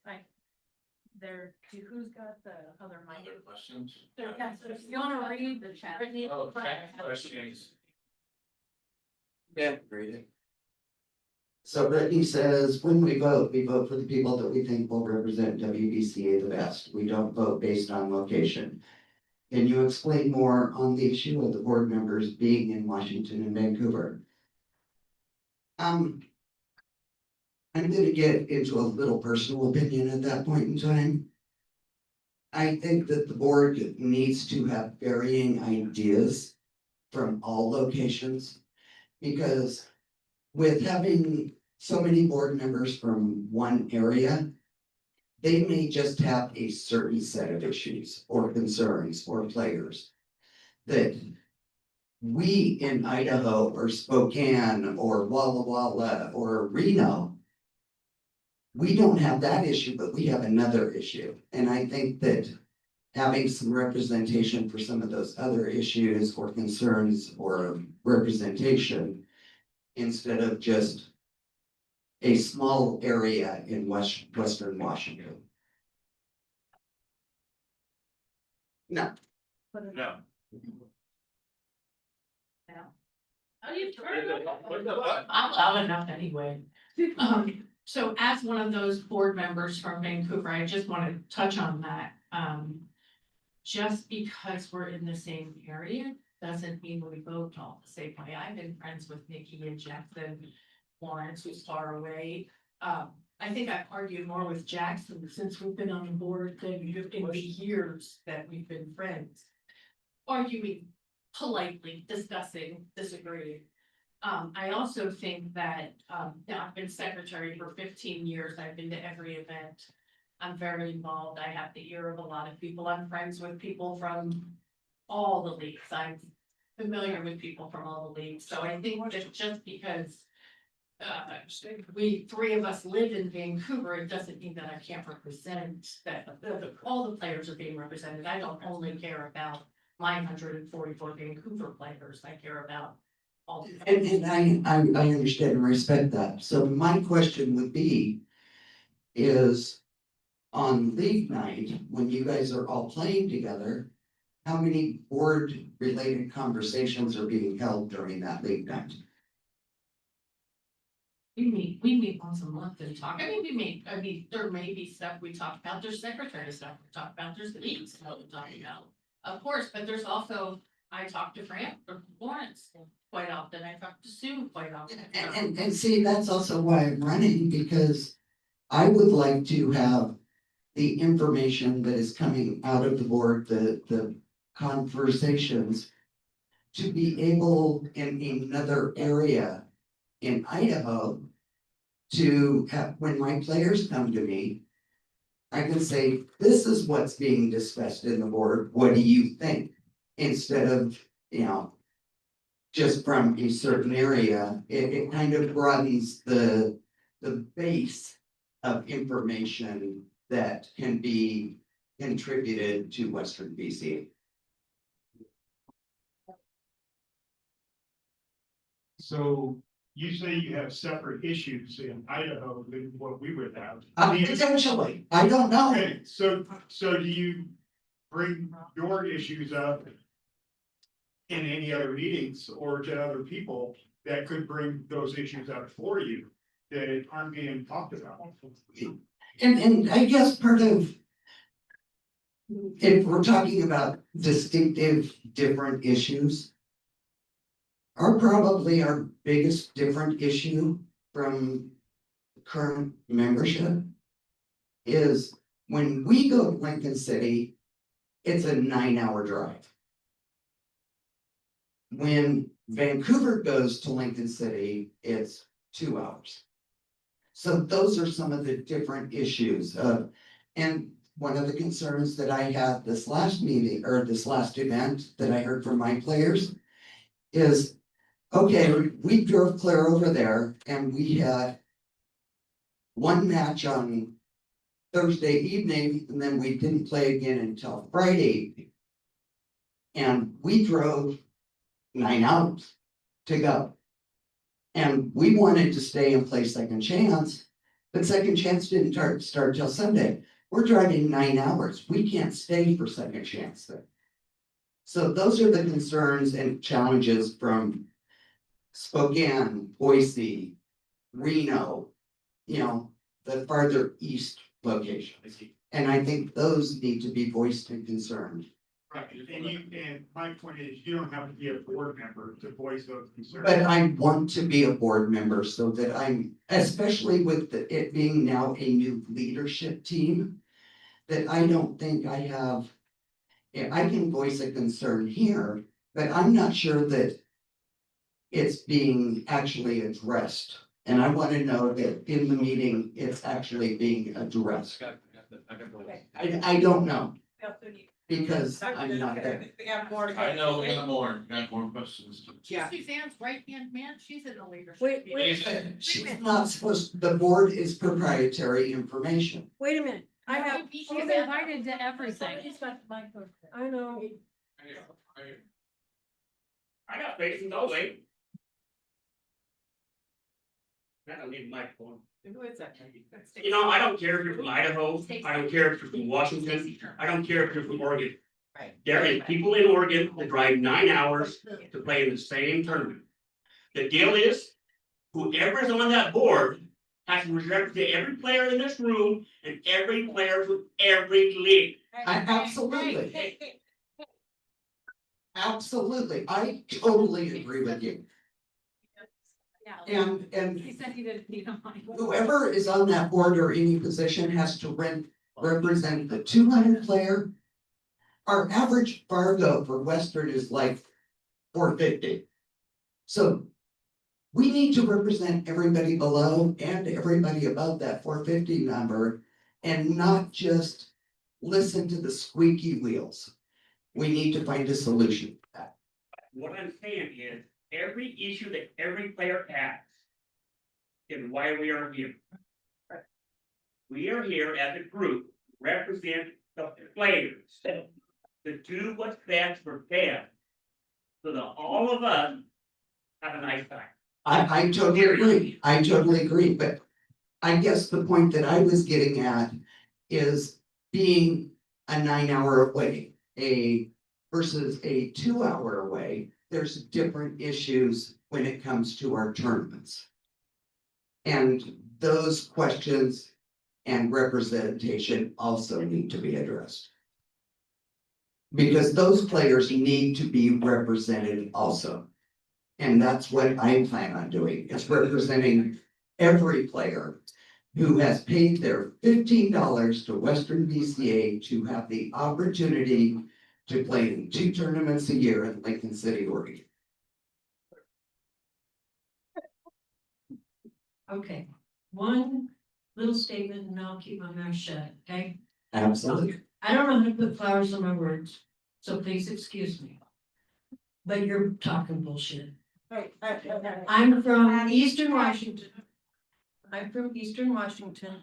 who's got the other mic? Other questions? Yeah, so if you wanna read the chat. Oh, chat questions. Yeah, read it. So Brittany says, when we vote for the people that we think will represent WBCA the best. We don't vote based on location. Can you explain more on the issue of the board members being in Washington and Vancouver? I'm gonna get into a little personal opinion at that point in time. I think that the board needs to have varying ideas from all locations. Because with having so many board members from one area, they may just have a certain set of issues or concerns or players that we in Idaho or Spokane or Walla Walla or Reno, we don't have that issue, but we have another issue. And I think that having some representation for some of those other issues or concerns or representation, instead of just a small area in Western Washington. No, No. How do you turn it? I'm loud enough anyway. So as one of those board members from Vancouver, I just want to touch on that. Just because we're in the same area doesn't mean we vote all the same way. I've been friends with Nikki and Jackson, Lawrence, who's far away. I think I've argued more with Jackson since we've been on the board than in the years that we've been friends. Arguing politely, discussing, disagreeing. I also think that, I've been secretary for 15 years. I've been to every event. I'm very involved. I have the ear of a lot of people. I'm friends with people from all the leagues. I'm familiar with people from all the leagues. So I think that just because we three of us live in Vancouver, it doesn't mean that I can't represent that all the players are being represented. I don't only care about my 144 Vancouver players. I care about all. and I understand and respect that. So my question would be, is on league night, when you guys are all playing together, how many board-related conversations are being held during that league night? We meet once a month and talk. I mean, there may be stuff we talk about, there's secretary stuff we talk about, there's leagues stuff we talk about. Of course, but there's also, I talk to Fran or Lawrence quite often, I talk to Sue quite often. And see, that's also why I'm running, because I would like to have the information that is coming out of the board, the conversations, to be able in another area in Idaho to have, when my players come to me, I can say, this is what's being discussed in the board. What do you think? Instead of, just from a certain area, it kind of broadens the base of information that can be contributed to Western BCA. So you say you have separate issues in Idaho than what we would have. Potentially, I don't know. Okay, so do you bring your issues up in any other meetings or to other people that could bring those issues up for you that aren't being talked about? And I guess part of, if we're talking about distinctive, different issues, probably our biggest different issue from current membership is when we go to Lincoln City, it's a 9-hour drive. When Vancouver goes to Lincoln City, it's 2 hours. So those are some of the different issues. And one of the concerns that I had this last meeting or this last event that I heard from my players is, okay, we drove clear over there and we had one match on Thursday evening, and then we didn't play again until Friday evening. And we drove 9 hours to go. And we wanted to stay and play Second Chance, but Second Chance didn't start till Sunday. We're driving 9 hours. We can't stay for Second Chance then. So those are the concerns and challenges from Spokane, Boise, Reno, the farther east locations. And I think those need to be voiced and concerned. Right, and my point is, you don't have to be a board member to voice those concerns. But I want to be a board member so that I'm, especially with it being now a new leadership team, that I don't think I have, I can voice a concern here, but I'm not sure that it's being actually addressed. And I want to know that in the meeting, it's actually being addressed. I don't know, because I'm not there. We have more. I know, we got more questions. Yeah. Suzanne's right-hand man, she's in the leadership. She's not supposed, the board is proprietary information. Wait a minute, I have. She's invited to everything. I know. I got faith in those, I don't need a microphone. Who is that? You know, I don't care if you're from Idaho, I don't care if you're from Washington, I don't care if you're from Oregon. Right. There is people in Oregon that drive 9 hours to play in the same tournament. The deal is, whoever is on that board has to represent every player in this room and every player from every league. Absolutely. Absolutely, I totally agree with you. And He said he didn't need a mic. whoever is on that board or any position has to represent the 200 player. Our average Fargo for Western is like 450. So we need to represent everybody below and everybody above that 450 number and not just listen to the squeaky wheels. We need to find a solution to that. What I'm saying is, every issue that every player has is why we are here. We are here as a group, represent the players, to do what's best for them, so that all of us have a nice time. I totally agree, but I guess the point that I was getting at is being a 9 hour away, versus a 2 hour away, there's different issues when it comes to our tournaments. And those questions and representation also need to be addressed. Because those players need to be represented also. And that's what I plan on doing, is representing every player who has paid their $15 to Western BCA to have the opportunity to play in 2 tournaments a year in Lincoln City, Oregon. Okay, one little statement and I'll keep my mouth shut, okay? Absolutely. I don't know how to put flowers on my words, so please excuse me. But you're talking bullshit. I'm from Eastern Washington. I'm from Eastern Washington.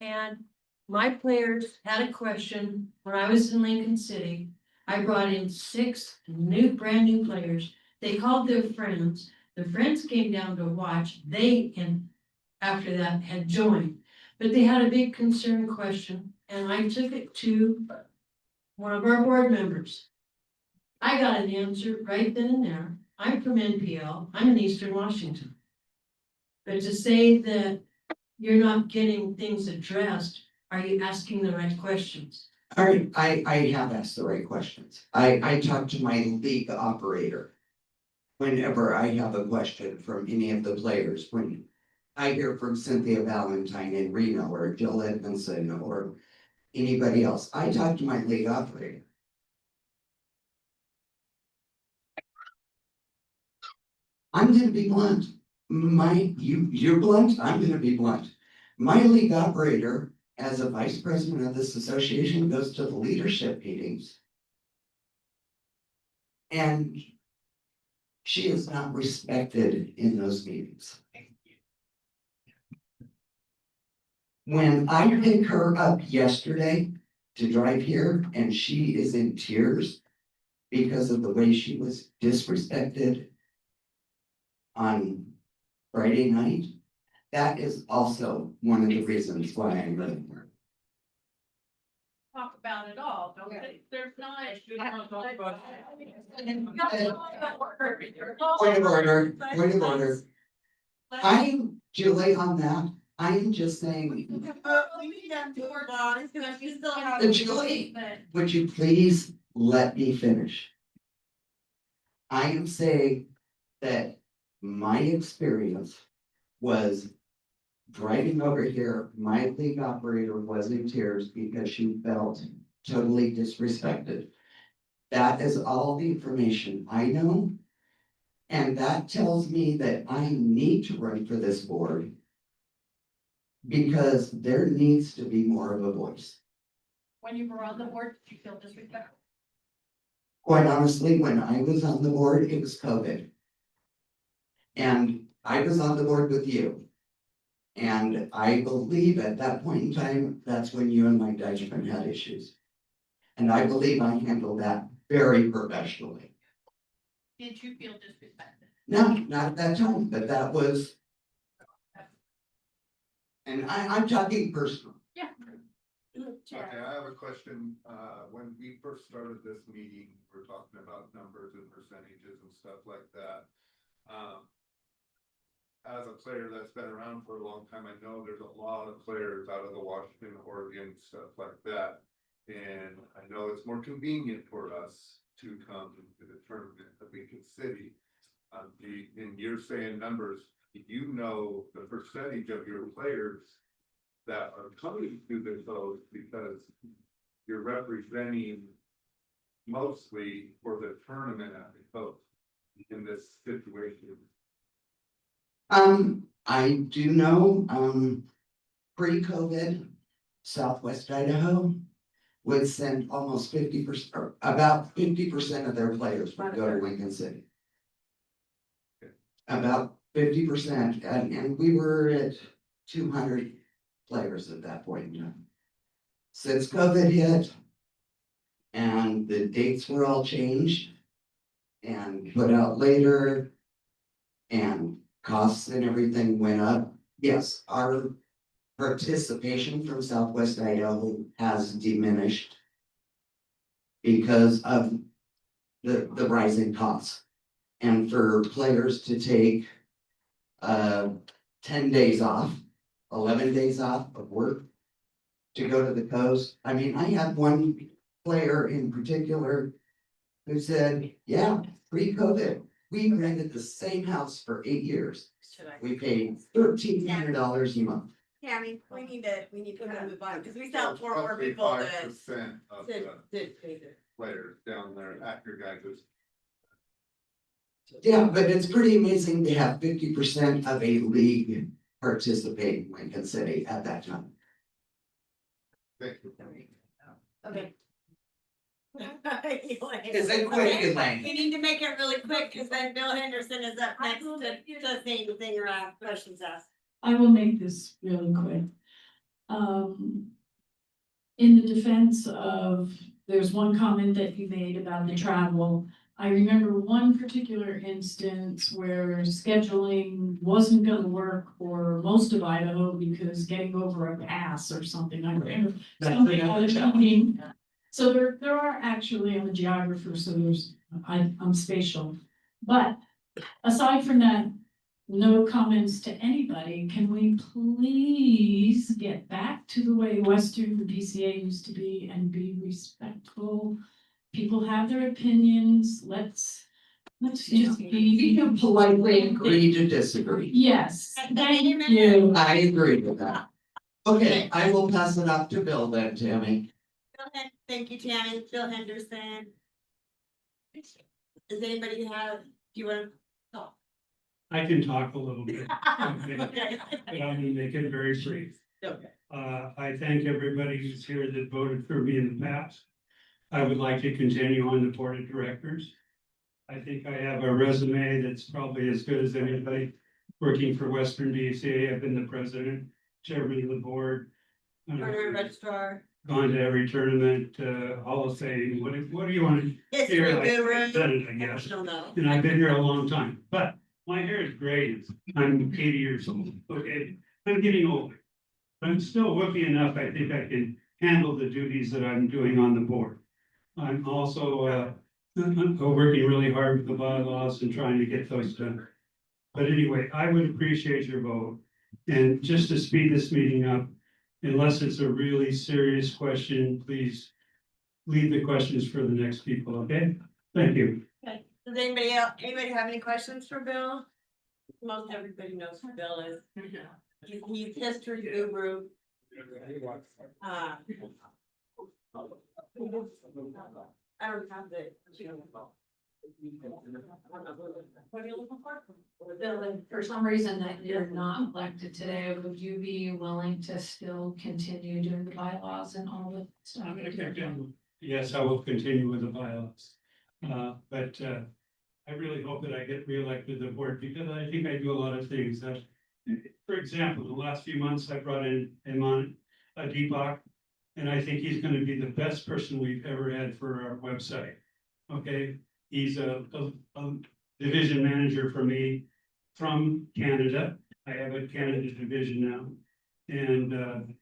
And my players had a question when I was in Lincoln City. I brought in 6 brand new players. They called their friends. The friends came down to watch. They, and after that, had joined. But they had a big concern question, and I took it to one of our board members. I got an answer right then and there. I'm from NPL. I'm in Eastern Washington. But to say that you're not getting things addressed, are you asking the right questions? All right, I have asked the right questions. I talked to my league operator whenever I have a question from any of the players. When I hear from Cynthia Valentine in Reno or Jill Edmondson or anybody else, I talk to my league operator. I'm gonna be blunt. You're blunt, I'm gonna be blunt. My league operator, as a vice president of this association, goes to the leadership meetings. And she is not respected in those meetings. When I picked her up yesterday to drive here, and she is in tears because of the way she was disrespected on Friday night, that is also one of the reasons why I'm running here. Talk about it all, don't they? There's not. Point of order. I'm, Julie, on that, I'm just saying, Julie, would you please let me finish? I am saying that my experience was driving over here, my league operator was in tears because she felt totally disrespected. That is all the information I know. And that tells me that I need to run for this board because there needs to be more of a voice. When you were on the board, did you feel disrespectful? Quite honestly, when I was on the board, it was COVID. And I was on the board with you. And I believe at that point in time, that's when you and Mike Deichman had issues. And I believe I handled that very professionally. Did you feel disrespected? No, not at that time, but that was And I'm talking personal. Okay, I have a question. When we first started this meeting, we're talking about numbers and percentages and stuff like that. As a player that's been around for a long time, I know there's a lot of players out of the Washington, Oregon, stuff like that. And I know it's more convenient for us to come to the tournament of Lincoln City. And you're saying numbers, you know the percentage of your players that are coming to the vote because you're representing mostly for the tournament at the vote in this situation. I do know, pre-COVID, Southwest Idaho would send almost 50%, or about 50% of their players would go to Lincoln City. About 50%, and we were at 200 players at that point in time. Since COVID hit and the dates were all changed and put out later and costs and everything went up, yes, our participation from Southwest Idaho has diminished because of the rising costs. And for players to take 10 days off, 11 days off of work to go to the coast. I mean, I had one player in particular who said, yeah, pre-COVID, we rented the same house for 8 years. We paid $1,300 a month. Tammy, we need to kind of move on, because we still have four more people Roughly that. 5% of the players down there at your guys'. Yeah, but it's pretty amazing to have 50% of a league participate in Lincoln City at that time. Thank you. Okay. Is it quick, Elaine? We need to make it really quick, because then Bill Henderson is up next to say the thing around questions asked. I will make this really quick. In the defense of, there's one comment that you made about the travel. I remember one particular instance where scheduling wasn't gonna work for most of Idaho because getting over a pass or something, I remember. Something on the challenge. So there are actually, I'm a geographer, so I'm spatial. But aside from that, no comments to anybody. Can we please get back to the way Western BCA used to be and be respectful? People have their opinions. Let's just be. We can politely agree to disagree. Yes, thank you. I agree with that. Okay, I will pass it off to Bill then, Tammy. Thank you, Tammy. Bill Henderson. Does anybody have, do you want to talk? I can talk a little bit, Okay. but I'm gonna make it very brief. Okay. I thank everybody who's here that voted for me in the past. I would like to continue on the board of directors. I think I have a resume that's probably as good as anybody working for Western BCA. I've been the president, chairman of the board. Honorary registrar. Gone to every tournament, Hall of Fame, what do you want to hear? History Like, guru. Senate, I guess. I don't know. And I've been here a long time, but my hair is gray. I'm 80 years old, okay? I'm getting older. I'm still working enough, I think I can handle the duties that I'm doing on the board. I'm also working really hard with the bylaws and trying to get those done. But anyway, I would appreciate your vote. And just to speed this meeting up, unless it's a really serious question, please leave the questions for the next people, okay? Thank you. Okay. Does anybody have any questions for Bill? Most everybody knows who Bill is. He's history guru. I don't have the. What are you looking for? Bill, for some reason that you're not elected today, would you be willing to still continue doing the bylaws and all the stuff? Yes, I will continue with the bylaws. But I really hope that I get reelected to the board because I think I do a lot of things that, for example, the last few months I brought in Iman Deepak, and I think he's going to be the best person we've ever had for our website. Okay, he's a division manager for me from Canada. I have a Canada division now. And,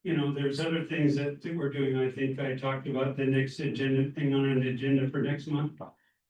you know, there's other things that we're doing. I think I talked about the next agenda thing on an agenda for next month.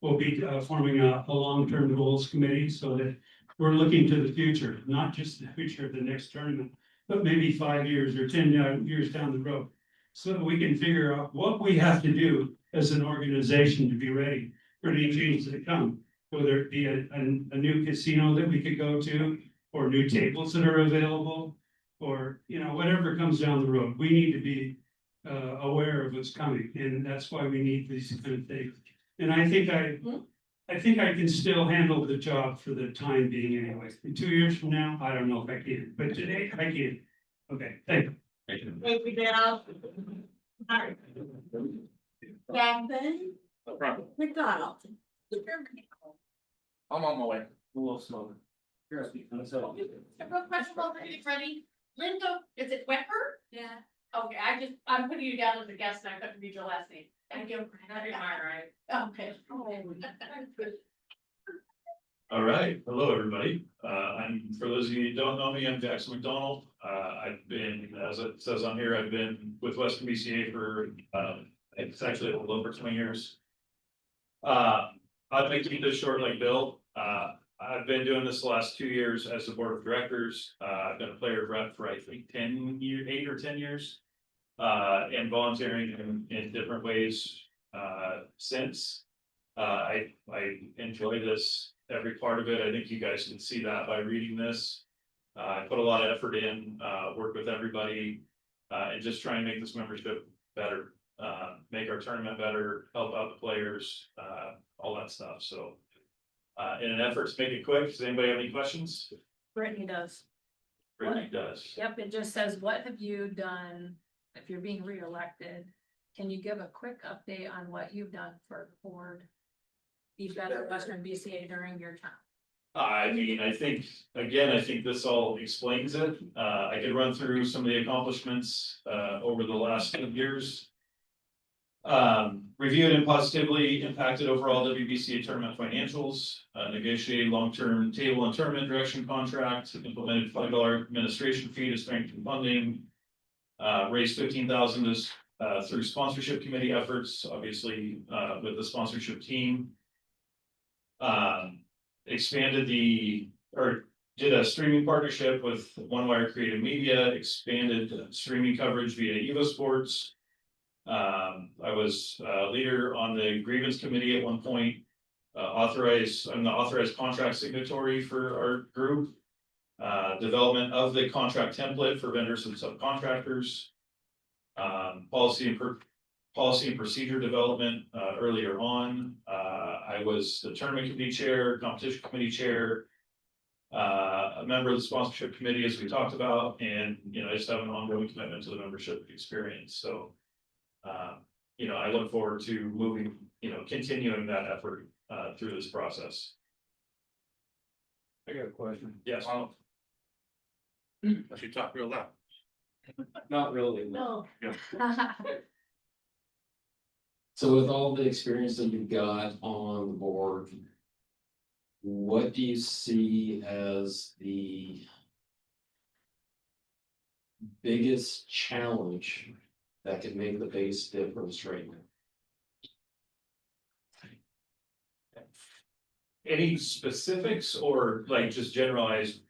We'll be forming a long-term goals committee so that we're looking to the future, not just the future of the next tournament, but maybe 5 years or 10 years down the road. So that we can figure out what we have to do as an organization to be ready for any changes that come. Whether it be a new casino that we could go to, or new tables that are available, or, you know, whatever comes down the road, we need to be aware of what's coming, and that's why we need these kind of things. And I think I can still handle the job for the time being anyway. In 2 years from now, I don't know if I can, but today I can. Okay, thank you. Thank you. Thank you, Dale. Alright. Gavin No problem. McDonald. I'm on my way. A little slower. A real question while we're getting ready. Linda, is it Wecker? Yeah. Okay, I'm putting you down as a guest and I couldn't read your last name. Thank you. Okay. All right, hello, everybody. For those of you who don't know me, I'm Jackson McDonald. I've been, as it says on here, I've been with Western BCA for, it's actually a little over 20 years. I'd like to keep this short like Bill. I've been doing this the last 2 years as the board of directors. I've been a player rep for I think 8 or 10 years. And volunteering in different ways since. I enjoy this, every part of it. I think you guys can see that by reading this. I put a lot of effort in, work with everybody, and just try and make this membership better. Make our tournament better, help out the players, all that stuff. So in an effort to make it quick, does anybody have any questions? Brittany does. Brittany does. Yep, it just says, what have you done if you're being reelected? Can you give a quick update on what you've done for the board? Be better Western BCA during your time. I mean, I think this all explains it. I could run through some of the accomplishments over the last 10 years. Reviewed and positively impacted overall WBCA tournament financials, negotiated long-term table and tournament direction contract, implemented $5 administration fee to strengthen funding, raised $15,000 through sponsorship committee efforts, obviously with the sponsorship team. Expanded did a streaming partnership with One Wire Creative Media, expanded streaming coverage via Evo Sports. I was leader on the grievance committee at one point. I'm the authorized contract signatory for our group. Development of the contract template for vendors and subcontractors. Policy and procedure development earlier on. I was the tournament committee chair, competition committee chair. A member of the sponsorship committee, as we talked about, and I just have an ongoing commitment to the membership experience. So I look forward to continuing that effort through this process. I got a question. Yes. I should talk real loud. Not really. No. Yeah. So with all the experience that you've got on the board, what do you see as the biggest challenge that could make the biggest difference right now? Any specifics or like just generalized?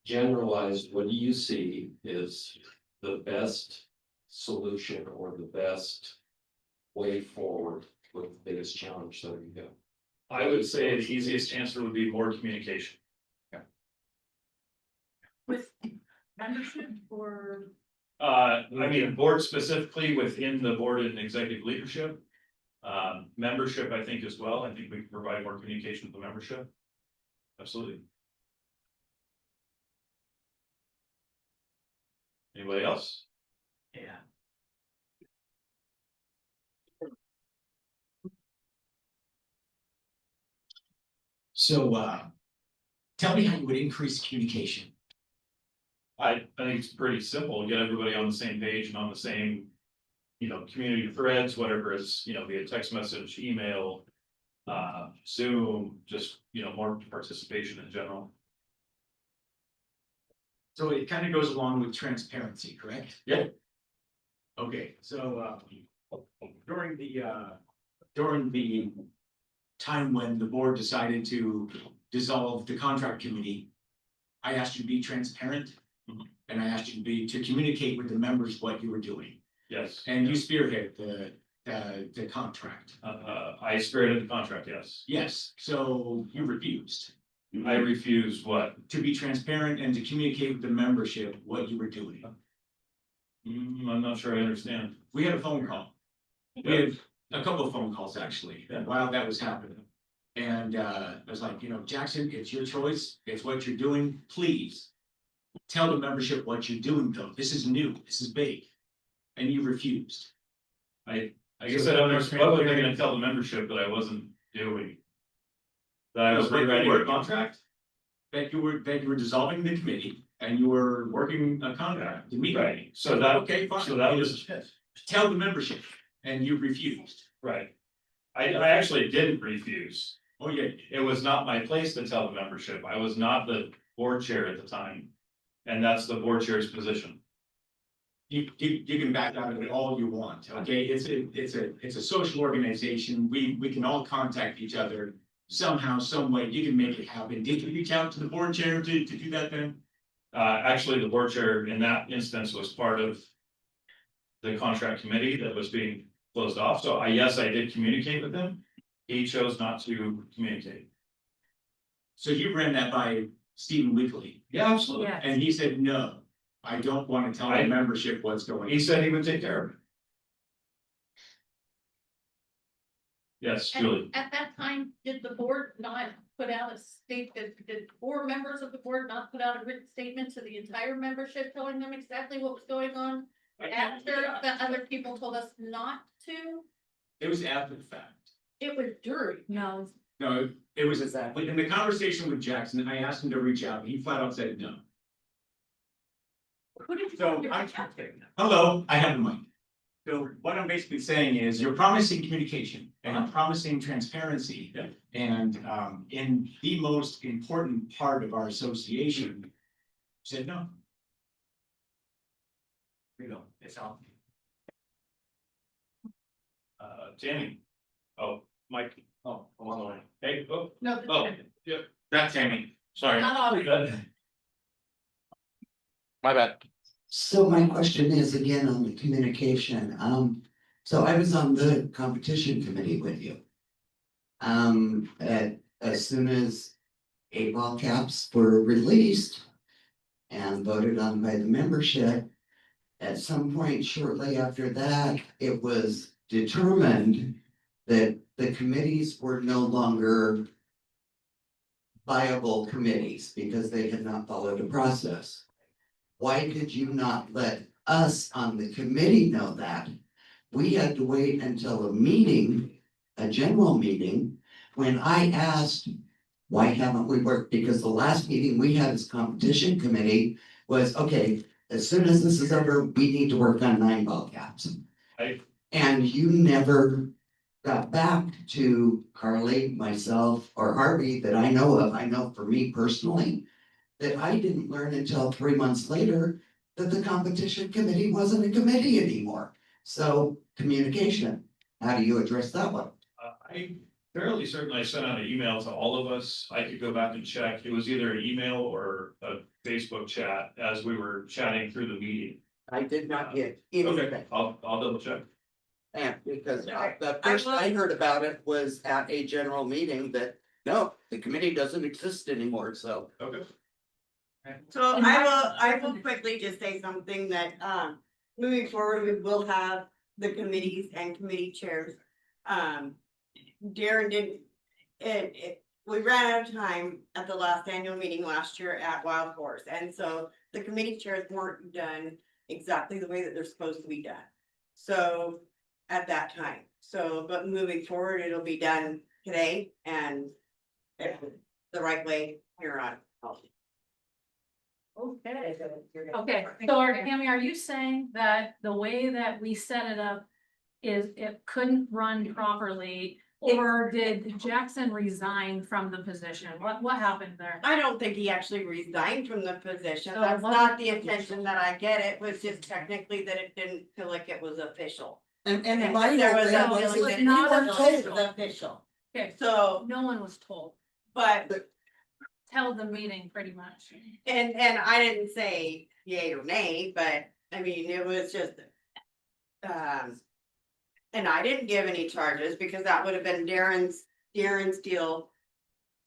Generalized, what do you see is the best solution or the best way forward with the biggest challenge that we go? I would say the easiest answer would be more communication. With membership or? I mean, board specifically within the board and executive leadership. Membership, I think as well. I think we can provide more communication with the membership. Absolutely. Anybody else? Yeah. So, tell me how you would increase communication. I think it's pretty simple. Get everybody on the same page and on the same, community threads, whatever is, via text message, email, Zoom, just, more participation in general. So it kind of goes along with transparency, correct? Yeah. Okay, so during the time when the board decided to dissolve the contract committee, I asked you to be transparent. And I asked you to communicate with the members what you were doing. Yes. And you spearhead the contract. I spearheaded the contract, yes. Yes, so you refused. I refuse what? To be transparent and to communicate with the membership what you were doing. I'm not sure I understand. We had a phone call. We had a couple of phone calls actually, while that was happening. And I was like, Jackson, it's your choice. It's what you're doing. Please tell the membership what you're doing though. This is new. This is big. And you refused. I guess I don't understand what they're gonna tell the membership that I wasn't doing. That I was rewriting the contract? That you were dissolving the committee and you were working a contract. Right, so that, Okay, fine. so that was, Tell the membership and you refused. right. I actually didn't refuse. Oh, yeah. It was not my place to tell the membership. I was not the board chair at the time. And that's the board chair's position. You can back out of it all you want, okay? It's a social organization. We can all contact each other somehow, some way. You can make it happen. Did you reach out to the board chair to do that then? Actually, the board chair in that instance was part of the contract committee that was being closed off. So yes, I did communicate with him. He chose not to communicate. So you ran that by Stephen Weekly. Yeah, absolutely. Yes. And he said, no, I don't want to tell the membership what's going on. He said he would take care of it. Yes, And Julie. at that time, did the board not put out a statement, did 4 members of the board not put out a written statement to the entire membership telling them exactly what was going on? After the other people told us not to? It was after the fact. It was during. No. No, it was exactly in the conversation with Jackson. I asked him to reach out. He flat out said no. Who did you? So hello, I have the mic. So what I'm basically saying is you're promising communication and I'm promising transparency. And in the most important part of our association, you said no. You know, it's all. Tammy. Oh, Mike. Oh, I'm on the line. Hey, oh, No. oh, yeah, that's Tammy. Sorry. Not all. My bad. So my question is again on the communication. So I was on the competition committee with you. As soon as 8-ball caps were released and voted on by the membership, at some point shortly after that, it was determined that the committees were no longer viable committees because they had not followed a process. Why could you not let us on the committee know that? We had to wait until a meeting, a general meeting, when I asked, why haven't we worked? Because the last meeting we had as competition committee was, okay, as soon as this is over, we need to work on 9-ball caps. And you never got back to Carly, myself, or Harvey that I know of. I know for me personally, that I didn't learn until 3 months later that the competition committee wasn't a committee anymore. So communication, how do you address that one? I'm fairly certain I sent out an email to all of us. I could go back and check. It was either an email or a Facebook chat as we were chatting through the meeting. I did not get Okay, anything. I'll double check. And because the first I heard about it was at a general meeting that, no, the committee doesn't exist anymore, so. Okay. So I will quickly just say something that, moving forward, we will have the committees and committee chairs. Darren didn't, we ran out of time at the last annual meeting last year at Wild Horse. And so the committee chairs weren't done exactly the way that they're supposed to be done. So at that time, but moving forward, it'll be done today and the right way here on. Okay. Okay, so Tammy, are you saying that the way that we set it up is it couldn't run properly Or did Jackson resign from the position? What happened there? I don't think he actually resigned from the position. So That's what- not the intention that I get. It was just technically that it didn't feel like it was official. And And my there was whole a thing feeling was that we not weren't it told. was official. Okay, So, no one was told. but, Tell the meeting pretty much. and I didn't say yay or nay, but I mean, it was just. And I didn't give any charges because that would have been Darren's deal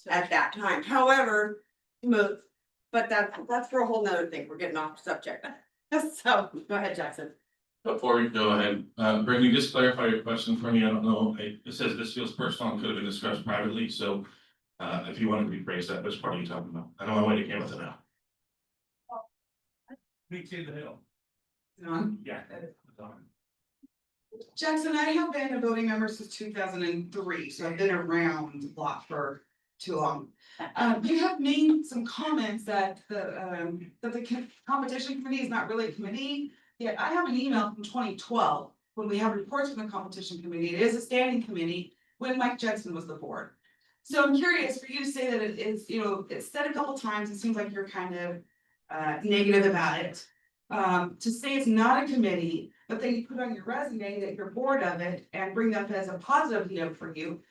at that time. However, but that's for a whole nother thing. We're getting off subject. So, go ahead, Jackson. Before you go ahead, Brittany, just clarify your question for me. I don't know, it says this feels personal and could have been discussed privately, so. If you want to rephrase that, which part are you talking about? I don't know what you came with it now. Me too, the hill. Yeah. Jackson, I have been a voting member since 2003, so I've been around the block for too long. You have made some comments that the competition committee is not really a committee. Yet I have an email from 2012, when we have reports from the competition committee. It is a standing committee when Mike Jensen was the board. So I'm curious for you to say that it is, it's said a couple times, it seems like you're kind of negative about it. To say it's not a committee, but then you put on your resume that you're bored of it and bring that as a positive note for you.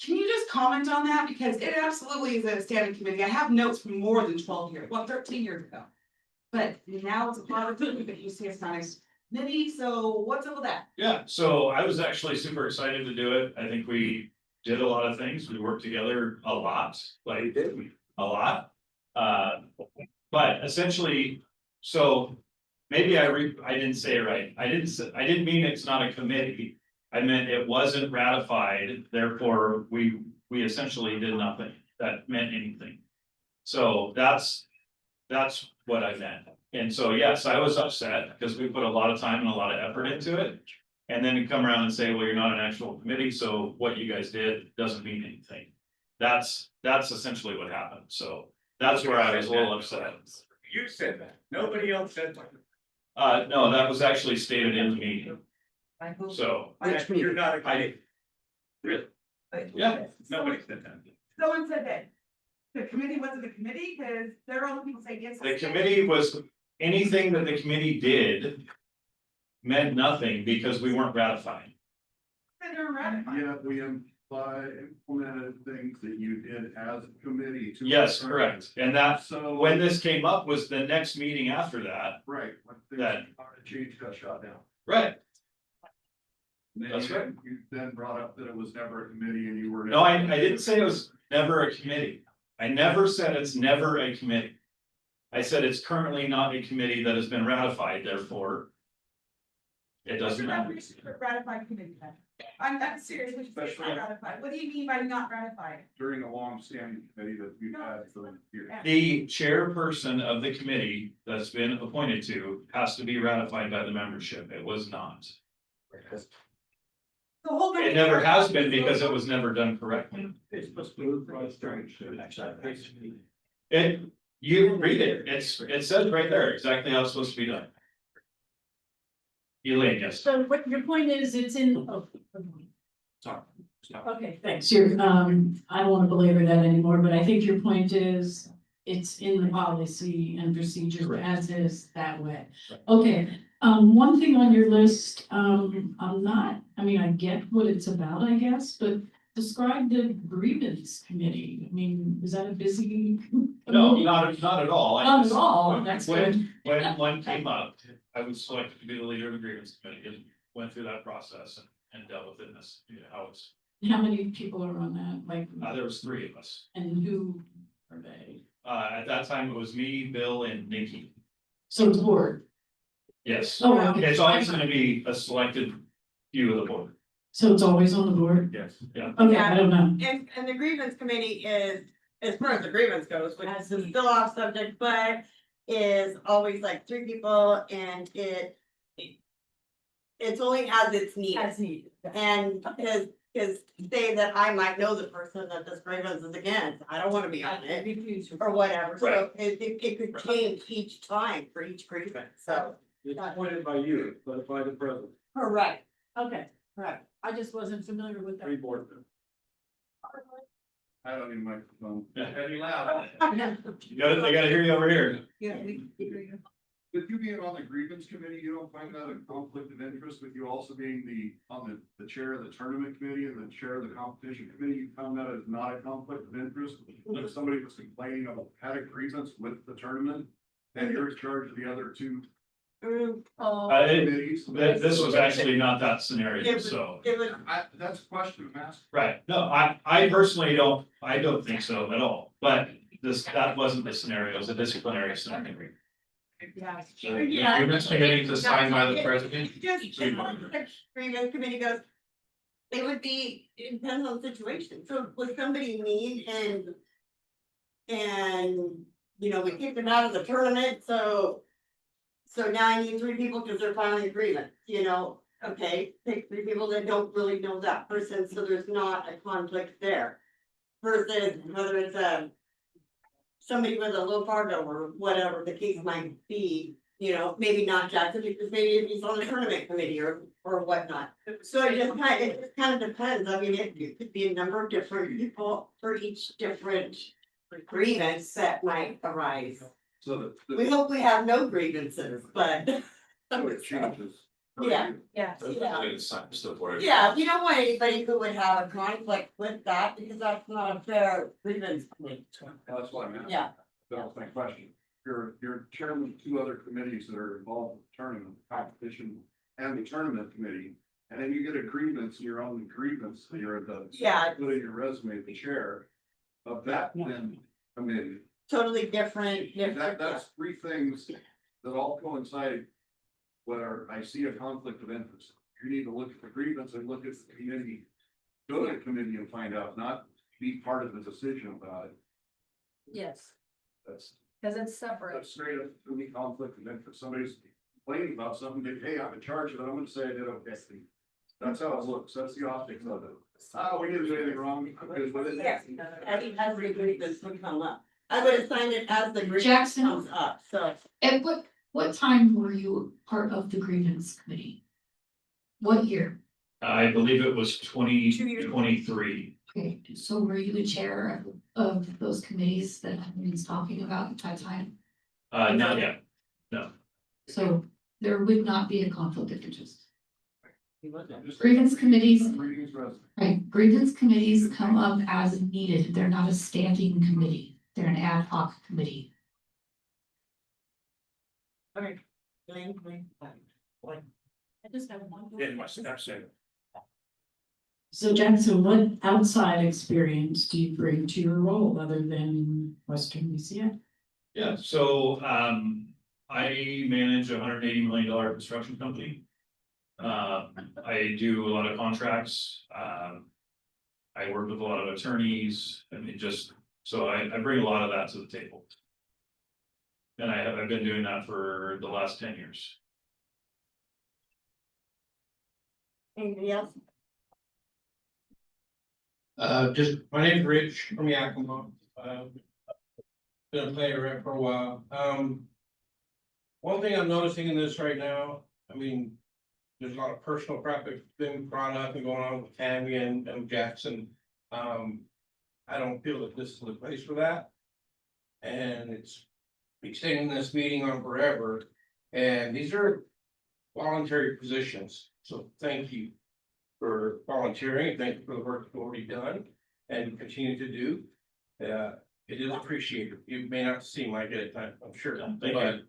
Can you just comment on that? Because it absolutely is a standing committee. I have notes from more than 12 years, 13 years ago. But now it's a positive, but you say it's not a committee, so what's up with that? Yeah, so I was actually super excited to do it. I think we did a lot of things. We worked together a lot, like a lot. But essentially, so maybe I didn't say it right. I didn't mean it's not a committee. I meant it wasn't ratified, therefore we essentially did nothing that meant anything. So that's what I meant. And so, yes, I was upset because we put a lot of time and a lot of effort into it. And then you come around and say, well, you're not an actual committee, so what you guys did doesn't mean anything. That's essentially what happened. So that's where I was a little upset. You said that, nobody else said that. No, that was actually stated in the meeting. So, You're not a committee. really, yeah, Nobody said that. Someone said that the committee wasn't a committee, because there are other people saying yes. the committee was, anything that the committee did meant nothing because we weren't ratified. They're ratified. Yeah, we implemented things that you did as a committee to. Yes, correct. And that, So. when this came up was the next meeting after that. Right. When things That- started to change, got shot down. Right. And then That's right. You then brought up that it was never a committee and you were. No, I didn't say it was never a committee. I never said it's never a committee. I said it's currently not a committee that has been ratified, therefore. It doesn't matter. Ratified committee then. I'm serious, when you say it's not ratified, what do you mean by not ratified? During a long-standing committee that we've had for years. The chairperson of the committee that's been appointed to has to be ratified by the membership. It was not. The whole. It never has been because it was never done correctly. It's supposed to be. You read it, it says right there exactly how it's supposed to be done. Elaine, yes. So what your point is, it's in, Sorry. okay, thanks. I don't wanna belabor that anymore, but I think your point is, it's in the policy and procedure as is that way. Okay, one thing on your list, I get what it's about, I guess, but describe the grievance committee. I mean, is that a busy? No, committee? not at all. Not at all, that's good. When one came up, I was selected to be the leader of the grievance committee and went through that process and dealt with it in this, how it's, How many people are on that, like, there was 3 of us. and who are they? At that time, it was me, Bill and Nikki. So it's board, Yes. Oh, okay. It's always gonna be a selected few of the board. so it's always on the board? Yes. Yeah. Okay, I don't know. And the grievance committee is, as far as the grievance goes, which is still off subject, but is always like 3 people and it's only as it's needed. And because say that I might know the person that this grievance is against, I don't wanna be on it or whatever, so it could change each time for each grievance, so. It's appointed by you, but by the president. Correct, Okay, correct. I just wasn't familiar with that. Report. I don't need microphone. Gotta be loud. They gotta hear you over here. Yeah, we hear you. With you being on the grievance committee, you don't find that a conflict of interest with you also being on the chair of the tournament committee and the chair of the competition committee? You found that as not a conflict of interest? If somebody was complaining of had a grievance with the tournament, and you're in charge of the other two committees? This was actually not that scenario, so. That's a question I'm asking. Right, no, I personally I don't think so at all, but that wasn't the scenario, it was a disciplinary scenario. Yeah. Grievance committee is assigned by the president. Just, grievance committee goes. It would be, it depends on the situation, so was somebody mean and, you know, we kicked them out of the tournament, so. So now I need 3 people because they're filing a grievance, you know, okay, pick 3 people that don't really know that person, so there's not a conflict there. Versus whether it's somebody with a low Fargo or whatever the case might be, you know, maybe not Jackson, because maybe he's on the tournament committee or whatnot. So it just kind of depends, I mean, it could be a number of different people for each different grievance that might arise. So We hope we have no grievances, but. So it changes. Yeah, Yeah. yeah, we don't want anybody who would have a conflict with that, because that's not a fair grievance. That's what I'm asking. Yeah. That was my question. You're chairman of 2 other committees that are involved with the tournament, competition and the tournament committee. And then you get a grievance, you're on the grievance, you're the. Yeah. Put in your resume, the chair of that then committee. Totally different. That's 3 things that all coincide. Where I see a conflict of interest, you need to look at the grievance and look at the committee. Go to the committee and find out, not be part of the decision about it. Yes, That's because it's separate. straight up to me conflict of interest. Somebody's complaining about something, they, hey, I'm in charge of it, I'm gonna say I did okay. That's how it looks, that's the optics of it. Oh, we didn't do anything wrong. Yes, I think as the grievance would come up, I would assign it as the grievance Jackson. comes up, so. At what time were you part of the grievance committee? What year? I believe it was 2023. Okay, so were you the chair of those committees that I was talking about at that time? Not yet, no. So there would not be a conflict of interest. Grievance committees, right, grievance committees come up as needed. They're not a standing committee. They're an ad hoc committee. Okay. I just have one. So Jackson, what outside experience do you bring to your role other than Western BCA? Yeah, so I manage a $180 million construction company. I do a lot of contracts. I work with a lot of attorneys, and so I bring a lot of that to the table. And I've been doing that for the last 10 years. Anybody else? Just, my name's Rich from Yakima. Been a player rep for a while. One thing I'm noticing in this right now, I mean, there's a lot of personal crap that's been brought up and going on with Tammy and Jackson. I don't feel that this is the place for that. And it's extending this meeting on forever. And these are voluntary positions. So thank you for volunteering. Thank you for the work you've already done and continue to do. It is appreciated. You may not seem like it at times, I'm sure, but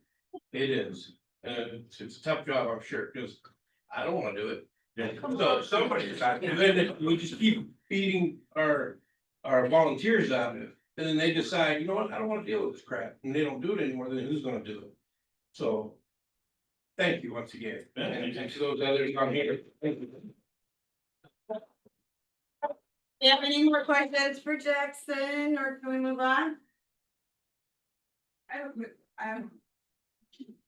it is. It's a tough job, I'm sure, because I don't want to do it. So somebody's got to, and then we just keep feeding our volunteers out of it. And then they decide, you know what, I don't want to deal with this crap, and they don't do it anymore, then who's gonna do it? So, thank you once again, and to those others on here, thank you. Do you have any more questions for Jackson, or can we move on?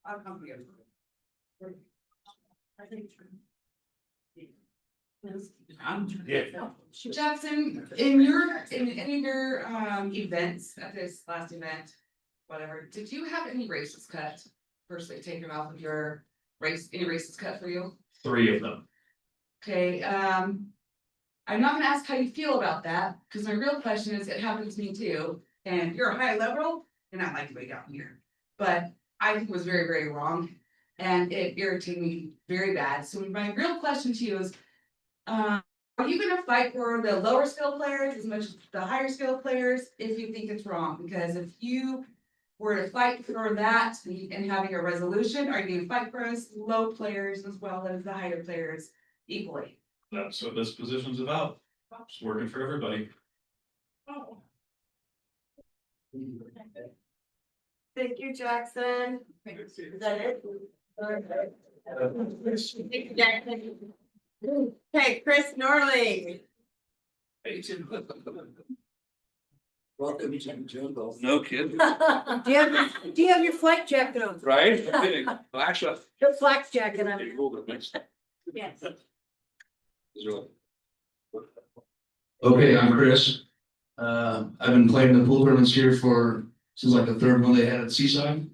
I'll come here. Jackson, in any of your events at this last event, whatever, did you have any races cut? Personally taken off of your race, any races cut for you? 3 of them. Okay, I'm not gonna ask how you feel about that, because my real question is, it happens to me too, and you're a high level, and I like the way down here. But I think it was very, very wrong, and it irritated me very bad, so my real question to you is, are you gonna fight for the lower skill players as much as the higher skill players if you think it's wrong? Because if you were to fight for that and having a resolution, are you gonna fight for us low players as well as the higher players equally? That's what this position's about. It's working for everybody. Thank you, Jackson. Is that it? Thank you, Jackson. Okay, Chris Norling. Welcome to the jungle. No kidding. Do you have your flak jacket on? Right? I'm kidding. Well, actually. Your flak jacket on. Yes. Okay, I'm Chris. I've been playing the pool tournaments here since like the third one they had at Seaside.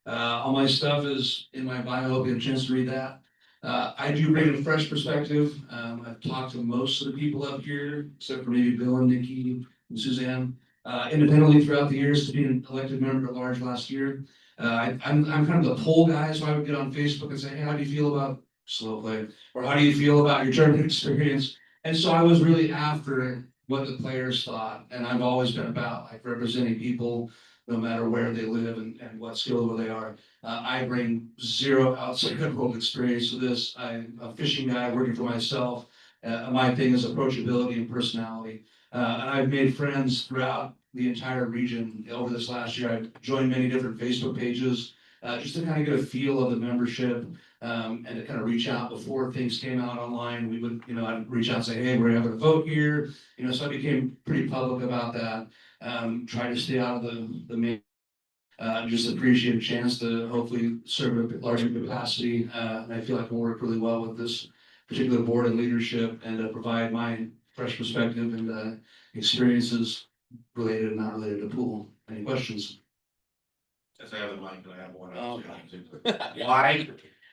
All my stuff is in my bio, hope you have a chance to read that. I do bring a fresh perspective. I've talked to most of the people up here, except for maybe Bill and Nikki and Suzanne, independently throughout the years to be an elected member at large last year. I'm kind of the poll guy, so I would get on Facebook and say, hey, how do you feel about slow play? Or how do you feel about your tournament experience? And so I was really after what the players thought, and I've always been about like representing people no matter where they live and what skill level they are. I bring zero outside world experience to this. I'm a fishing guy working for myself. My thing is approachability and personality. And I've made friends throughout the entire region over this last year. I've joined many different Facebook pages just to kind of get a feel of the membership and to kind of reach out before things came out online. We would, I'd reach out and say, hey, we're having a vote here. So I became pretty public about that. Try to stay out of the main. Just appreciate a chance to hopefully serve a bit larger capacity. And I feel like I can work really well with this particular board and leadership and provide my fresh perspective and experiences related and not related to pool. Any questions? As I have the mic, I have one. Why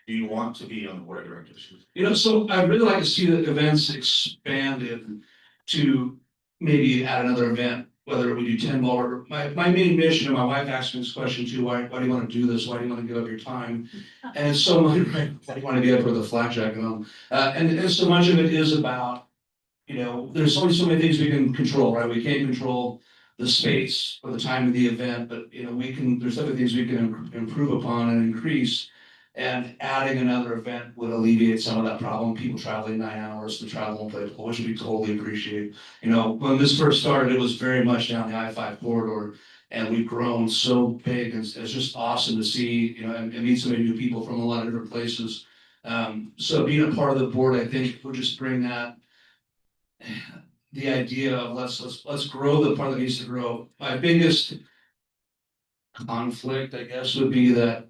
do you want to be on the board of directors? So I'd really like to see the events expanded to maybe add another event, whether we do 10 ball or my main mission, and my wife asked me this question too, why do you want to do this? Why do you want to give up your time? And so much, right, why do you want to be up with a flak jacket on? And so much of it is about, there's only so many things we can control, right? We can't control the space or the time of the event, but there's other things we can improve upon and increase. And adding another event would alleviate some of that problem. People traveling 9 hours to travel and play pool, which we totally appreciate. When this first started, it was very much down the I-5 corridor, and we've grown so big. And it's just awesome to see, and meet so many new people from a lot of different places. So being a part of the board, I think will just bring that. The idea of let's grow the part that needs to grow. My biggest conflict, I guess, would be that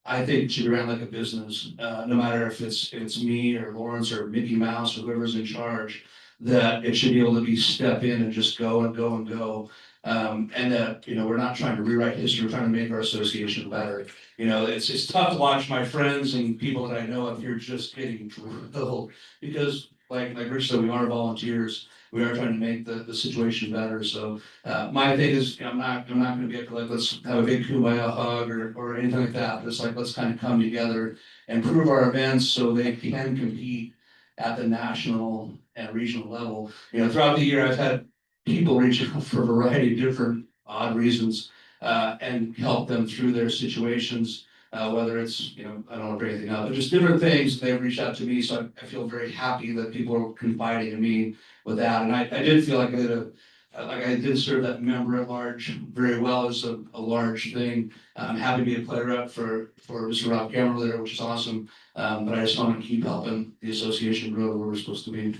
I think it should be ran like a business, no matter if it's me or Lawrence or Mickey Mouse or whoever's in charge, that it should be able to be step in and just go and go and go. And that, we're not trying to rewrite history, we're trying to make our association better. It's tough to watch my friends and people that I know up here just getting drilled because like Rich said, we are volunteers. We are trying to make the situation better. So my thing is, I'm not gonna be like, let's have a big kumbaya hug or anything like that. Just like, let's kind of come together and improve our events so they can compete at the national and regional level. Throughout the year, I've had people reach out for a variety of different odd reasons and help them through their situations. Whether it's, I don't want to bring anything up, but just different things, they've reached out to me, so I feel very happy that people are confiding in me with that, and I did feel like I did serve that member at large very well as a large thing. I'm happy to be a player rep for Mr. Rob Cameron there, which is awesome, but I just want to keep helping the association grow to where we're supposed to be.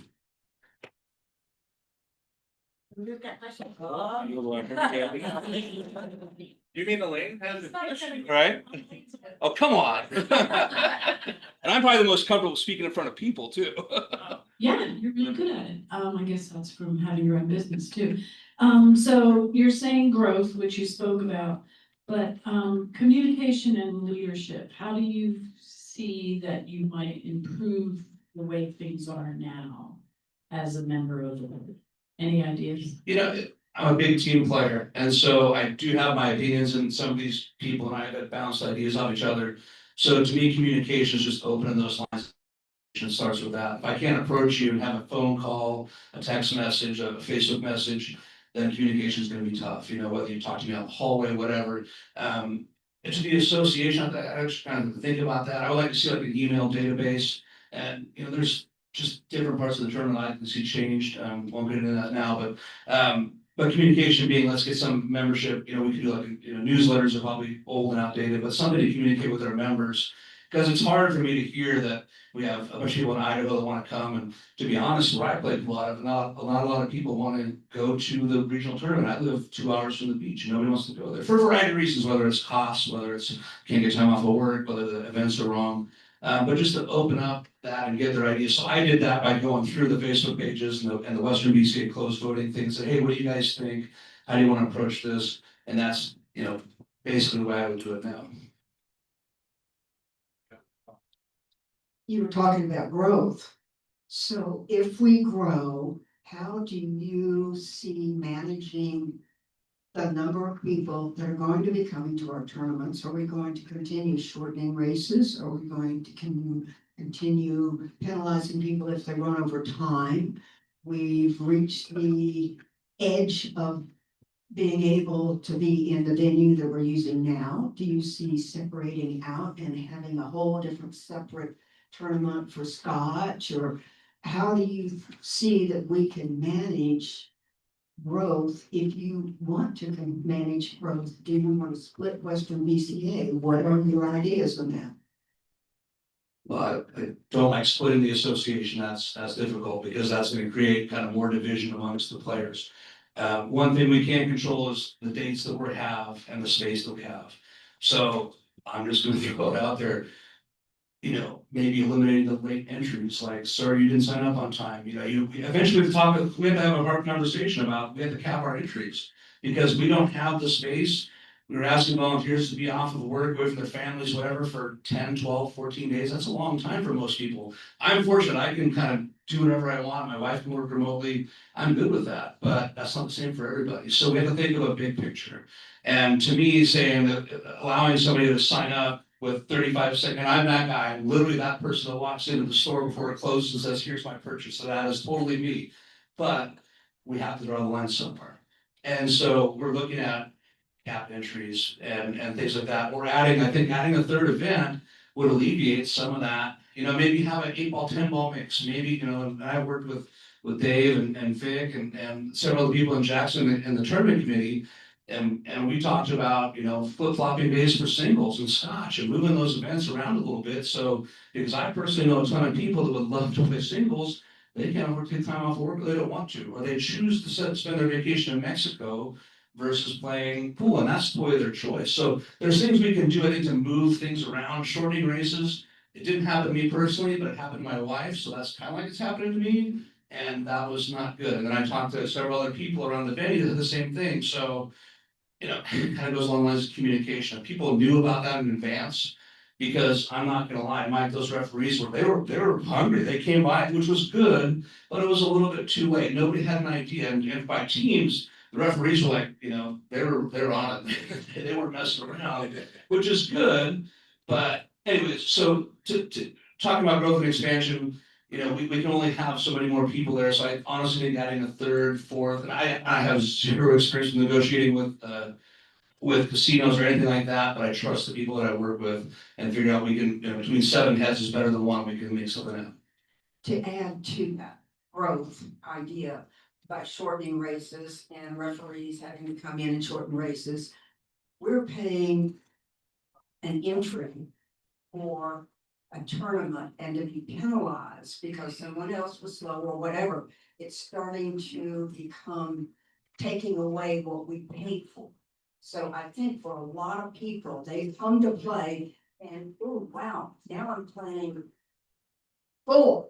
You've got questions? You mean Elaine has a question, right? Oh, come on. And I'm probably the most comfortable speaking in front of people too. Yeah, you're really good at it. I guess that's from having your own business too. So you're saying growth, which you spoke about, but communication and leadership, how do you see that you might improve the way things are now as a member of the board? Any ideas? You know, I'm a big team player, and so I do have my opinions, and some of these people and I have bounced ideas off each other. So to me, communication is just opening those lines. It starts with that. If I can't approach you and have a phone call, a text message, a Facebook message, then communication is gonna be tough, you know, whether you talk to me out in the hallway, whatever. It's the association, I actually kind of think about that. I would like to see like an email database. And, you know, there's just different parts of the tournament I can see changed. Won't get into that now, but communication being, let's get some membership, you know, we could do like, you know, newsletters are probably old and outdated, but something to communicate with our members. Because it's hard for me to hear that we have a bunch of people in Idaho that want to come, and to be honest, where I played a lot of people want to go to the regional tournament. I live 2 hours from the beach, and nobody wants to go there for a variety of reasons, whether it's costs, whether it's can't get time off of work, whether the events are wrong. But just to open up that and get their ideas. So I did that by going through the Facebook pages and the Western BCA closed voting thing, say, hey, what do you guys think? How do you want to approach this? And that's, you know, basically the way I would do it now. You were talking about growth. So if we grow, how do you see managing the number of people that are going to be coming to our tournaments? Are we going to continue shortening races? Are we going to continue penalizing people if they run over time? We've reached the edge of being able to be in the venue that we're using now. Do you see separating out and having a whole different separate tournament for Scotch? Or how do you see that we can manage growth? If you want to manage growth, do you want to split Western BCA? What are your ideas on that? Well, I don't like splitting the association. That's difficult because that's going to create kind of more division amongst the players. One thing we can't control is the dates that we have and the space that we have. So I'm just going to throw it out there. You know, maybe eliminating the late entries, like, sir, you didn't sign up on time. You know, you eventually we have to have a hard conversation about, we have to cap our entries because we don't have the space. We were asking volunteers to be off of work, away from their families, whatever, for 10, 12, 14 days. That's a long time for most people. I'm fortunate, I can kind of do whatever I want. My wife can work remotely. I'm good with that, but that's not the same for everybody. So we have to think of a big picture. And to me, saying that allowing somebody to sign up with 35 seconds, and I'm that guy, I'm literally that person that walks into the store before it closes and says, here's my purchase. So that is totally me. But we have to draw the line somewhere. And so we're looking at cap entries and things like that. We're adding, I think adding a third event would alleviate some of that. You know, maybe have an 8-ball, 10-ball mix. Maybe, you know, and I worked with Dave and Vic and several other people in Jackson in the tournament committee. And we talked about, you know, flip-flopping days for singles and Scotch and moving those events around a little bit. So, because I personally know a ton of people that would love to play singles, they can't afford to take time off work or they don't want to, or they choose to spend their vacation in Mexico versus playing pool, and that's totally their choice. So there's things we can do, I think, to move things around, shortening races. It didn't happen to me personally, but it happened to my wife, so that's kind of like it's happening to me, and that was not good. And then I talked to several other people around the venue that did the same thing. So, you know, it kind of goes along the lines of communication. People knew about that in advance, because I'm not gonna lie, Mike, those referees they were hungry. They came by, which was good, but it was a little bit too late. Nobody had an idea. And by teams, the referees were like, you know, they were on it. They weren't messing around, which is good. But anyways, so to talking about growth and expansion, you know, we can only have so many more people there. So I honestly think adding a third, fourth, and I have zero experience in negotiating with casinos or anything like that, but I trust the people that I work with and figure out we can, you know, between 7 heads is better than 1, we can make something out. To add to that growth idea by shortening races and referees having to come in and shorten races, we're paying an entry for a tournament and to be penalized because someone else was slow or whatever. It's starting to become taking away what we paid for. So I think for a lot of people, they come to play and, oh, wow, now I'm playing 4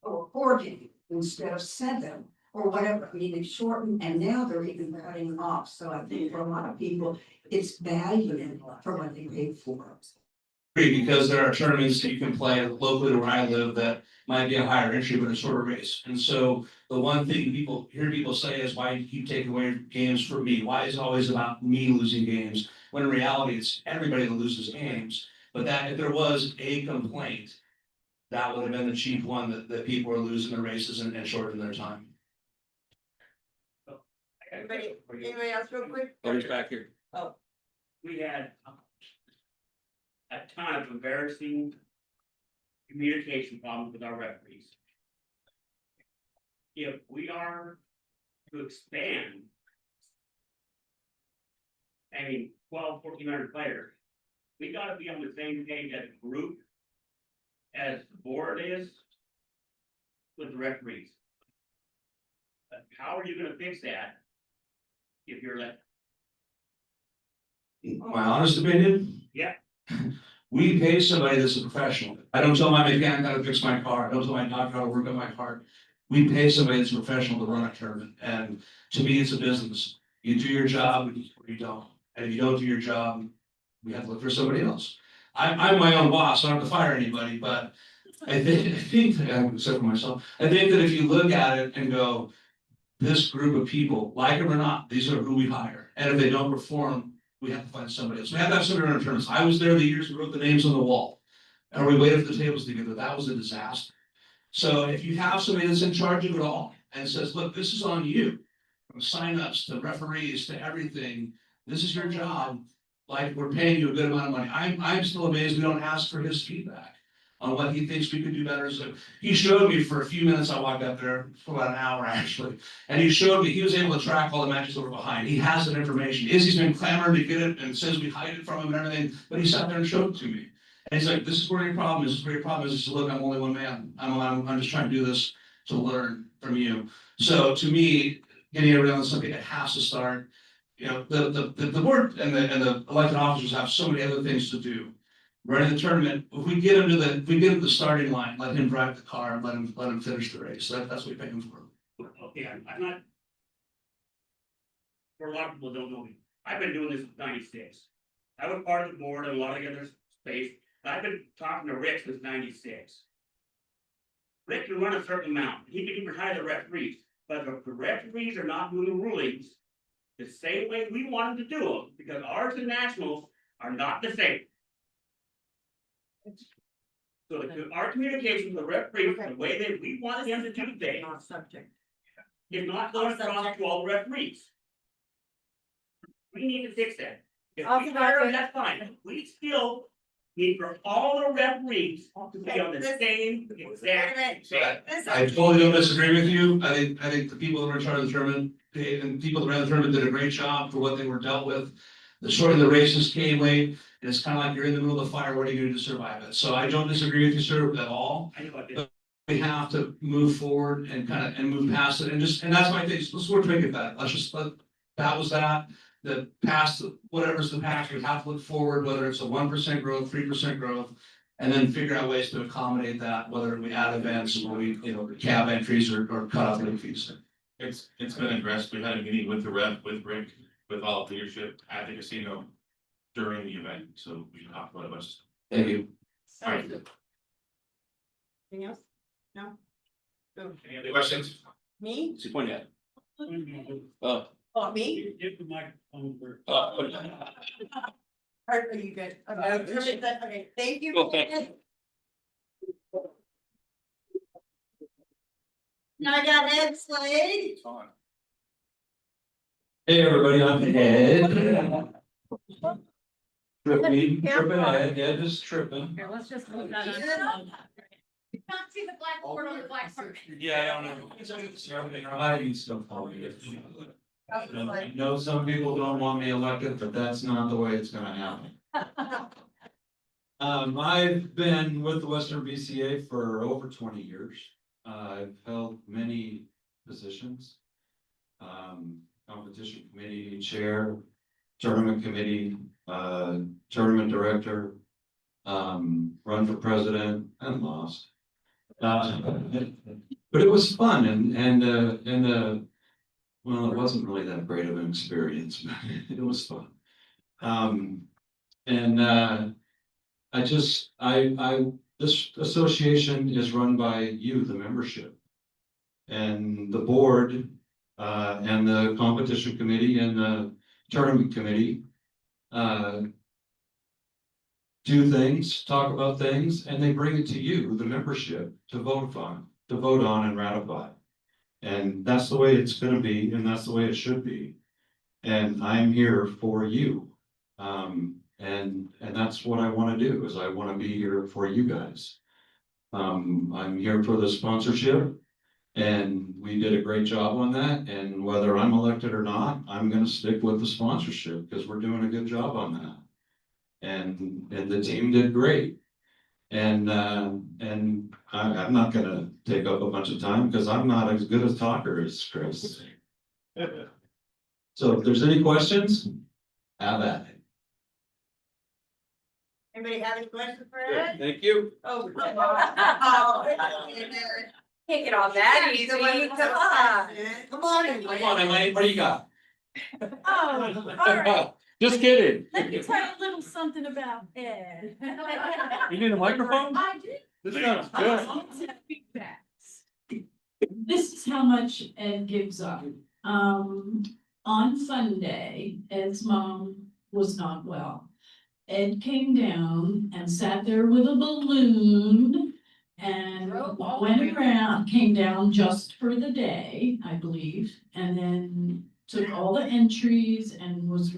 or 4 games instead of 7 or whatever. I mean, they've shortened and now they're even cutting off. So I think for a lot of people, it's valued for what they paid for. Because there are tournaments that you can play locally where I live that might be a higher entry, but a shorter race. And so the one thing people say is, why do you keep taking away games from me? Why is it always about me losing games? When in reality, it's everybody that loses games. But that if there was a complaint, that would have been the chief one that people are losing their races and shortening their time. Anybody else real quick? Oh, he's back here. Oh, We had a ton of embarrassing communication problems with our referees. If we are to expand, I mean, 1,400 players, we gotta be on the same page as a group as the board is with the referees. But how are you gonna fix that if you're like, My honest opinion, yeah, we pay somebody that's a professional. I don't tell my mechanic how to fix my car. I don't tell my doctor how to work on my car. We pay somebody that's a professional to run a tournament. And to me, it's a business. You do your job or you don't. And if you don't do your job, we have to look for somebody else. I'm my own boss, so I don't have to fire anybody, but I think, except for myself, I think that if you look at it and go, this group of people, like them or not, these are who we hire. And if they don't perform, we have to find somebody else. We have to have somebody on our terms. I was there the years we wrote the names on the wall. And we waited for the tables together. That was a disaster. So if you have somebody that's in charge of it all and says, look, this is on you, from signups to referees to everything, this is your job. Like, we're paying you a good amount of money. I'm still amazed we don't ask for his feedback on what he thinks we could do better. So he showed me for a few minutes. I walked up there for about an hour actually, and he showed me he was able to track all the matches that were behind. He has that information. Izzy's been clamoring to get it and says we hide it from him and everything, but he sat there and showed it to me. And he's like, "This is where your problem is. This is where your problem is." I said, "Look, I'm only one man. I'm just trying to do this to learn from you." So to me, getting everyone on something that has to start. You know, the board and the elected officers have so many other things to do. Running the tournament, if we get him to the starting line, let him drive the car and let him finish the race. That's what we pay him for. okay, I'm not. For a lot of people don't know me, I've been doing this since '96. I was part of the board and a lot of other space. I've been talking to Rick since '96. Rick can run a certain amount. He can even hire the referees, but if the referees are not doing the rulings the same way we want them to do them, because ours and nationals are not the same. So our communication with the referees, the way that we want them to do things, is not going across to all the referees. We need to fix that. If we hire them, that's fine. We still need for all the referees to be on the same exact. I totally don't disagree with you. I think the people that were in charge of the tournament, and people that ran the tournament did a great job for what they were dealt with. The short of the races came late. It's kind of like you're in the middle of the fire. What are you going to do to survive it? So I don't disagree with you, sir, at all. But we have to move forward and move past it, and that's my thing. Let's work to make it better. Let's just that was that. The past, whatever's the past, we have to look forward, whether it's a 1% growth, 3% growth, and then figure out ways to accommodate that, whether we add events or we, cab entries or cut off late fees. It's been addressed. We had a meeting with the rep, with Rick, with all of leadership at the casino during the event, so we can talk about a bunch of stuff. Thank you. All right. Anything else? No? Any other questions? Me? What's your point at? Oh, me? Get the microphone for. Are you good? Okay, thank you. Okay. Now I got Ed Slade. Hey, everybody, I'm Ed. Tripping Ed, yeah, just tripping. Here, let's just move that on. You can't see the black board on the black part. Yeah, I don't know. I need stuff for me. I know some people don't want me elected, but that's not the way it's gonna happen. I've been with the Western BCA for over 20 years. I've held many positions. Competition committee chair, tournament committee, tournament director, run for president and lost. But it was fun and well, it wasn't really that great of an experience, but it was fun. this association is run by you, the membership. And the board, and the competition committee and the tournament committee, do things, talk about things, and they bring it to you, the membership, to vote on and ratify. And that's the way it's gonna be, and that's the way it should be. And I'm here for you. And that's what I wanna do, is I wanna be here for you guys. I'm here for the sponsorship, and we did a great job on that, and whether I'm elected or not, I'm gonna stick with the sponsorship, because we're doing a good job on that. And the team did great. And I'm not gonna take up a bunch of time, because I'm not as good a talker as Chris. So if there's any questions, have at it. Anybody have any questions for Ed? Thank you. Oh, come on. Can't get all that easy. Come on. Come on, Come on, Elaine, what do you got? Oh, all right. Just kidding. Let me tell you a little something about Ed. You need a microphone? I do. This sounds good. This is how much Ed gives up. On Sunday, Ed's mom was not well. Ed came down and sat there with a balloon and went around, came down just for the day, I believe, and then took all the entries and it was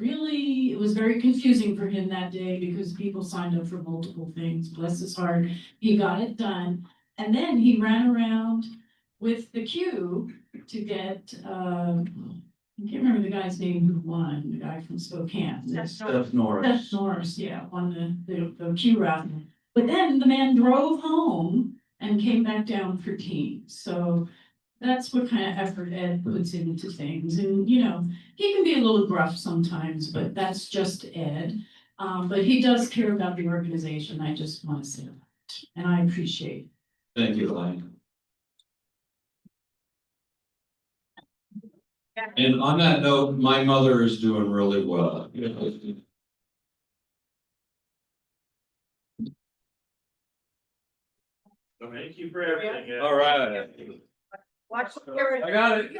very confusing for him that day because people signed up for multiple things. Bless his heart, he got it done. And then he ran around with the queue to get, I can't remember the guy's name who won, the guy from Spokane. Steph Norris. Steph Norris, yeah, won the queue route. But then the man drove home and came back down for teams. So that's what kind of effort Ed puts into things. And, you know, he can be a little gruff sometimes, but that's just Ed. But he does care about the organization. I just want to say that. And I appreciate it. Thank you, Elaine. And on that note, my mother is doing really well. Thank you for everything. All right. Watch. I got it.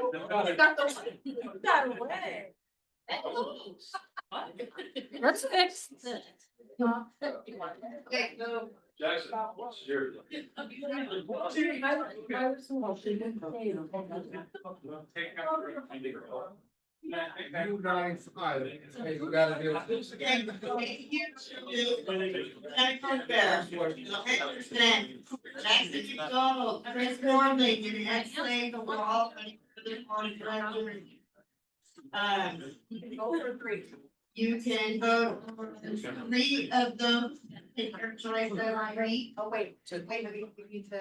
Got away. Let's fix this. Okay, no. Jackson, what's your? You guys, you gotta do it. Okay, understand. Jackson McDonald, Chris Gormley, you excellent overall. You can vote for 3 of those. Pick your choice of 3. Oh, wait, we need to.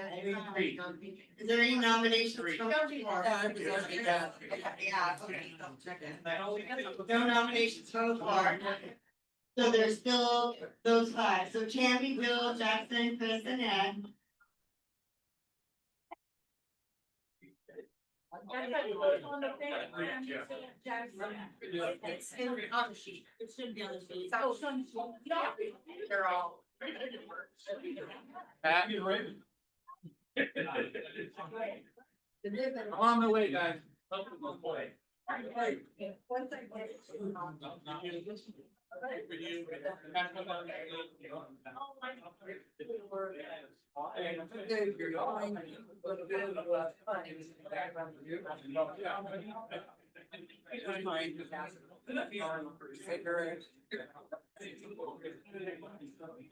Is there any nominations from the floor? Yeah. Yeah, okay. No nominations from the floor. So there's still those 5. So Tammy, Bill, Jackson, Chris, and Ed. It's on the sheet. It should be on the sheet. They're all. Pat, you ready? I'm on the way, guys.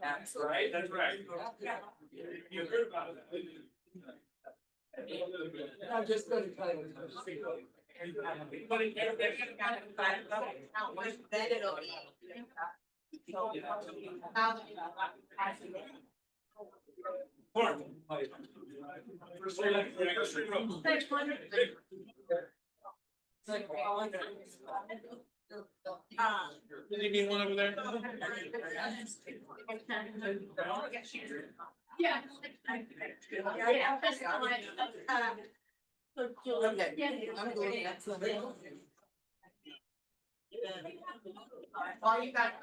That's right. That's right. You heard about it. I'm just gonna tell you. Then it'll be. Thanks, Wanda. Did you need one over there? Yeah. Yeah. Okay, I'm going, that's the. All you got.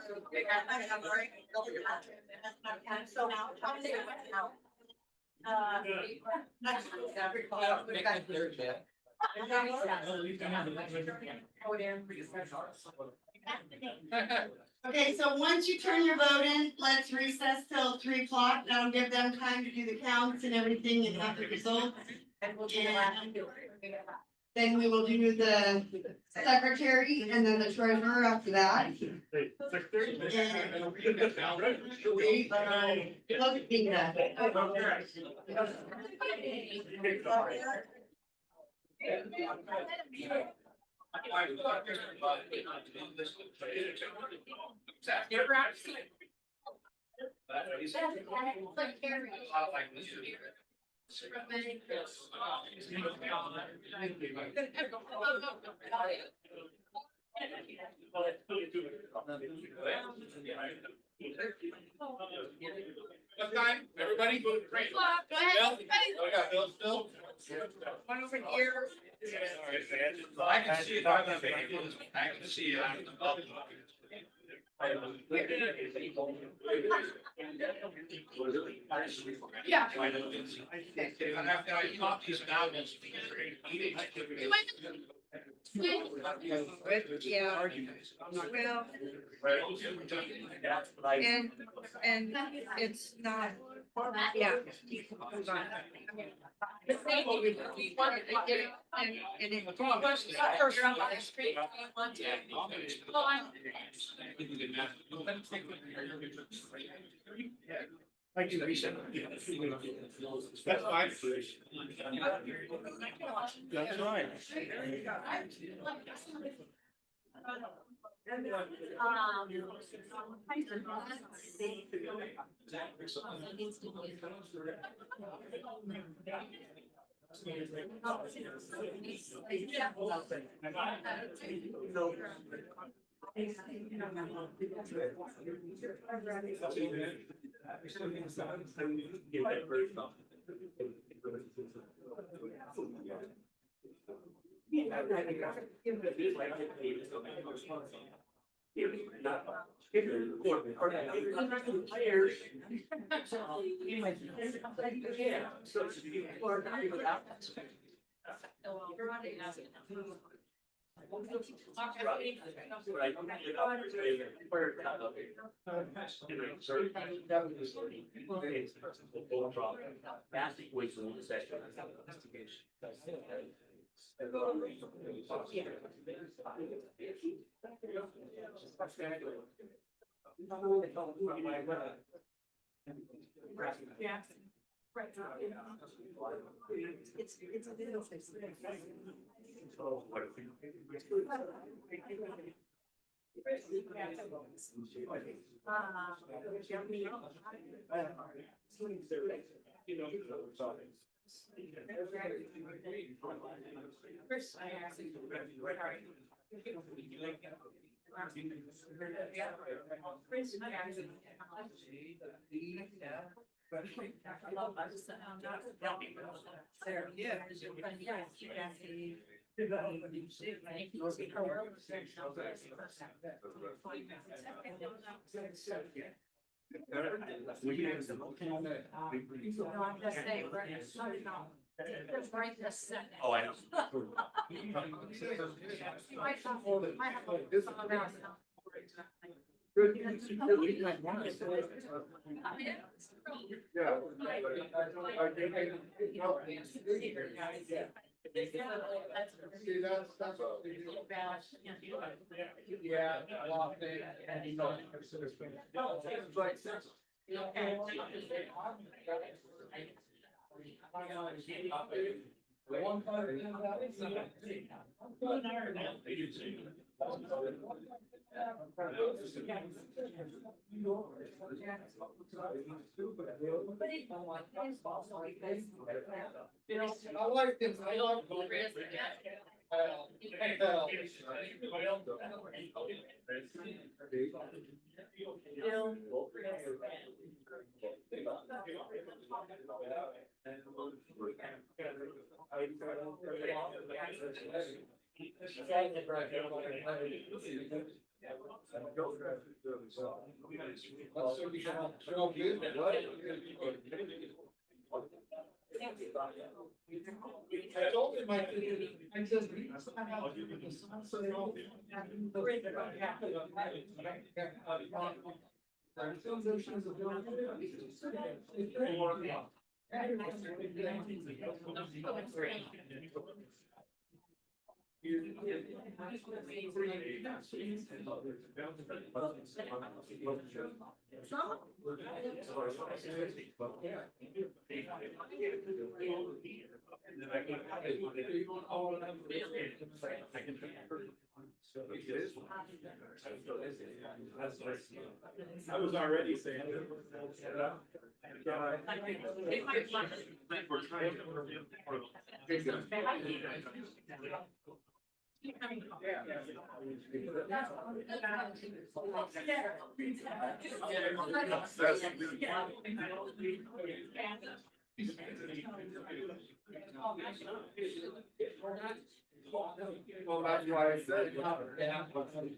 So now, okay, so once you turn your vote in, let's recess till 3 o'clock. That'll give them time to do the counts and everything and have the results. And then we will do the secretary and then the treasurer after that. What time, everybody? Great. Go ahead. Bill? Oh, we got Bill still? One over here. I can see it. I can see it. Yeah. And after I talk these documents. Yeah. Well. And it's not, yeah. Hold on. And it. I can reset. That's fine. That's right. Yeah. Right. Oh, I know. I like this. I love I was already saying. Well, that's why I said. I feel that.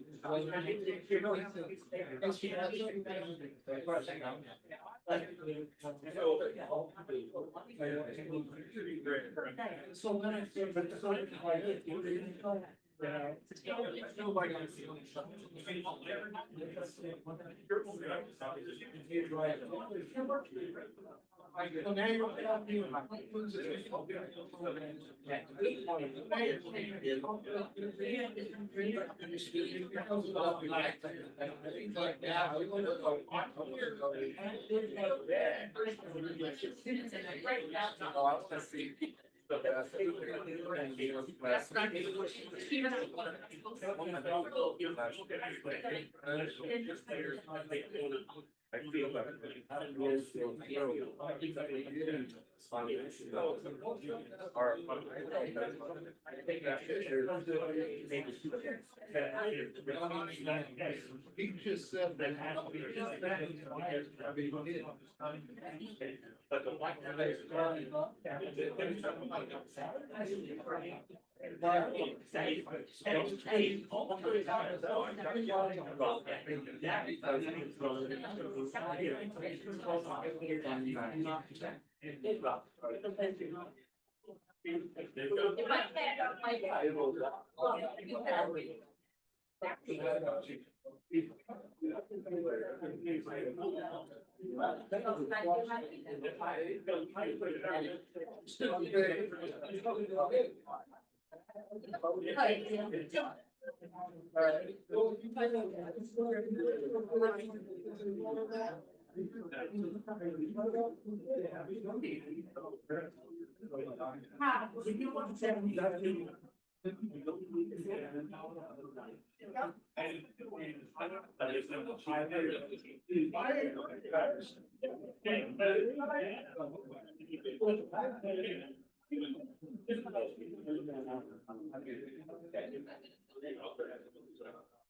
He just said that.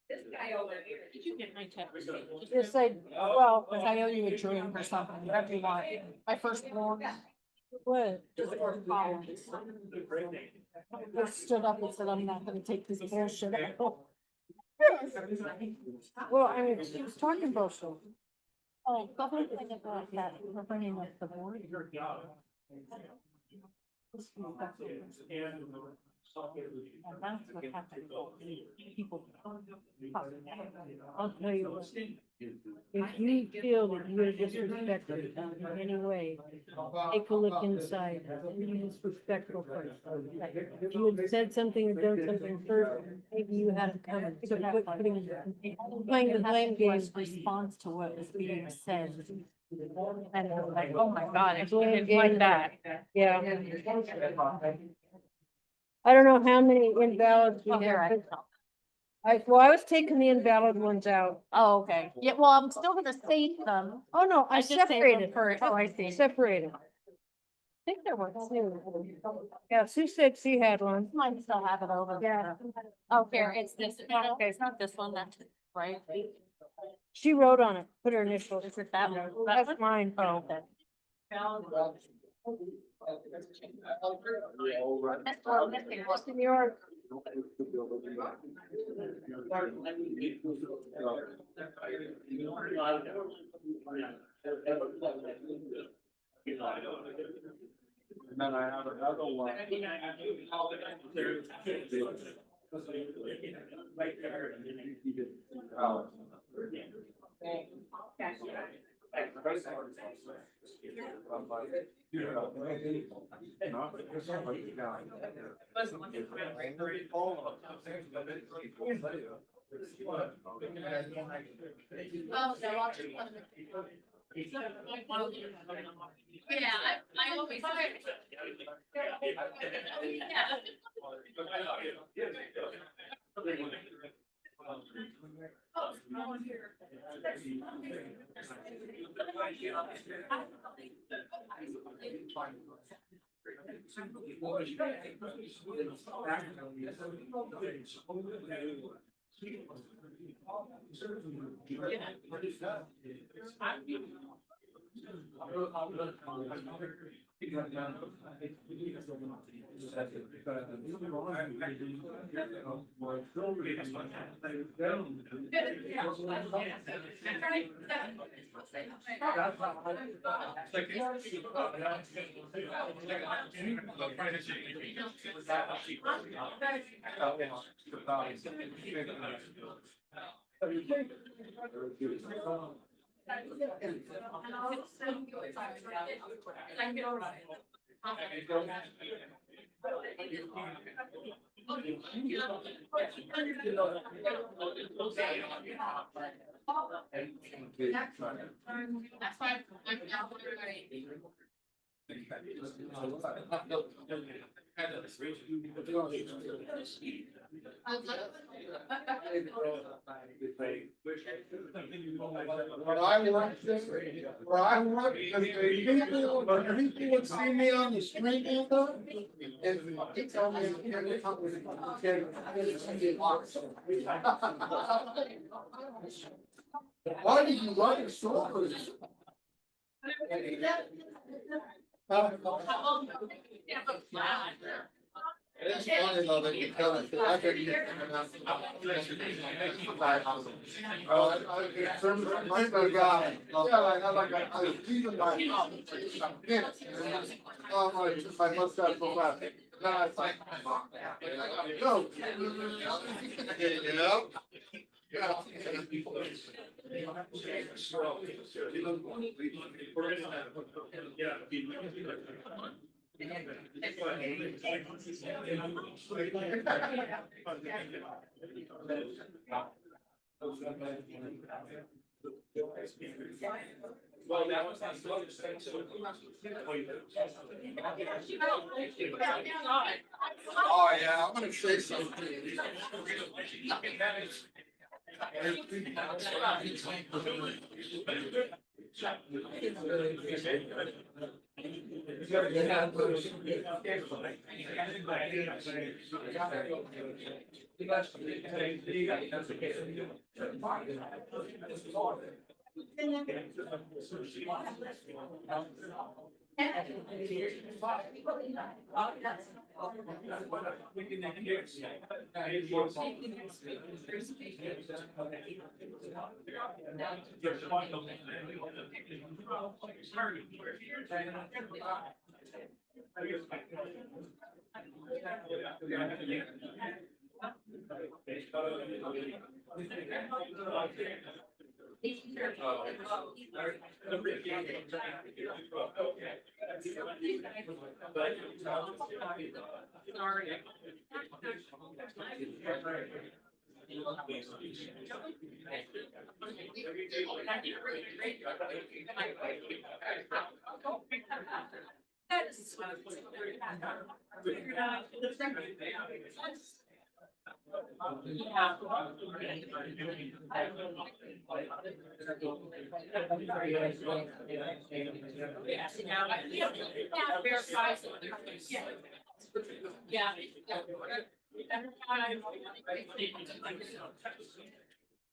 This guy over here, did you get my text? Just say, well, I owe you a drink or something, whatever you want. My first one. What? Just stood up and said, I'm not gonna take this bullshit. Well, I mean, she was talking bullshit. Oh, the whole thing about that, we're bringing up the board. And that's what happened. People. I'll tell you what. If you feel that you're disrespected in any way, take a look inside. You're disrespectful person. If you had said something or done something first, maybe you had it coming. So quit playing the blame game. Response to what was being said. And I was like, oh my God, I didn't like that. Yeah. I don't know how many invalids we have. Well, I was taking the invalid ones out. Oh, okay. Yeah, well, I'm still gonna save them. Oh, no, I I just saved them separated. for, oh, I see. Separated. I think there were two. Yeah, Sue said she had one. Mine still have it over there. Oh, here, it's this, okay, it's not this one, that's right. She wrote on it, put her initials. Is it that one? That's mine. Oh, okay. New York. And then I have another one. Yeah, I always. That's fine. When I worked this, where I worked, people would see me on the street and stuff. And they tell me, why did you love it so much? It's funny though that you tell it, I think. My guy, yeah, like I was leaving my house. Oh, my mustache go back. Then I was like, I gotta go. Well, that was not. Oh, yeah, I'm gonna say something.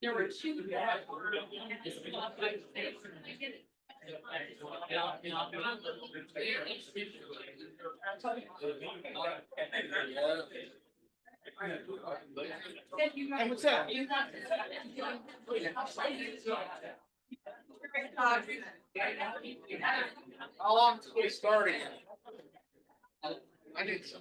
There were two. Hey, what's up? How long till we start again? I need some.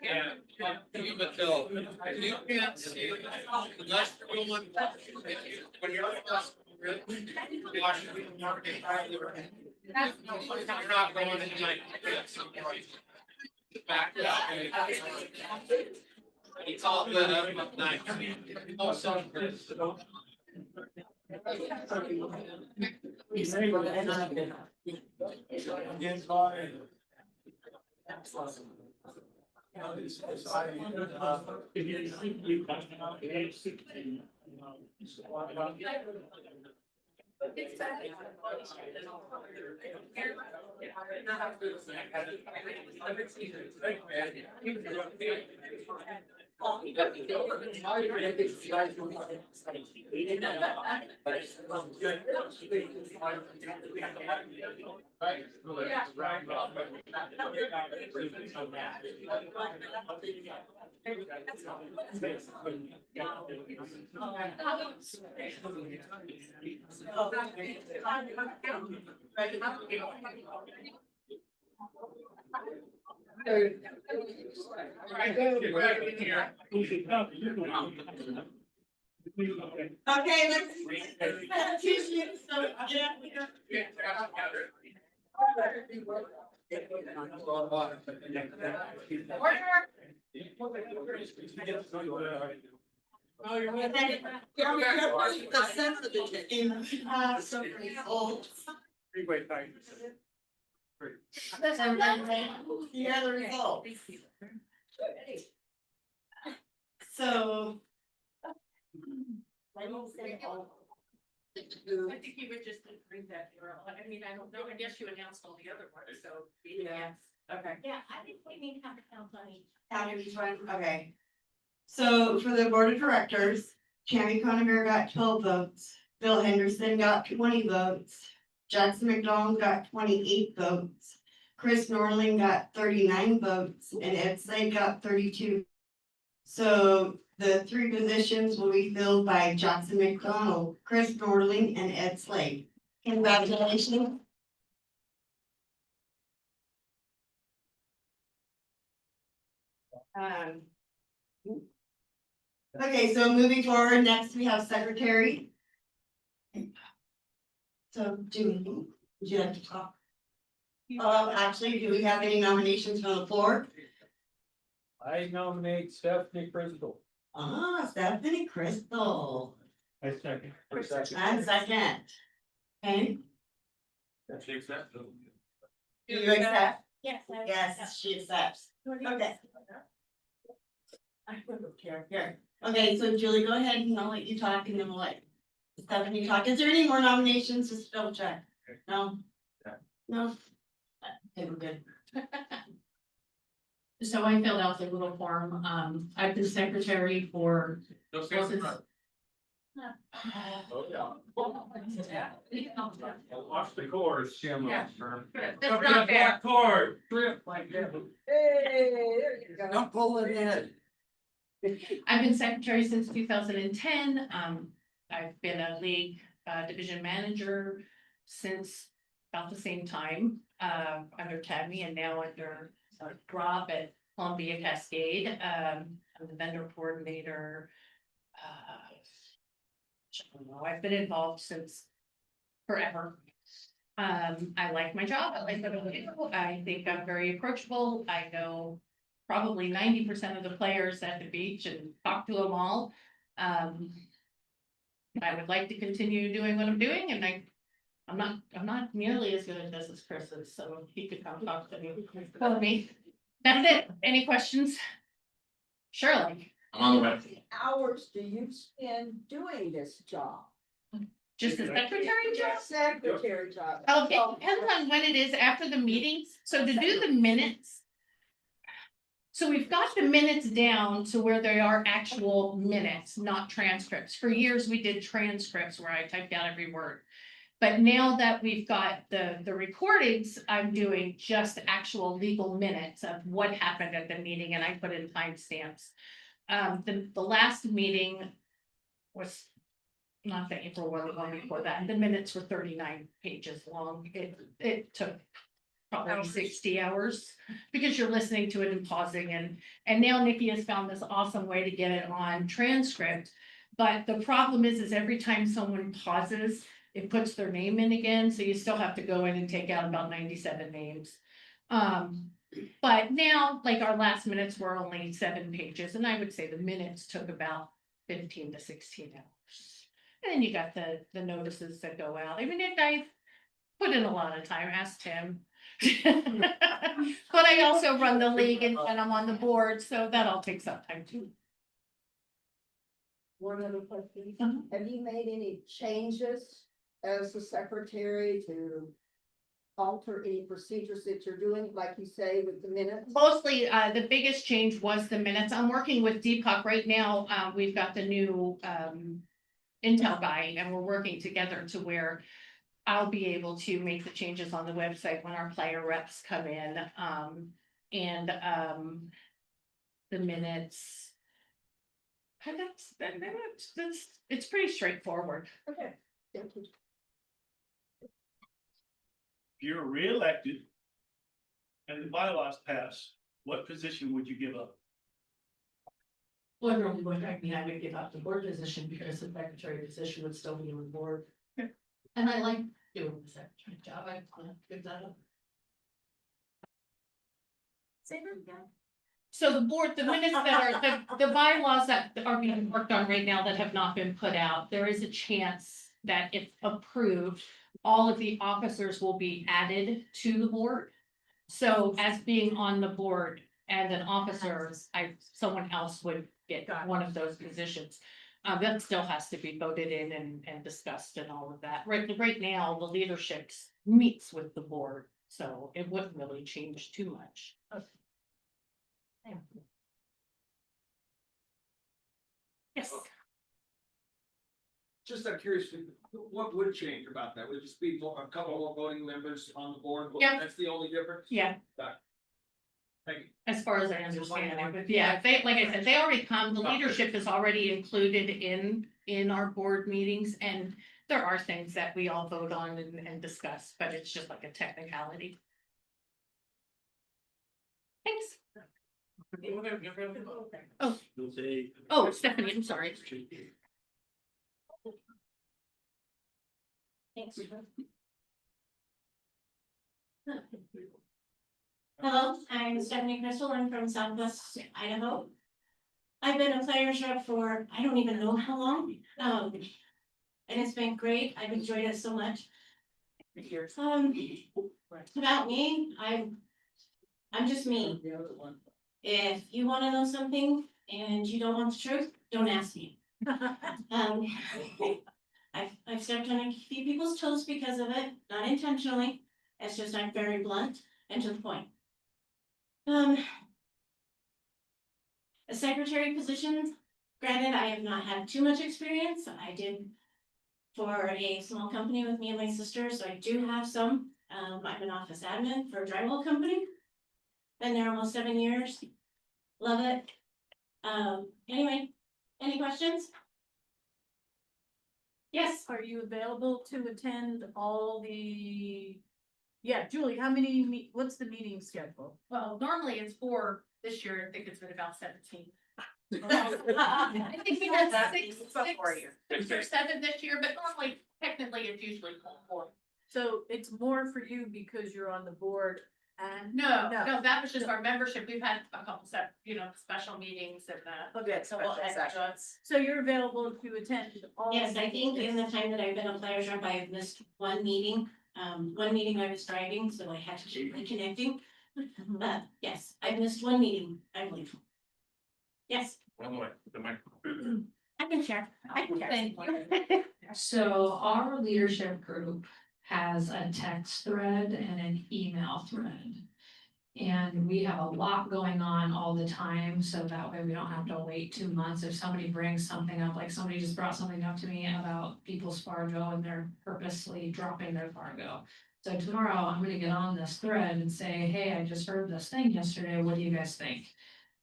Yeah, but Phil, you can't see unless you're going, when you're really Washington, you're not going to like. Back up. It's all good up night. Oh, sorry. Okay, let's teach you some. Oh, you're with it. The sensitive in some results. Yeah, the results. So. I think you would just agree that, I mean, I don't know, I guess you announced all the other ones, so. Yeah. Okay. Yeah, I think we need to have a count on each. Out of each one, okay. So for the board of directors, Tammy Conaver got 12 votes, Bill Henderson got 20 votes, Jackson McDonald got 28 votes, Chris Norling got 39 votes, and Ed Slade got 32. So the 3 positions will be filled by Jackson McDonald, Chris Norling, and Ed Slade. Congratulations. Okay, so moving forward, next we have secretary. So Julie, would you like to talk? Actually, do we have any nominations from the floor? I nominate Stephanie Crystal. Stephanie Crystal. I second. And second. Okay, She accepts. do you accept? Yes. Yes, she accepts. Okay. I don't care, here. Okay, so Julie, go ahead and I'll let you talk and then we'll let Stephanie talk. Is there any more nominations? Just double check. No? No? Okay, we're good. So I filled out the little form, I've been secretary for. No, stay in front. Watch the course, Jim. Yeah. Don't be a black card. Trip like that. Hey, there you go. Don't pull it in. I've been secretary since 2010. I've been a league division manager since about the same time, under Tammy and now under Rob at Columbia Cascade. I'm the vendor coordinator. I don't know, I've been involved since forever. I like my job. I like what I do. I think I'm very approachable. I know probably 90% of the players at the beach and talk to them all. I would like to continue doing what I'm doing, and I'm not nearly as good at this as Chris is, so he could come talk to me. That's it. Any questions? Shirley, I'm on the web. Hours do you spend doing this job? just the secretary job? Secretary job. Okay, depends on when it is after the meetings. So to do the minutes. So we've got the minutes down to where they are actual minutes, not transcripts. For years, we did transcripts where I typed out every word. But now that we've got the recordings, I'm doing just actual legal minutes of what happened at the meeting, and I put in timestamps. The last meeting was not the April one, the one before that. The minutes were 39 pages long. It took probably 60 hours because you're listening to it and pausing, and now Nikki has found this awesome way to get it on transcript. But the problem is every time someone pauses, it puts their name in again, so you still have to go in and take out about 97 names. But now, like, our last minutes were only 7 pages, and I would say the minutes took about 15 to 16 hours. And then you got the notices that go out. I mean, I put in a lot of time, ask Tim. But I also run the league and I'm on the board, so that all takes up time too. One other question. Have you made any changes as the secretary to alter any procedures that you're doing, like you say, with the minutes? Mostly, the biggest change was the minutes. I'm working with Deepak right now. We've got the new Intel guy, and we're working together to where I'll be able to make the changes on the website when our player reps come in. And the minutes. And that's it's pretty straightforward. Okay, thank you. If you're reelected and the bylaws pass, what position would you give up? Well, really would, I mean, I would give up the board position because the secretary position would still be on the board. And I like doing the secretary job. I want to give that up. Say that again. So the board, the minutes that are, the bylaws that are being worked on right now that have not been put out, there is a chance that if approved, all of the officers will be added to the board. So as being on the board and an officer, someone else would get one of those positions. That still has to be voted in and discussed and all of that. Right now, the leadership meets with the board, so it wouldn't really change too much. Yes. Just I'm curious, what would change about that? Would it just be a couple more voting members on the board? Yeah. That's the only difference? Yeah. Thank you. As far as I understand it, but yeah, they, like I said, they already come, the leadership is already included in our board meetings, and there are things that we all vote on and discuss, but it's just like a technicality. Thanks. Oh, Stephanie, I'm sorry. Thanks. Hello, I'm Stephanie Crystal. I'm from Southwest Idaho. I've been a players rep for, I don't even know how long. And it's been great. I've enjoyed it so much. About me, I'm just me. If you want to know something and you don't want the truth, don't ask me. I've stepped on a few people's toes because of it, not intentionally. It's just I'm very blunt and to the point. A secretary position, granted, I have not had too much experience. I did for a small company with me and my sister, so I do have some. I'm an office admin for a drywall company. Been there almost 7 years. Love it. Anyway, any questions? Yes. Are you available to attend all the? Yeah, Julie, how many, what's the meeting schedule? Well, normally it's 4, this year I think it's been about 17. I think we had six or 7 this year, but normally, technically, it's usually 4. So it's more for you because you're on the board and. No, that was just our membership. We've had a couple special meetings and Okay, so we'll add to us. So you're available to attend all. Yes, I think in the time that I've been a players rep, I have missed one meeting. One meeting I was driving, so I had to keep reconnecting. But yes, I've missed one meeting, I believe. Yes, One more, the mic. I can share. Thank you. So our leadership group has a text thread and an email thread. And we have a lot going on all the time, so that way we don't have to wait 2 months. If somebody brings something up, like somebody just brought something up to me about people's Fargo and they're purposely dropping their Fargo. So tomorrow I'm gonna get on this thread and say, hey, I just heard this thing yesterday, what do you guys think?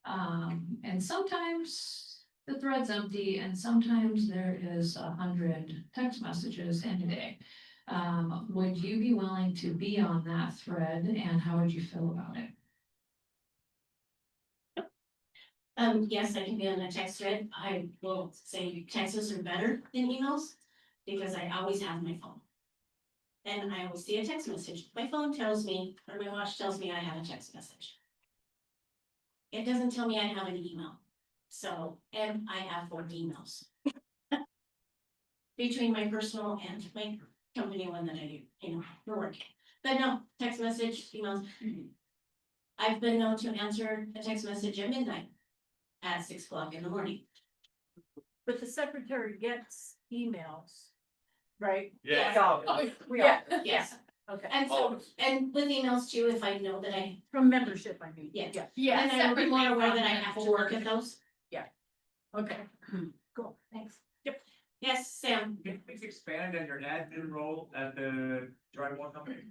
And sometimes the thread's empty and sometimes there is 100 text messages in a day. Would you be willing to be on that thread and how would you feel about it? Yes, I can be on a text thread. I will say texts are better than emails because I always have my phone. And I always see a text message. My phone tells me, or my watch tells me I have a text message. It doesn't tell me I have an email. So, and I have 4 emails. Between my personal and my company one that I do, for work. But no, text message, emails. I've been known to answer a text message at midnight at 6 o'clock in the morning. But the secretary gets emails, right? Yes. Yes. Okay. And so, and with emails too, if I know that I. From membership, I mean. Yeah. Yeah. And I will be more aware that I have to work at those. Okay, cool, Thanks. Yep. Yes, Sam. Can you please expand on your admin role at the drywall company?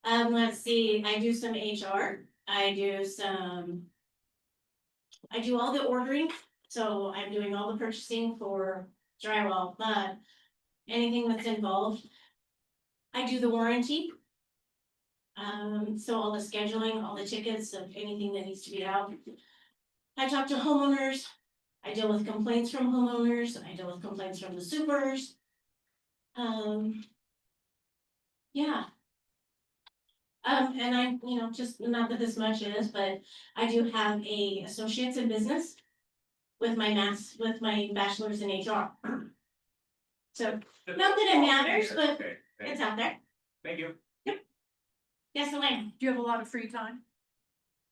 Let's see, I do some HR, I do all the ordering, so I'm doing all the purchasing for drywall, but anything that's involved. I do the warranty. So all the scheduling, all the tickets of anything that needs to be out. I talk to homeowners, I deal with complaints from homeowners, I deal with complaints from the supers. Yeah. And I, just not that this much is, but I do have a associates in business with my bachelor's in HR. So, not that it matters, but Okay, it's out there. thank you. Yes, Elaine. Do you have a lot of free time?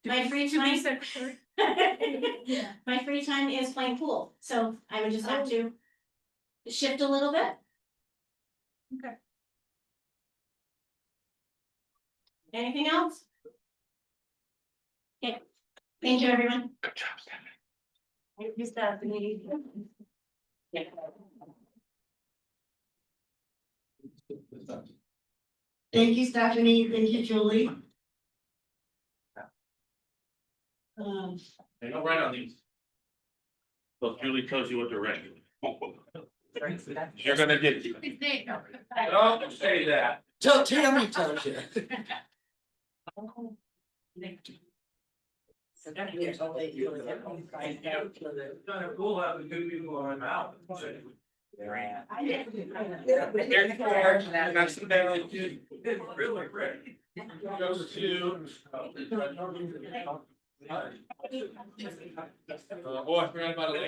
My free To be time? secretary? My free time is playing pool, so I would just have to shift a little bit. Okay. Anything else? Okay, thank you, everyone. Good job, Stephanie. Thank you, Stephanie. Yeah. Thank you, Stephanie. Thank you, Julie. They don't write on these. So Julie tells you what to write. You're gonna get. Don't say that. Tell Tammy tells you. We'll have the good people on out. That's the bad. Really great. Goes to. Oh, I forgot about it.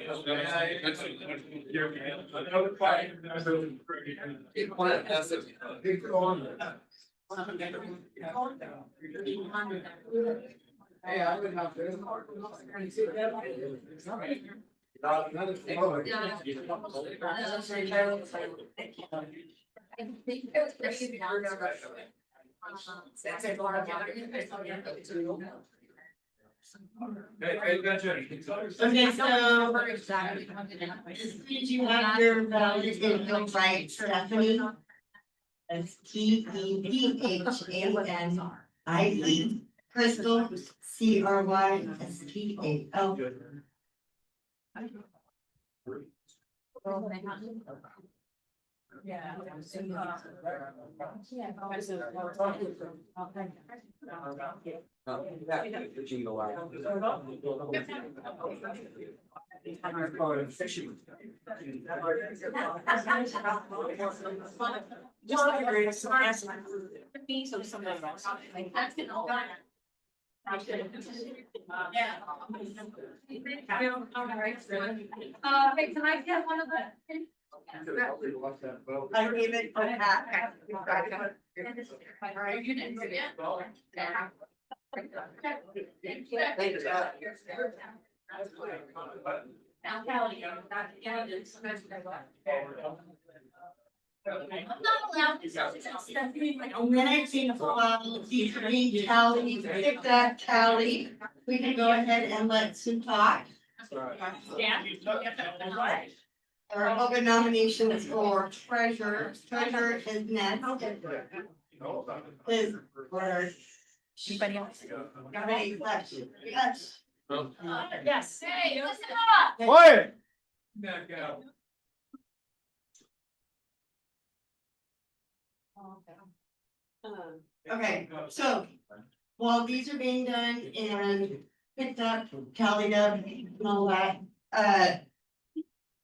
Hey, I would have to. Okay, so. Did you have your valid info right, Stephanie? That's TEPHANIE, Crystal, CRYSTAL. Yeah. Hey, can I get one of the? I gave it. You didn't forget? I'm telling you, I'm not allowed to tell Stephanie. I'm gonna take these green tally, pick that tally. We can go ahead and let Sue talk. Yeah. Our open nominations for treasurer. Treasurer is next. Is for. Anybody else? Got any questions? Yes. Yes. Hey, listen up. Quiet. Okay, so while these are being done and picked up, tallied up and all that,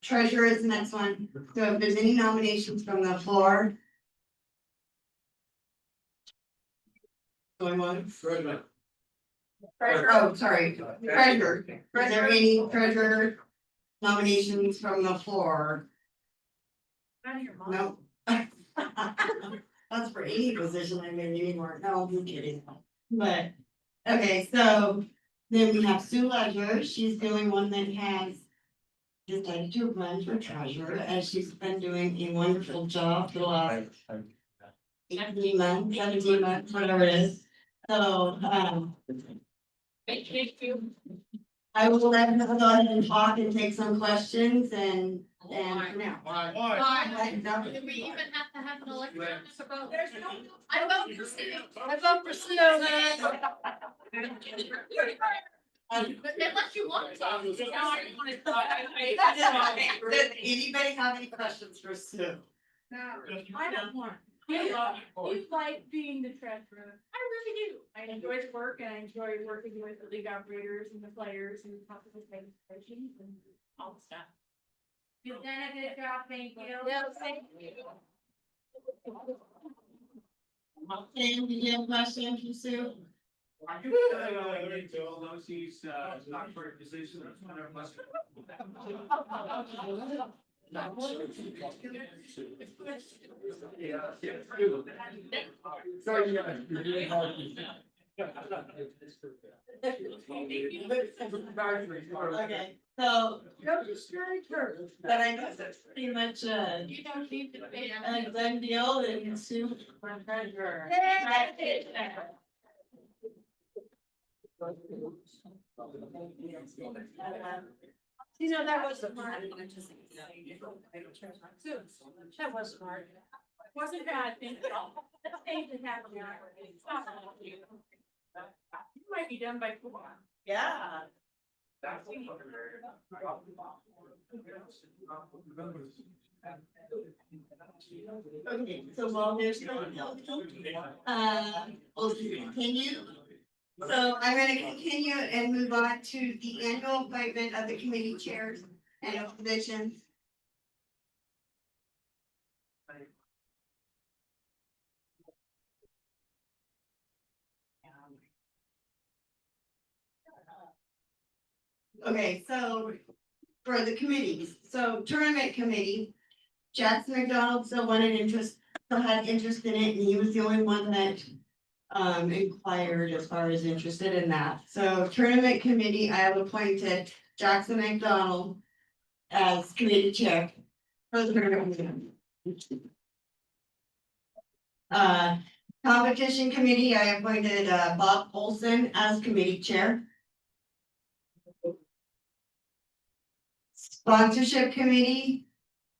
treasurer is the next one. So if there's any nominations from the floor. Going on. Oh, sorry, treasurer. Is there any treasurer nominations from the floor? No. That's for any position I made anymore. No, I'm kidding. But, okay, so then we have Sue Ledger. She's the only one that has decided to run for treasurer, as she's been doing a wonderful job for the last 18 months, 17 months, whatever it is. So, Thank you. I will let her go ahead and talk and take some questions and now. Why? Do we even have to have an election about? I vote for Sue. I vote for Sue. Unless you want to. Does anybody have any questions for Sue? I have one. You like being the treasurer. I really do. I enjoy the work and I enjoy working with the league operators and the players and possible administrations and all the stuff. You've done a good job, thank you. Yeah, thank you. Sam, did you have a question for Sue? She's not for a position. Okay, so. But I guess it's pretty much, You don't need to pay. a done deal and soon. You know, that wasn't hard. That wasn't hard. Wasn't bad. You might be done by 4. Yeah. Okay, so while there's still, we'll continue. So I'm gonna continue and move on to the annual appointment of the committee chairs and positions. Okay, so for the committees, so tournament committee, Jackson McDonald still had interest in it, and he was the only one that inquired as far as interested in that. So tournament committee, I have appointed Jackson McDonald as committee chair for the tournament committee. Competition committee, I appointed Bob Olson as committee chair. Sponsorship committee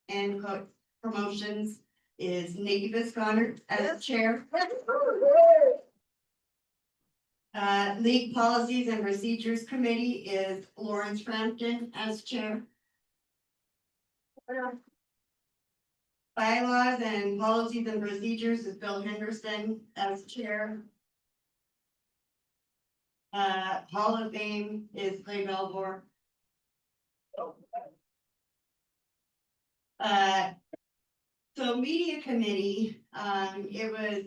and promotions is Nikki Visconnert as chair. League policies and procedures committee is Lawrence Frampton as chair. Bylaws and policies and procedures is Bill Henderson as chair. Hall of Fame is Clay Belvoir. So media committee, it was.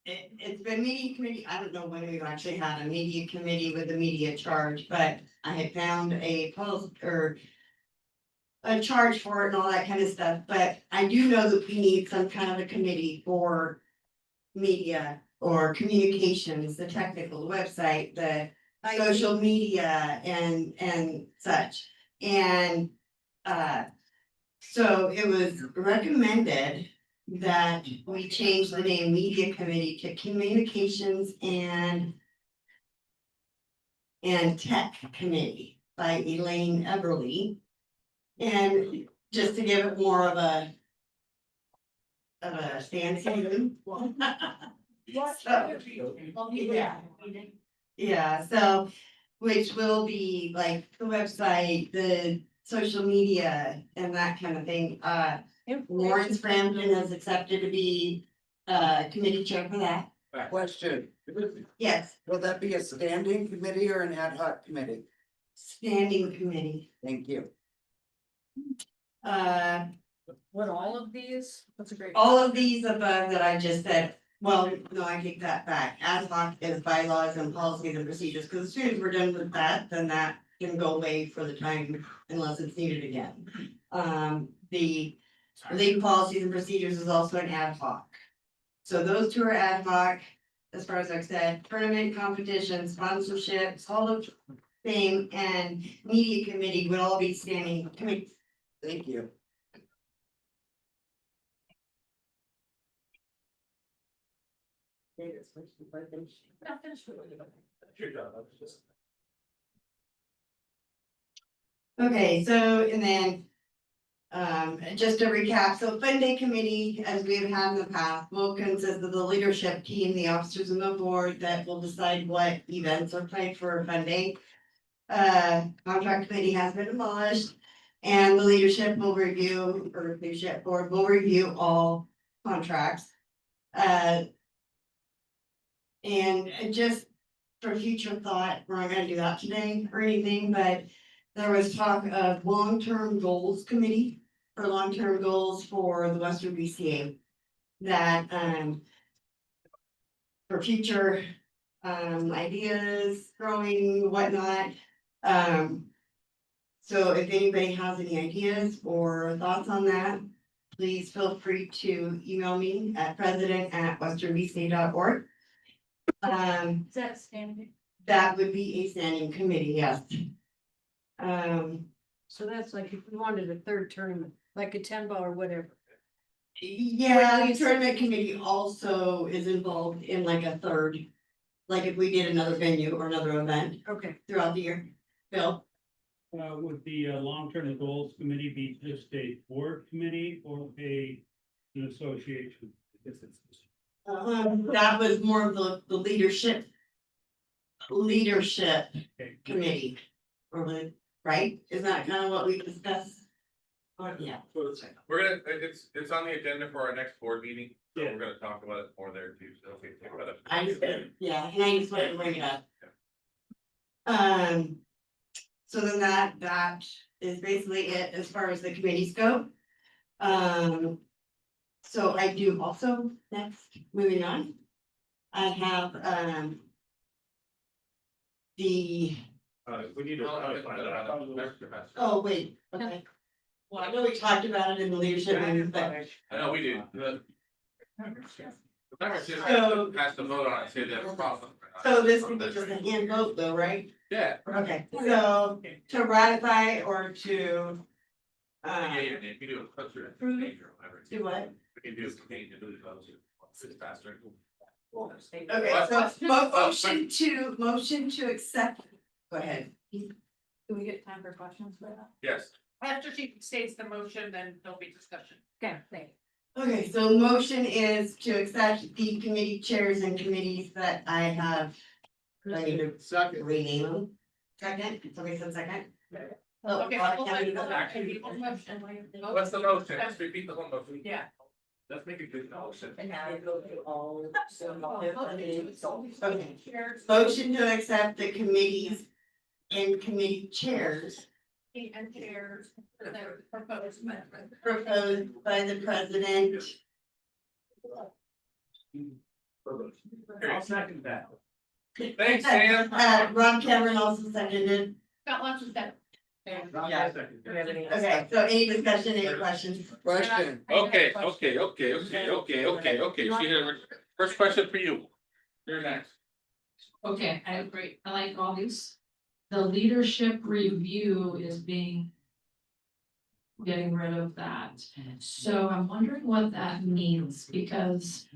It's been media committee, I don't know when we've actually had a media committee with a media charge, but I had found a post or. A charge for it and all that kind of stuff, but I do know that we need some kind of a committee for. Media or communications, the technical, the website, the social media and such. And so it was recommended that we change the name media committee to communications and tech committee by Elaine Everly. And just to give it more of a fancy name. Yeah, so, which will be like the website, the social media and that kind of thing. Lawrence Frampton has accepted to be committee chair for that. Question, Yes, will that be a standing committee or an ad hoc committee? standing committee. Thank you. What, all of these? That's a great. All of these above that I just said, well, no, I take that back. Ad hoc is bylaws and policies and procedures, because as soon as we're done with that, then that can go away for the time unless it's needed again. The league policies and procedures is also an ad hoc. So those two are ad hoc, as far as I've said, tournament, competition, sponsorships, Hall of Fame and media committee would all be standing committees. Thank you. Okay, so, and then. Just to recap, so Fun Day Committee, as we have had in the past, will consist of the leadership team, the officers and the board that will decide what events are planned for Fun Day. Contract committee has been abolished, and the leadership will review, or leadership board will review all contracts. And just for future thought, we're not gonna do that today or anything, but there was talk of long-term goals committee for long-term goals for the Western BCA. That, for future, ideas, growing, whatnot. So if anybody has any ideas or thoughts on that, please feel free to email me at president@westernbca.org. Is that standing? That would be a standing committee, yes. So that's like if we wanted a third tournament, like a 10 ball or whatever. Yeah, the tournament committee also is involved in like a third, like if we did another venue or another event Okay. throughout the year. Bill? Would the long-term goals committee be just a board committee or an association? That was more of the leadership committee. Or the, right? Is that kind of what we discussed? Or, yeah. We're gonna, it's on the agenda for our next board meeting, so we're gonna talk about it more there too, so okay, take that up. I just, yeah, and I just wanted to bring it up. So then that is basically it as far as the committees go. So I do also, next, moving on. I have, the, We need to clarify that. oh, wait, okay. Well, I know we talked about it in the leadership meeting, but I know we did. The membership So- has to vote on it, say that's a problem. so this would be just a hand vote though, right? Yeah. Okay, so to ratify or to, Yeah, if you do a closer. Approve it? do what? We can do a campaign to do the closer. It's faster. Okay, so motion to accept, go ahead. Do we get time for questions for that? Yes. After she states the motion, then there'll be discussion. Okay, thanks. Okay, so motion is to accept the committee chairs and committees that I have. Do I need to rename them? Second, somebody said second? Oh, Okay. What's the motion? Let's repeat the whole motion. Yeah. Let's make a good motion. And now we go through all. Okay, motion to accept the committees and committee chairs And chairs, the proposed amendment. proposed by the president. I'll second that. Thanks, Sam. Rob Cameron also seconded. Got lots of stuff. Yeah. Okay, so any discussion, any questions? Question. Okay. She had her first question for you. You're next. Okay, I agree. I like all these. The leadership review is getting rid of that. So I'm wondering what that means because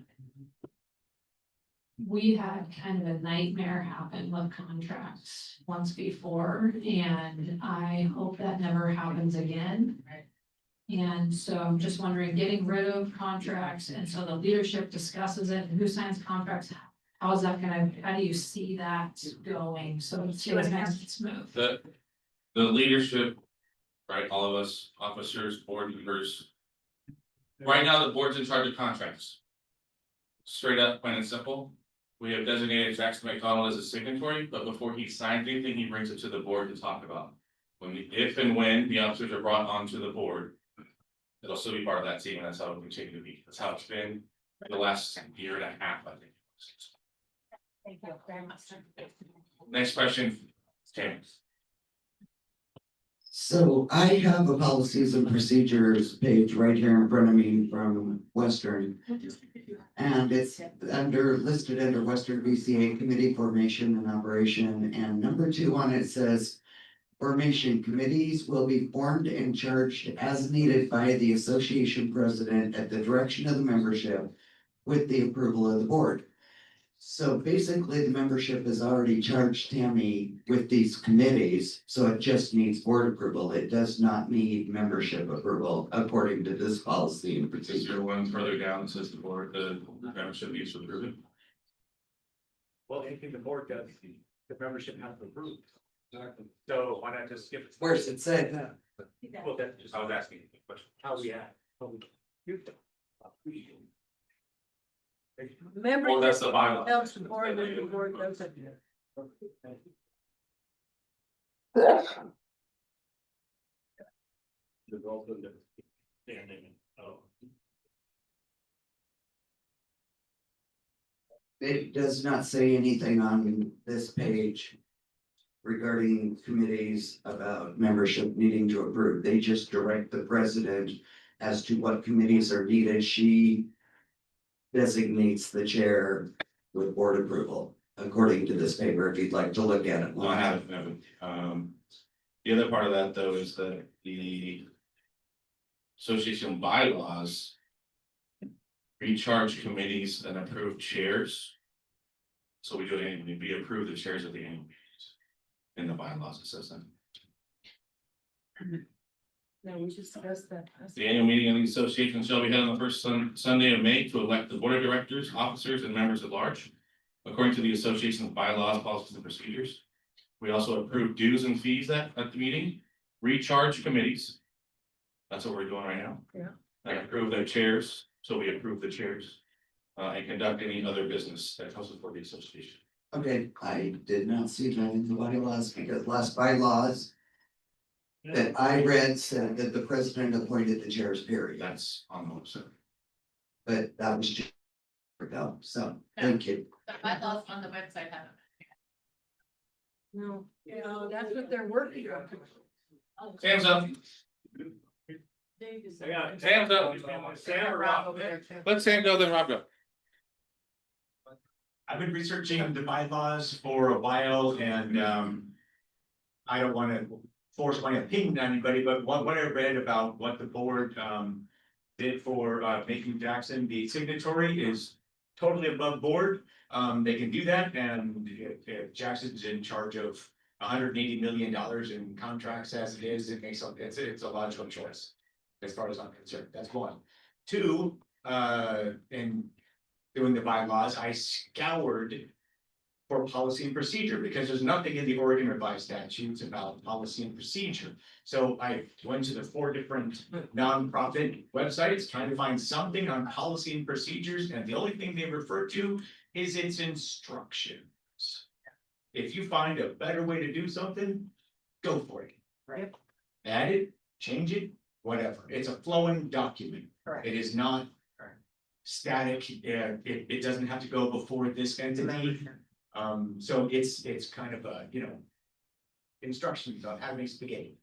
we had kind of a nightmare happen with contracts once before, and I hope that never happens again. And so I'm just wondering, getting rid of contracts, and so the leadership discusses it, and who signs contracts? How is that gonna, how do you see that going? So it's nice and smooth. The leadership, right, all of us, officers, board members. Right now, the board's in charge of contracts. Straight up, plain and simple. We have designated Jackson McDonald as a signatory, but before he signs anything, he brings it to the board to talk about. If and when the officers are brought onto the board. It'll still be part of that team, and that's how it will continue to be. That's how it's been for the last year and a half, I think. Thank you very much. Next question, Tammy. So I have a policies and procedures page right here in front of me from Western. And it's listed under Western BCA Committee Formation and Operation, and number 2 on it says. Formation committees will be formed and charged as needed by the association president at the direction of the membership with the approval of the board. So basically, the membership has already charged Tammy with these committees, so it just needs board approval. It does not need membership approval according to this policy and Is procedure. there one further down that says the board, the membership needs to approve it? Well, anything the board does, the membership has to approve. Exactly. So why not just skip it? Where's it say? Well, that's just, I was asking a question. how we act. Well, that's the bylaw. Helps the board, and the board does it. It does not say anything on this page regarding committees about membership needing to approve. They just direct the president as to what committees are needed, she designates the chair with board approval, according to this paper, if you'd like to look at it. Well, I haven't. The other part of that though is that the association bylaws recharge committees and approve chairs. So we do it annually, we approve the chairs of the annual meetings. In the bylaws, it says that. No, we just discussed that. The annual meeting of the association shall be held on the first Sunday of May to elect the board of directors, officers, and members at large. According to the association's bylaws, policies, and procedures. We also approve dues and fees at the meeting, recharge committees. That's what we're doing right now. Yeah. And approve their chairs, so we approve the chairs. And conduct any other business that comes before the association. Okay, I did not see that in the bylaws, because last bylaws that I read said that the president appointed the chairs, period. That's on the website. But that was just ago, so, thank you. The bylaws on the website have. No, that's what they're working on. Sam's up. Sam's up. Sam or Rob? Let Sam go, then Rob go. I've been researching the bylaws for a while and, I don't wanna force my opinion on anybody, but what I read about what the board, did for, making Jackson the signatory is totally above board. They can do that, and if Jackson's in charge of $180 million in contracts as it is, it's a logical choice. As far as I'm concerned, that's one. Two, in doing the bylaws, I scoured for policy and procedure, because there's nothing in the Oregon revised statutes about policy and procedure. So I went to the 4 different nonprofit websites trying to find something on policy and procedures, and the only thing they refer to is its instructions. If you find a better way to do something, go for it. Right. Add it, change it, whatever. It's a flowing document. Correct. It is not static. It doesn't have to go before this entity. So it's kind of a, instructions on how to make spaghetti.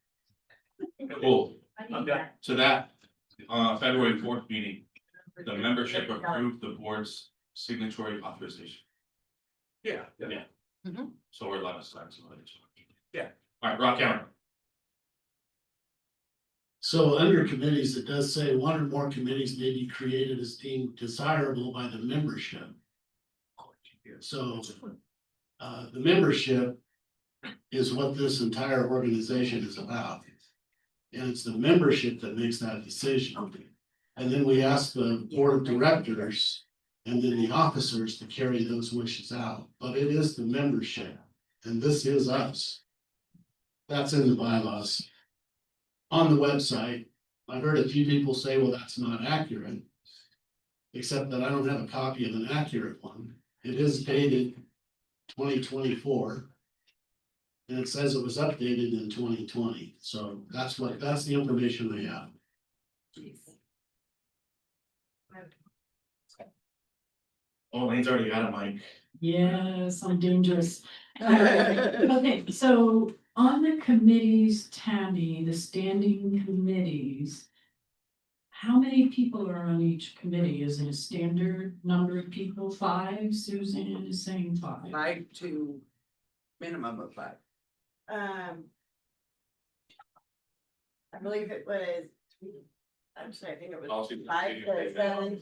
Cool. I'm done. So that, February 4th meeting, the membership approved the board's signatory authorization. Yeah. Yeah. So we're allowed to sign some others. Yeah. All right, Rock County. So under committees, it does say one or more committees may be created as deemed desirable by the membership. So, the membership is what this entire organization is about. And it's the membership that makes that decision. And then we ask the board of directors and then the officers to carry those wishes out, but it is the membership, and this is us. That's in the bylaws. On the website, I heard a few people say, well, that's not accurate. Except that I don't have a copy of an accurate one. It is dated 2024. And it says it was updated in 2020, so that's the information they have. Oh, Lane's already got a mic. Yes, I'm dangerous. Okay, so on the committees, Tammy, the standing committees. How many people are on each committee? Is it a standard number of people? 5? Suzanne is saying 5. 5 to minimum of 5. I believe it was, I'm sorry, I think it was Policy and 5 procedure, to 7.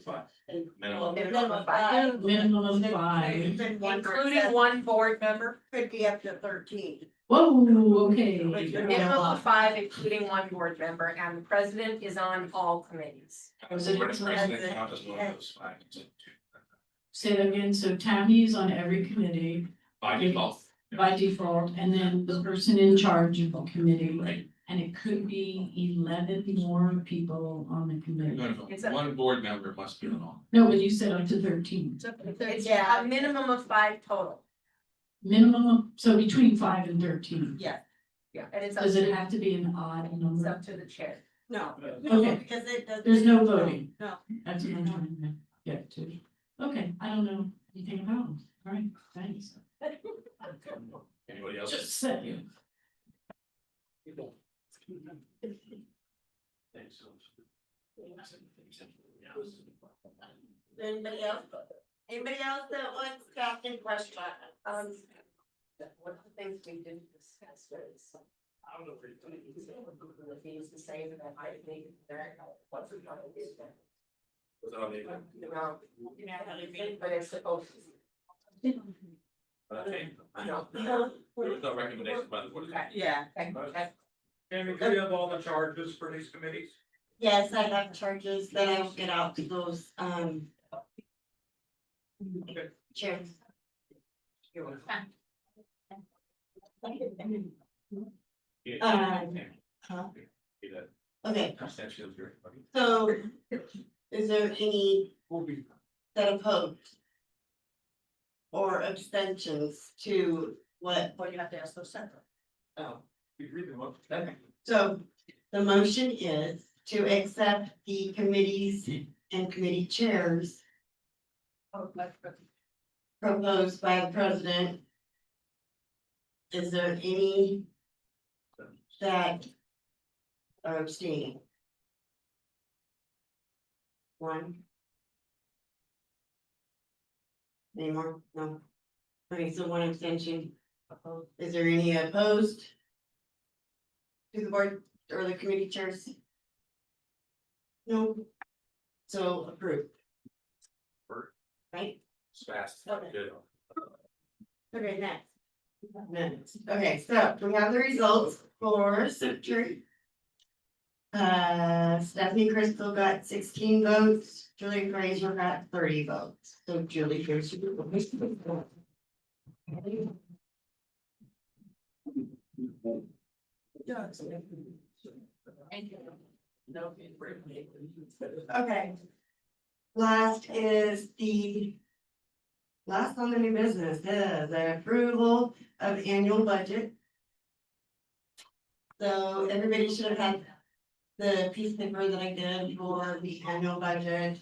Minimum. Minimum of 5. Minimum of 5. Including one board member, could be up to 13. Whoa, okay. Minimum of 5, including one board member, and the president is on all committees. Was it- Board of President count as one of those 5. Say that again, so Tammy is on every committee. By default. By default, and then the person in charge of the committee. Right. And it could be 11 more people on the committee. No, one board member must be on all. No, but you said up to 13. It's a minimum of 5 total. Minimum, so between 5 and 13. Yeah. Yeah, and it's up Does it to, have to be an odd it's number? up to the chair. No, Okay. because it doesn't. There's no voting. No. That's what I'm trying to get to. Okay, I don't know anything about them. All right, thanks. Anybody else? Just saying. Anybody else? Anybody else that wants to ask a question? One of the things we didn't discuss was. I don't know if it's the fees the same that I think that what's it gonna be then? Was that on the agenda? Well, but it's supposed to. There was no recommendation by the board. Yeah. Tammy, do you have all the charges for these committees? Yes, I have charges that I will get out to those, chairs. Huh? Okay, so is there any that oppose or abstentions to what? Well, you have to ask those separate. Oh, You read them up. okay. So the motion is to accept the committees and committee chairs proposed by the president. Is there any that are abstaining? One. Any more? No. Okay, so one abstention. Is there any opposed to the board or the committee chairs? No. So approved. Right? Fast. Okay. Good. Okay, next. Next. Okay, so we have the results for Citrus. Stephanie Crystal got 16 votes, Julie Fraser got 30 votes, so Julie Fraser. Okay. Last is the. Last on the new business is the approval of annual budget. So everybody should have had the piece of paper that I did for the annual budget.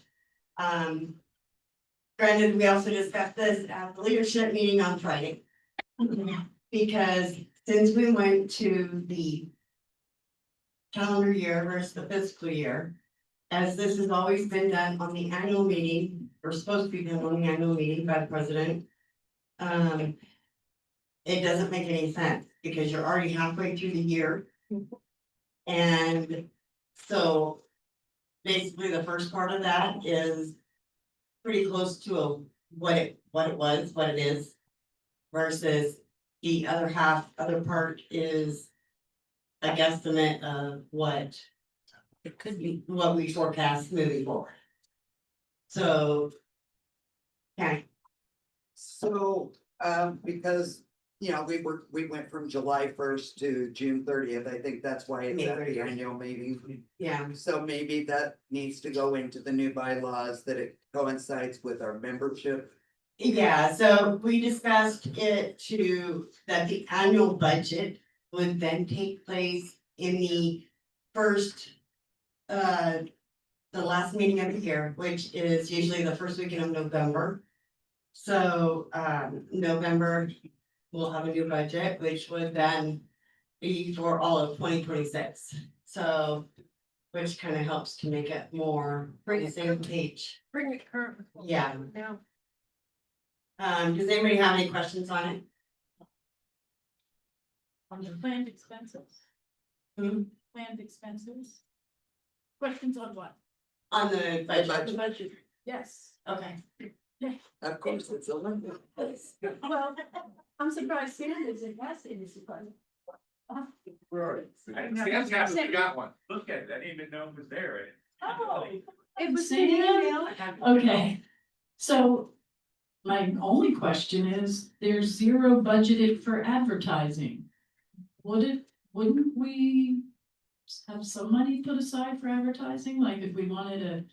Granted, we also discussed this at the leadership meeting on Friday. Because since we went to the calendar year versus the fiscal year, as this has always been done on the annual meeting, or supposed to be done on the annual meeting by the president. It doesn't make any sense because you're already halfway through the year. And so basically the first part of that is pretty close to what it is. Versus the other part is a guesstimate of what it could be, what we forecast moving forward. So. Okay. So, because, you know, we went from July 1st to June 30th, I think that's why it's at the annual meeting. Yeah. So maybe that needs to go into the new bylaws, that it coincides with our membership. Yeah, so we discussed it that the annual budget would then take place in the first. The last meeting of the year, which is usually the first weekend of November. So, November, we'll have a new budget, which would then be for all of 2026. So, which kind of helps to make it more bring the same page. Bring it current. Yeah. Now. Does anybody have any questions on it? On the planned expenses. Hmm? Planned expenses. Questions on what? On the budget. Yes. Okay. Of course, it's a limit. Well, I'm surprised Sam isn't asking this question. Sam's happy we got one. Look at it, I didn't even know it was there. Oh, It was in the email. Okay, so my only question is, there's zero budgeted for advertising. Wouldn't we have some money put aside for advertising, like if we wanted a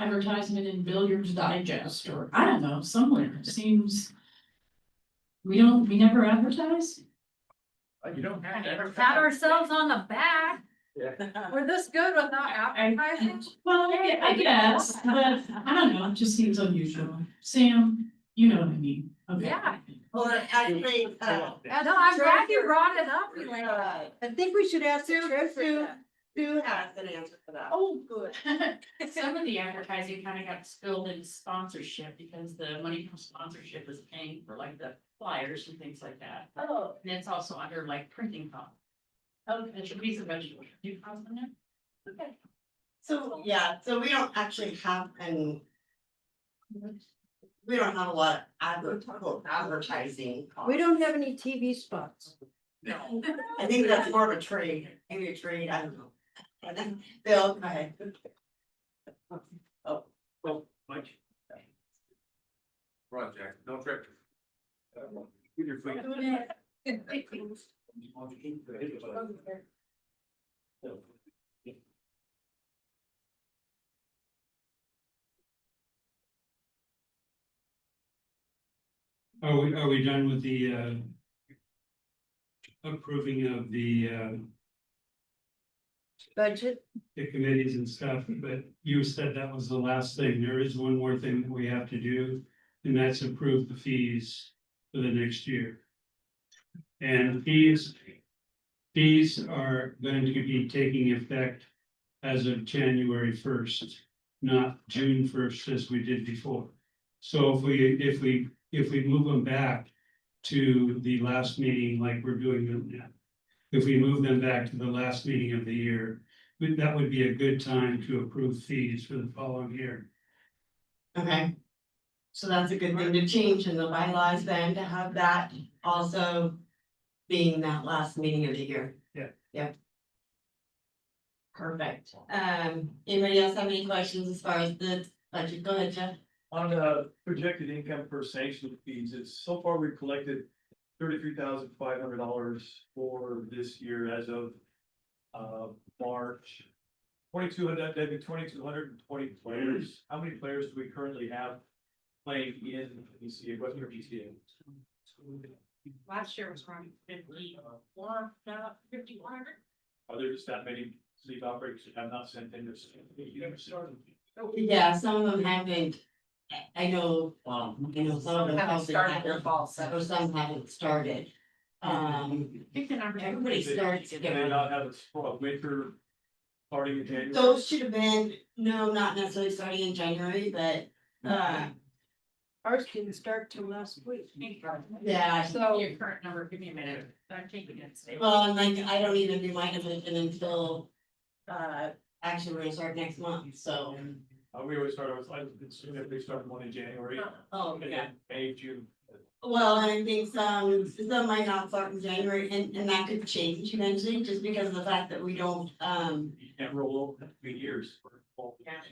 advertisement in Billiards Digest, or I don't know, somewhere, it seems. We never advertise? You don't have to. Pat ourselves on the back. Yeah. We're this good without advertising? Well, I guess, but I don't know, it just seems unusual. Sam, you know what I mean? Okay. Yeah. Well, actually, No, I'm glad you brought it up, Elaine. I think we should ask the treasurer, Who has an answer for that? Oh, good. Some of the advertising kind of got spilled into sponsorship because the money from sponsorship is paying for like the flyers and things like that. Oh, And it's also under like printing costs. Oh, it should be some vegetable. You cost in there? okay. So, yeah, so we don't actually have we don't have a lot of advertising. We don't have any TV spots. No, I think that's more of a trade, maybe a trade, I don't know. And then, Bill, go ahead. Well, Mike. Run, Jack, no trip. Get your feet. Are we done with the approving of the Budget? the committees and stuff, but you said that was the last thing. There is one more thing that we have to do, and that's approve the fees for the next year. And fees are going to be taking effect as of January first, not June first as we did before. So if we move them back to the last meeting like we're doing them now, if we move them back to the last meeting of the year, that would be a good time to approve fees for the following year. Okay. So that's a good thing to change in the bylaws then, to have that also being that last meeting of the year. Yeah. Yep. Perfect. Anybody else have any questions as far as the budget? Go ahead, Jeff. On the projected income for sanction fees, it's so far we've collected $33,500 for this year as of March. 2,200, that'd be 2,220 players. How many players do we currently have playing in BCA, Western BCA? Last year was around 5100. Are there just that many league operators that have not sent in their? Yeah, some of them haven't. I know some of them Haven't started haven't, their fall or season. some haven't started. Everybody starts. Can they not have a winter party in January? Those should have been, no, not necessarily starting in January, but, Ours didn't start till last week. yeah. So your current number, give me a minute. I'm taking it. Well, and like, I don't even do my division until, actually, we're gonna start next month, so. We always start with, like, if they start one in January. Oh, And yeah. then May, June. Well, and I think some might not start in January, and that could change eventually, just because of the fact that we don't, You can't roll over 3 years.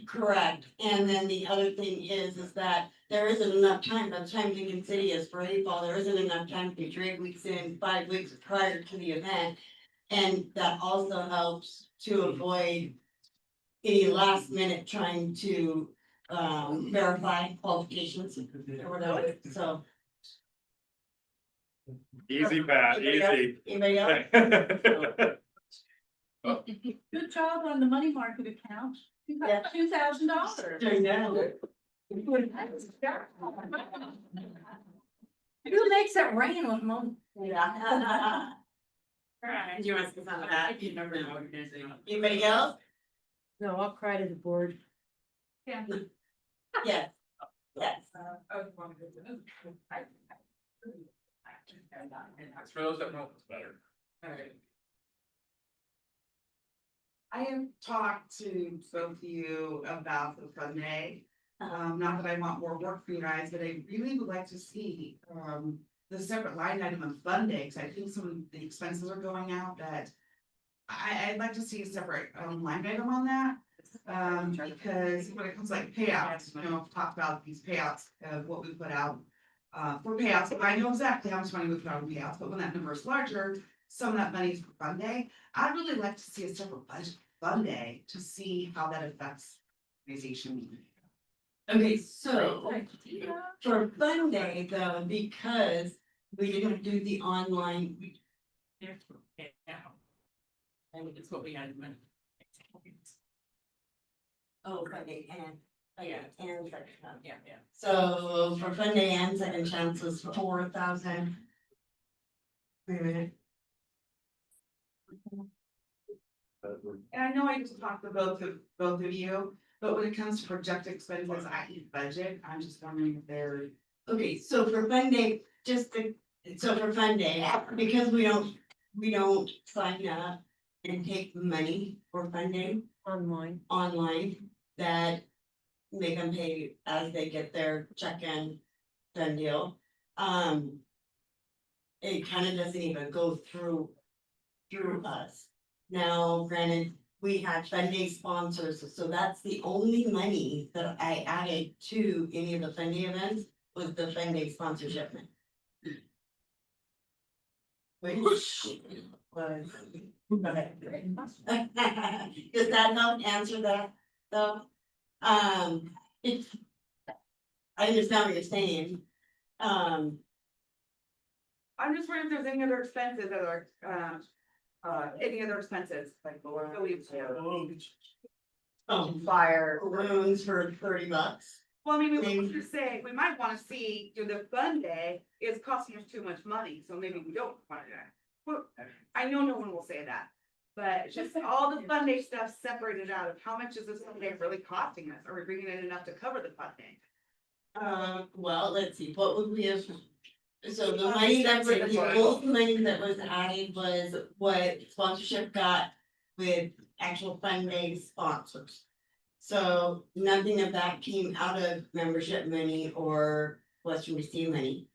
correct. And then the other thing is that there isn't enough time, by the time Lincoln City is for fall, there isn't enough time to be 3 weeks in, 5 weeks prior to the event. And that also helps to avoid any last minute trying to, verify qualifications or whatever, so. Easy, Pat, Anybody else? Good job on the money market account. You got $2,000. Doing that. Who makes that rain on money? Yeah. Right. Do you want to say something to that? You never know. Anybody else? No, I'll cry to the board. Yeah. Yes. Yes. That's for those that know it's better. Alright. I have talked to both of you about the fund day. Not that I want more work for you guys, but I really would like to see, the separate line item of fund day, because I think some of the expenses are going out that. I'd like to see a separate, line item on that. Because when it comes like payouts, you know, talked about these payouts of what we put out. For payouts, but I know exactly how much money we put out on payouts, but when that number is larger, some of that money is for fund day. I'd really like to see a separate budget fund day to see how that affects organization. Okay, so for fun day though, because we didn't do the online, And it's what we had in mind. oh, fun day and, oh yeah, and second chance. Yeah. So for fun day and second chance was 4,000. Wait a minute. And I know I just talked to both of you, but when it comes to projected expenses, I eat budget, I'm just wondering if they're. Okay, so for fun day, so for fun day, because we don't sign up and take money for fun day online, that make them pay as they get their check-in done deal. It kind of doesn't even go through us. Now, granted, we had fun day sponsors, so that's the only money that I added to any of the fun day events was the fun day sponsorship money. Which was. Does that help answer that, though? It's. I understand what you're saying. I'm just wondering if there's any other expenses that are, any other expenses, like balloons. Fire. Balloons for $30. Well, I mean, we would just say, we might wanna see, do the fun day is costing us too much money, so maybe we don't want that. Well, I know no one will say that, but it's just all the fun day stuff separated out of how much is this fun day really costing us? Are we bringing in enough to cover the fun day? Well, let's see, what would we have? So the money that was, the old money that was added was what sponsorship got with actual fun day sponsors. So nothing of that came out of membership money or Western BCA money.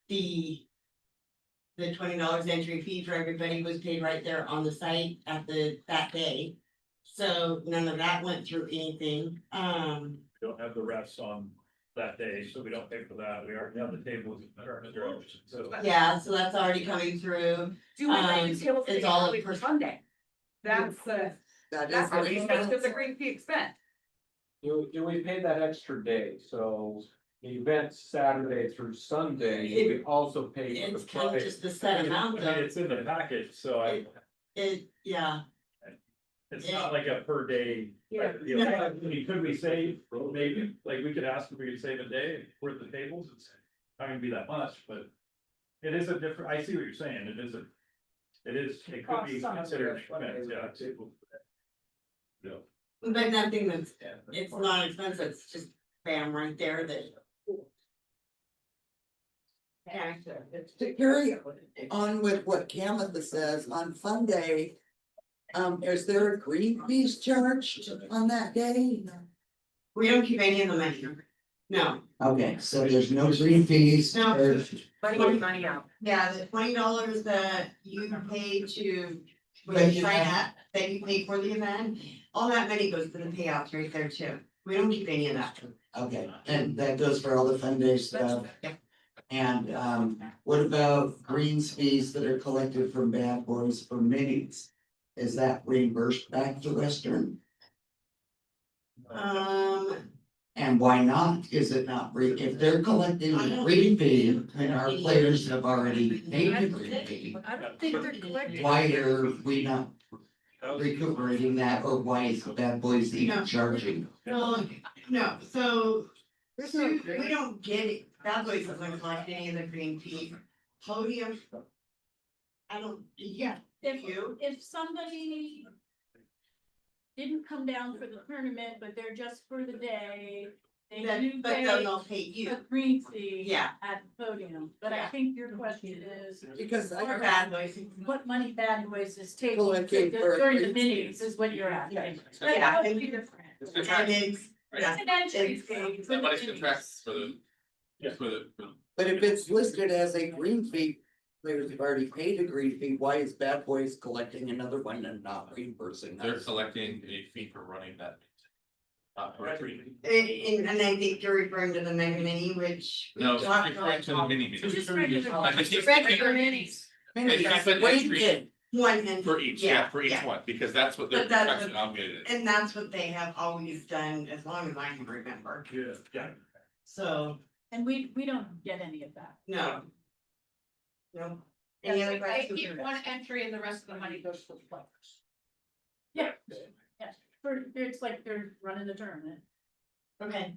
The $20 entry fee for everybody was paid right there on the site at that day. So none of that went through anything. We don't have the refs on that day, so we don't pay for that. We already have the tables. So. Yeah, so that's already coming through. Do we pay the table for it's the all alley for fun day? That's that's how we expense, because the green fee expense. Do we pay that extra day? So the event Saturday through Sunday, we also pay. for the It's kind of Friday. just the set amount though. It's in the package, so Yeah. it's not like a per day. Yeah. Deal. I mean, could we save, maybe, like, we could ask if we could save a day worth the tables, it's not gonna be that much, but. It is a different, I see what you're saying, it could be considered expense, yeah. Yeah. But nothing that's, it's not expensive, it's just bam right there that. To carry on with what Camitha says, on fun day, is there a green fees charged on that day? We don't keep any of the money. No. Okay, so there's no green fees. No. Money out. Yeah, the $20 that you pay when But you you sign have- up, that you pay for the event, all that money goes to the payouts right there too. We don't keep any of that. Okay, and that goes for all the fun day stuff. And what about greens fees that are collected from bad boys for minis? Is that reimbursed back to Western? And why not? Is it not if they're collecting a green fee and our players have already paid the green fee? I don't think they're collecting. Why are we not recuperating that, or why is the bad boys even charging? No, so we don't get it. That boys doesn't collect any of the green fee. Podium. I don't, yeah. If somebody didn't come down for the tournament, but they're just for the day, they do But pay they'll pay you. a green fee Yeah. at the podium. But I think your question is, Because I Bad boys. what money Bad Boys is taking Collecting for a during the green fee. minis is what you're asking. Yeah. That would be different. It's And contract, it's, yeah. It's an entry fee. for the somebody's minis. contract for the. But if it's listed as a green fee, players have already paid a green fee, why is Bad Boys collecting another one and not reimbursing They're us? collecting a fee for running that. For a free. And I think you're referring to the mega mini, which. we No, talked it's referring to the mini meter. Just regular. I think it's- Regular minis. They keep an Wait, entry One entry. for each, for each one, because that's what they're But that's contractually obligated. And that's what they have always done as long as I can remember. Yeah. So, And we don't get any of that. no. No. Any other questions? Keep one entry and the rest of the money goes to the players. Yeah, yeah, it's like they're running the tournament. Okay.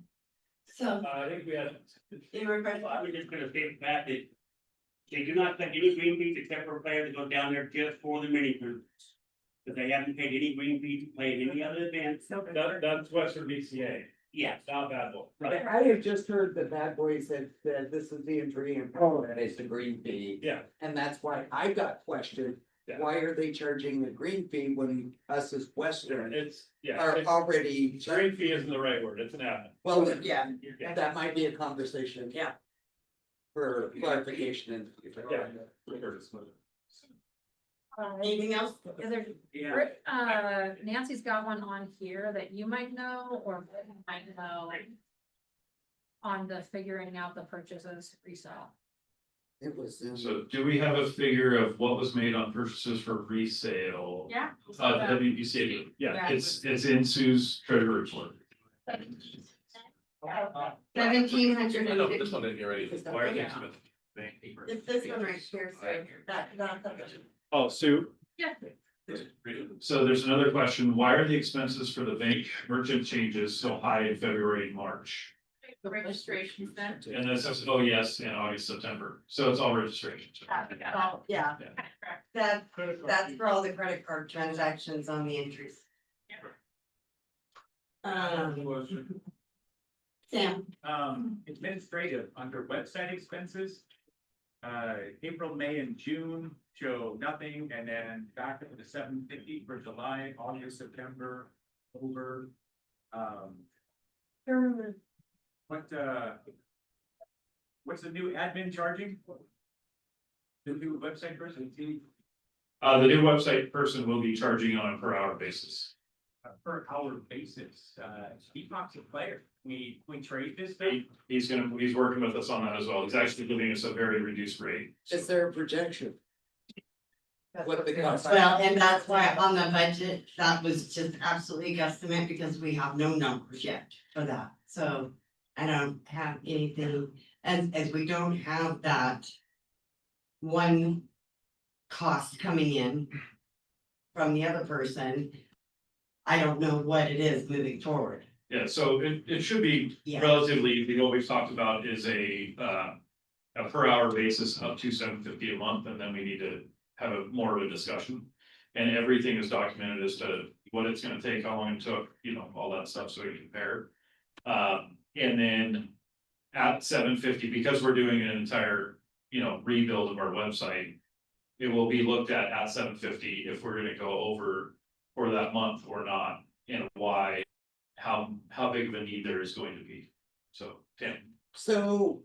So. I think we had. You were right. We're just gonna pay back it. They do not pay any green fees except for a player that goes down there just for the mini tournaments. But they haven't paid any green fees to play in any other events. That's Western BCA, Yes. not bad boy. But I have just heard the bad boys said that this is the entry and that is the green fee. Yeah. And that's why I got questioned, Yeah. why are they charging the green fee when us as Western It's, yeah, are already? green fee isn't the right word, it's an admin. Well, yeah, that might be a conversation. Yeah. For clarification in the future. Yeah. Anything else? Nancy's got one on here that you might know or might know. On the figuring out the purchases resale. It was. So do we have a figure of what was made on purchases for resale? Yeah. WBCA, yeah, Yeah. it's in Sue's treasury report. 1,750. I know, this one didn't get ready. Why are they Yeah. expensive? Bank paper. It's this one right here, so that. Oh, Sue, Yeah. So there's another question, why are the expenses for the bank merchant changes so high in February and March? The registration then. And this is, oh yes, in August, September, so it's all registration. Oh, yeah, that's for all the credit card transactions on the entries. Sam, Administrative, under website expenses. April, May and June show nothing, and then back up to the $750 for July, August, September, over. What's the new admin charging? The new website person, The new website person will be charging on a per hour basis. per hour basis, Depop's a player, we trade this thing. He's working with us on that as well, he's actually giving us a very reduced rate. Is there a projection? What the cost? well, and that's why on the budget, that was just absolutely guesstimate because we have no numbers yet for that. So I don't have anything, as we don't have that one cost coming in from the other person. I don't know what it is moving forward. Yeah, so it should be Yeah. relatively, easy. What we've talked about is a per hour basis up to $750 a month, and then we need to have more of a discussion. And everything is documented as to what it's gonna take, how long it took, all that stuff, so we can compare. And then at $750, because we're doing an entire, rebuild of our website, it will be looked at $750 if we're gonna go over for that month or not, and why, how big of a need there is going to be. So, Tim. So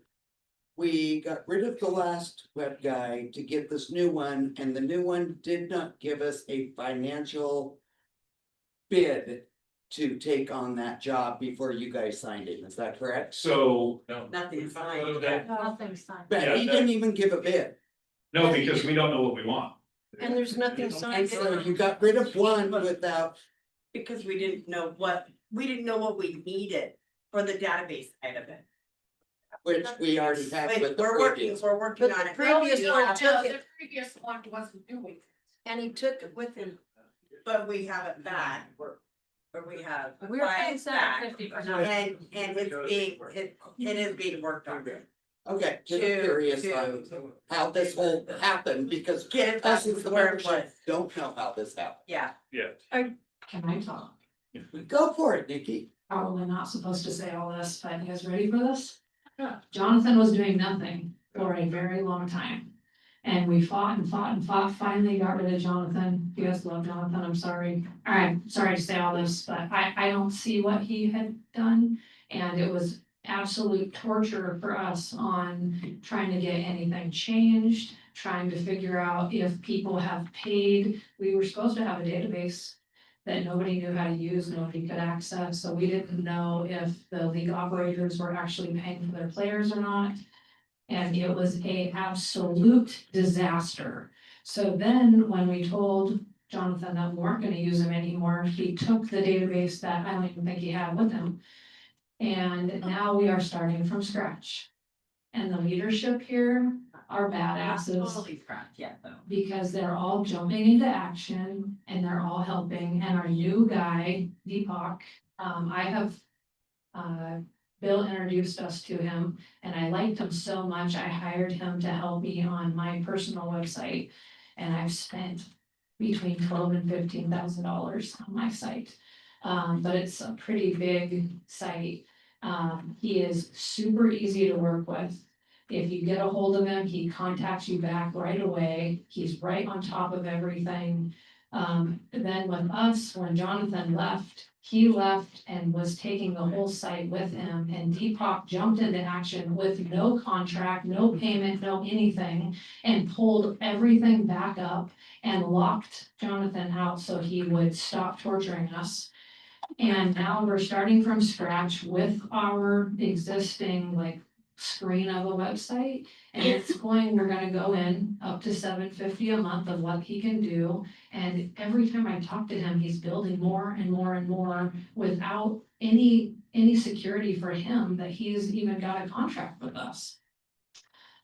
we got rid of the last web guy to get this new one, and the new one did not give us a financial bid to take on that job before you guys signed it. Is that correct? So, Nothing's signed. Nothing's signed. But he didn't even give a bid. no, because we don't know what we want. And there's nothing And signed. so You got rid of one without, because we didn't know what we needed for the database side of it. which we already have But with the we're working previous. on it. Previous one took The it, previous one wasn't doing. and he took it with him. But we have it back, or we have. We were paying files back, $750 for And, nothing. and it is being worked on. Okay, just To- curious to- on how this whole happened, because Get it back us as the to where it membership was. don't know how this happened. Yeah. Yeah. Can I talk? Go for it, Nikki. Probably not supposed to say all this, but you guys ready for this? Jonathan was doing nothing for a very long time. And we fought and fought and fought, finally got rid of Jonathan. You guys love Jonathan, I'm sorry. I'm sorry to say all this, but I don't see what he had done. And it was absolute torture for us on trying to get anything changed, trying to figure out if people have paid. We were supposed to have a database that nobody knew how to use, nobody could access, so we didn't know if the league operators were actually paying for their players or not. And it was a absolute disaster. So then when we told Jonathan that we weren't gonna use him anymore, he took the database that I don't even think he had with him. And now we are starting from scratch. And the leadership here are badasses. Totally correct, yeah, though. Because they're all jumping into action and they're all helping, and our new guy, Deepak, I have Bill introduced us to him, and I liked him so much, I hired him to help me on my personal website. And I've spent between $12,000 and $15,000 on my site. But it's a pretty big site. He is super easy to work with. If you get a hold of him, he contacts you back right away. He's right on top of everything. Then with us, when Jonathan left, he left and was taking the whole site with him, and Deepak jumped into action with no contract, no payment, no anything, and pulled everything back up and locked Jonathan out so he would stop torturing us. And now we're starting from scratch with our existing like screen of a website. And we're gonna go in up to $750 a month of what he can do. And every time I talk to him, he's building more and more and more without any security for him that he's even got a contract with us.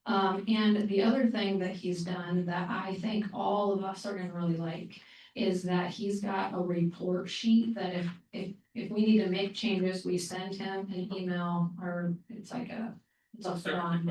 And the other thing that he's done that I think all of us are gonna really like is that he's got a report sheet that if we need to make changes, we send him an email, or it's a form,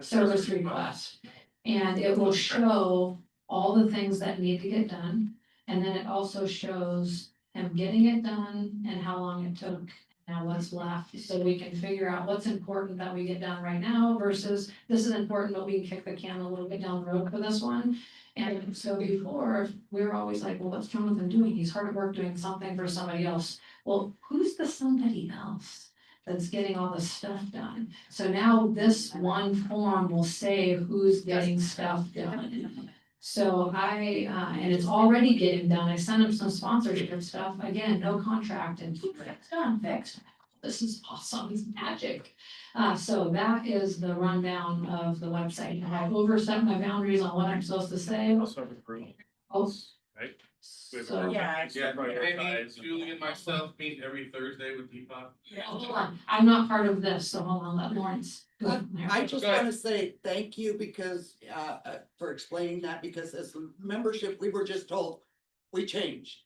service request. And it will show all the things that need to get done. And then it also shows him getting it done and how long it took, now what's left, so we can figure out what's important that we get done right now versus this is important, but we can kick the can a little bit down the road for this one. And so before, we were always like, well, what's Jonathan doing? He's hard at work doing something for somebody else. Well, who's the somebody else that's getting all the stuff done? So now this one form will say who's getting stuff done. So and it's already getting done. I sent him some sponsorship stuff. Again, no contract, and it's done, fixed. This is awesome. It's magic. So that is the rundown of the website. I've overstepped my boundaries on what I'm supposed to say. Oh, Right? so, Yeah. Amy, Julie and myself meet every Thursday with Deepak. hold on. I'm not part of this, so hold on, let Lawrence go. I just wanna say thank you because, for explaining that, because as membership, we were just told we changed.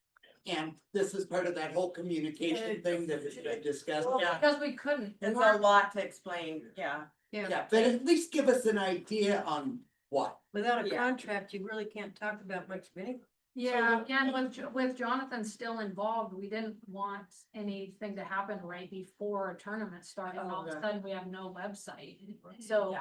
And this is part of that whole communication thing that was discussed. Well, because we couldn't. It's a lot to explain, yeah. Yeah, but at least give us an idea on what. Without a Yeah. contract, you really can't talk about much of anything. Yeah, and with Jonathan still involved, we didn't want anything to happen right before a tournament started. All of a sudden, we have no website. So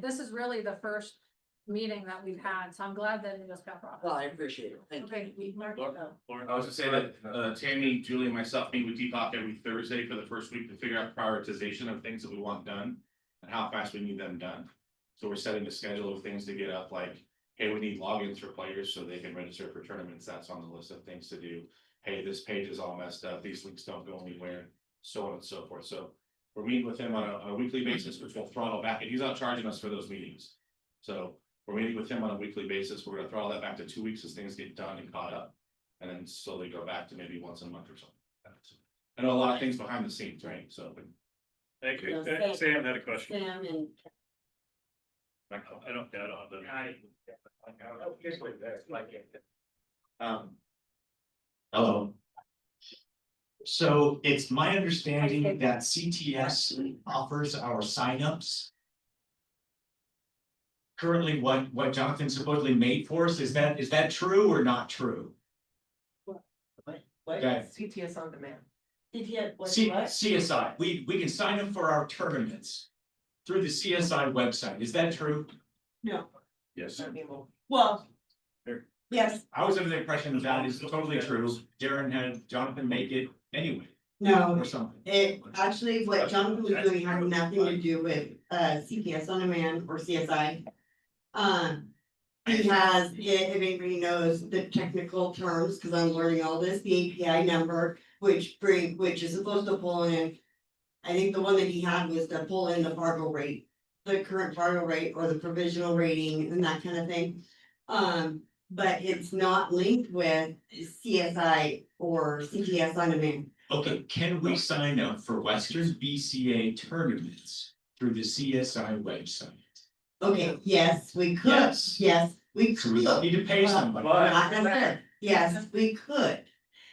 this is really the first meeting that we've had, so I'm glad that it just got brought Well, up. I appreciate it. Thank you. Okay, we marked it up. I was gonna say that, Tammy, Julie, and myself meet with Deepak every Thursday for the first week to figure out prioritization of things that we want done and how fast we need them done. So we're setting a schedule of things to get up, like, hey, we need logins for players so they can register for tournaments. That's on the list of things to do. Hey, this page is all messed up. These links don't go anywhere, so on and so forth. So we're meeting with him on a weekly basis, which will throttle back, and he's not charging us for those meetings. So we're meeting with him on a weekly basis. We're gonna throttle that back to 2 weeks as things get done and caught up. And then slowly go back to maybe once a month or something. I know a lot of things behind the scenes, right? So. Thank you. No, Sam had a question. Sam and I don't have the. Hello. So it's my understanding that CTS offers our signups. Currently, what Jonathan supposedly made for us, is that true or not true? what? Okay. CTS on demand. CTS, what? CSI, we can sign up for our tournaments through the CSI website, is that true? No, Yes. well, yes, I was under the impression that is totally true, Darren had Jonathan make it anyway, No, or something. it actually, what Jonathan was doing had nothing to do with CPS on demand or CSI. He has, if anybody knows the technical terms, because I'm learning all this, the API number, which is supposed to pull in. I think the one that he had was to pull in the Fargo rate, the current Fargo rate or the provisional rating and that kind of thing. But it's not linked with CSI or CTS on demand. Okay, can we sign up for Western BCA tournaments through the CSI website? Okay, yes, we could. Yes. We So we don't could. need to pay somebody. Not necessarily. Yes, we could.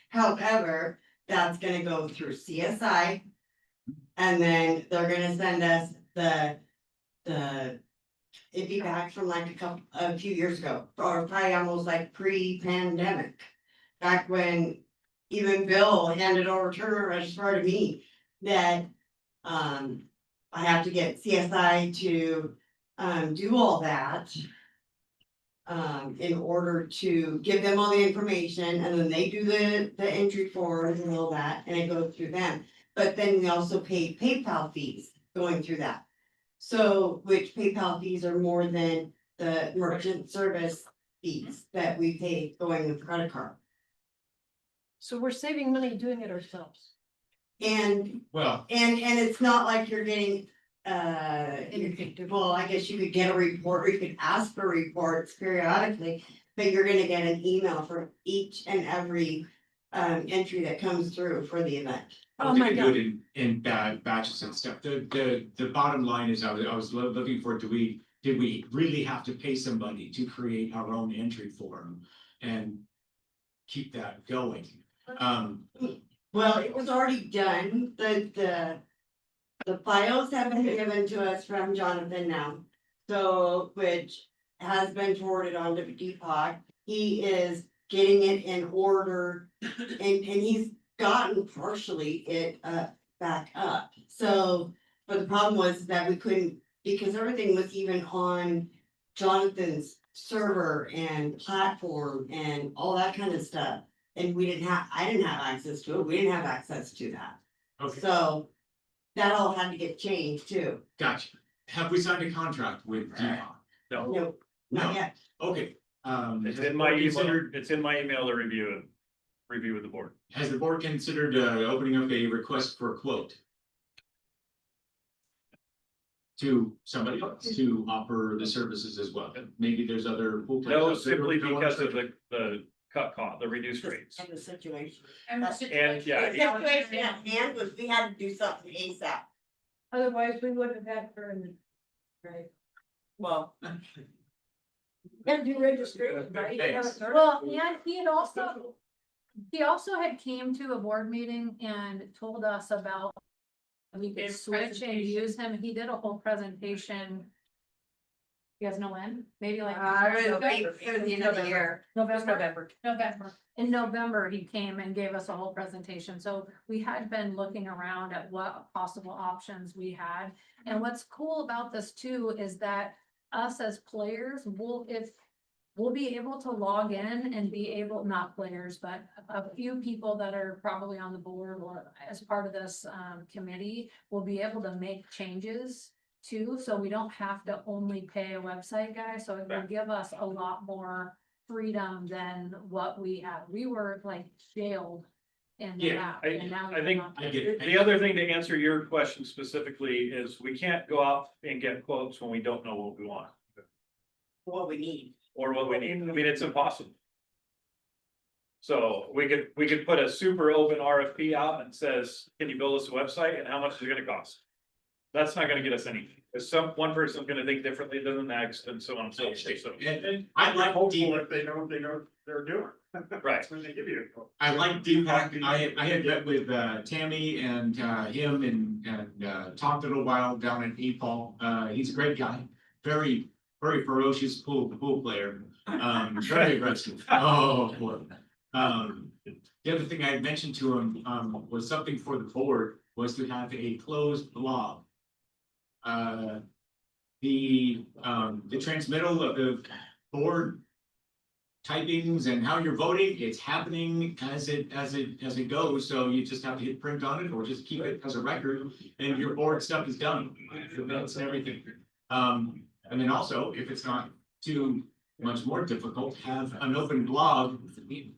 However, that's gonna go through CSI. And then they're gonna send us it'd be back from like a few years ago, or probably almost like pre-pandemic. Back when even Bill handed over tournament registrar to me, that, I have to get CSI to, do all that. In order to give them all the information, and then they do the entry forms and all that, and it goes through them. But then we also pay PayPal fees going through that. So, which PayPal fees are more than the merchant service fees that we pay going with credit card. So we're saving money doing it ourselves. And, Well, and it's not like you're getting, well, I guess you could get a report, or you could ask for reports periodically. But you're gonna get an email for each and every, entry that comes through for the event. Oh my We God. do it in batches and stuff. The bottom line is, I was looking for, did we really have to pay somebody to create our own entry form and keep that going? Well, it was already done, the files have been given to us from Jonathan now. So, which has been forwarded on to Deepak, he is getting it in order, and he's gotten partially it, back up. So, but the problem was that we couldn't, because everything was even on Jonathan's server and platform and all that kind of stuff. And I didn't have access to it, we didn't have access to that. Okay, So that all had to get changed too. gotcha. Have we signed a contract with Deepak? No, Nope, not yet. Okay. it's Has in the my board email, considered- it's in my email to review with the board. Has the board considered opening up a request for a quote? To somebody else to offer the services as well? Maybe there's other. pool players No, out there simply who don't because want of the cut cost, the reduced rates. And the situation. And the And, situation. yeah, The situation at hand was we had to do something ASAP. Otherwise, we would have had her in the. Right. Well. And do registration, right? Thanks. Well, and he also had came to a board meeting and told us about. We could His switch and presentation. use him. He did a whole presentation. You guys know when? Maybe like. It was the end of the year. November. November. In November, he came and gave us a whole presentation, so we had been looking around at what possible options we had. And what's cool about this too is that us as players, we'll be able to log in and be able, not players, but a few people that are probably on the board or as part of this committee will be able to make changes too, so we don't have to only pay a website guy, so it will give us a lot more freedom than what we had. We were like jailed in the Yeah, app, and now. I think I get it. the other thing to answer your question specifically is we can't go out and get quotes when we don't know what we want What we need. or what we need. I mean, it's impossible. So we could put a super open RFP out and says, can you build us a website and how much is it gonna cost? That's not gonna get us anything, because one person's gonna think differently than the next and so on and so forth, so. And I like Deepak. If they know what they're doing. Right. When they give you a. I like Deepak. I had met with Tammy and him and talked a little while down in Nepal. He's a great guy, very ferocious pool player. Very aggressive. Oh, boy. The other thing I had mentioned to him was something for the board was to have a closed blog. The transmittal of the board typings and how you're voting, it's happening as it goes, so you just have to hit print on it or just keep it as a record and your board stuff is done. That's everything. And then also, if it's not too much more difficult, have an open blog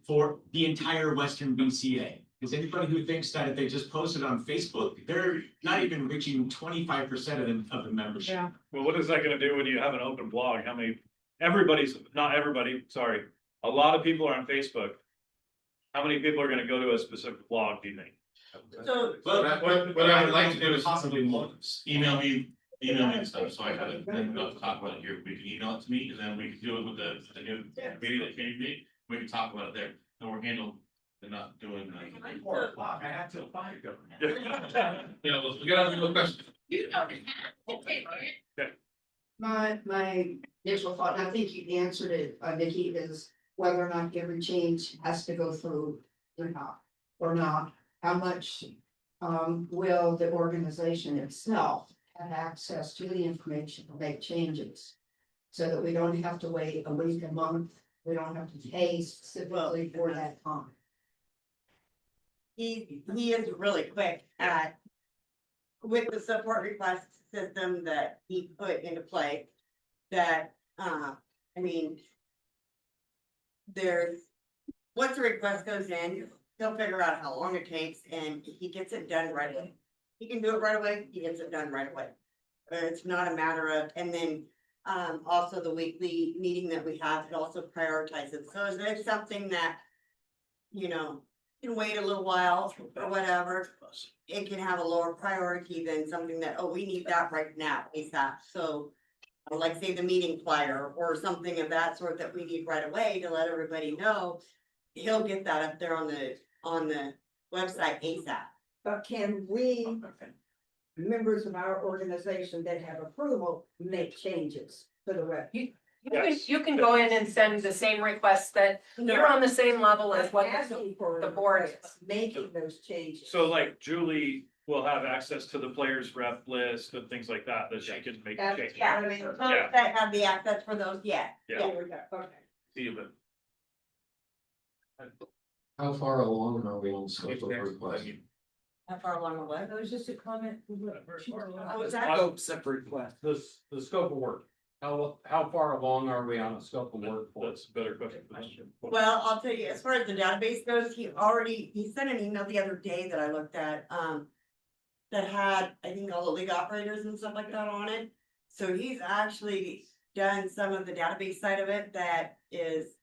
for the entire Western BCA. Because anybody who thinks that if they just post it on Facebook, they're not even reaching 25% of the membership. Yeah. Well, what is that gonna do when you have an open blog? How many, not everybody, sorry, a lot of people are on Facebook. How many people are gonna go to a specific blog, do you think? So, Well, what I would like to do is possibly email me and stuff, so I have it, then we'll talk about it here, we can email it to me, and then we can do it with the new meeting that came to me, we can talk about it there, and we'll handle They're not doing like. 4 o'clock, I had till 5 go. Yeah, well, we got another question. My initial thought, and I think you answered it, Nikki, is whether or not every change has to go through or not. How much will the organization itself have access to the information to make changes? So that we don't have to wait a week, a month, we don't have to pay specifically for that time. He is really quick at, with the support request system that he put into play, that, I mean, there's, once the request goes in, he'll figure out how long it takes, and he gets it done right away. He can do it right away, he gets it done right away. It's not a matter of, and then, also the weekly meeting that we have, it also prioritizes, so if there's something that, you know, can wait a little while or whatever, it can have a lower priority than something that, oh, we need that right now, ASAP, so. Like say the meeting flyer or something of that sort that we need right away to let everybody know, he'll get that up there on the website ASAP. But can we, members of our organization that have approval, make changes to the web? You can go in and send the same request that you're on the same level as what the board is. Making those changes. So like Julie will have access to the players rep list and things like that, that she can make changes. Yeah, I mean, those that have the access for those, yeah. Yeah. Okay. See you, but. How far along are we on scope of request? How far along the way? That was just a comment. How was that? Scopes of request. The scope of work, how far along are we on a scope of work? That's a better question. Well, I'll tell you, as far as the database goes, he sent an email the other day that I looked at, that had, I think, all the league operators and stuff like that on it. So he's actually done some of the database side of it that is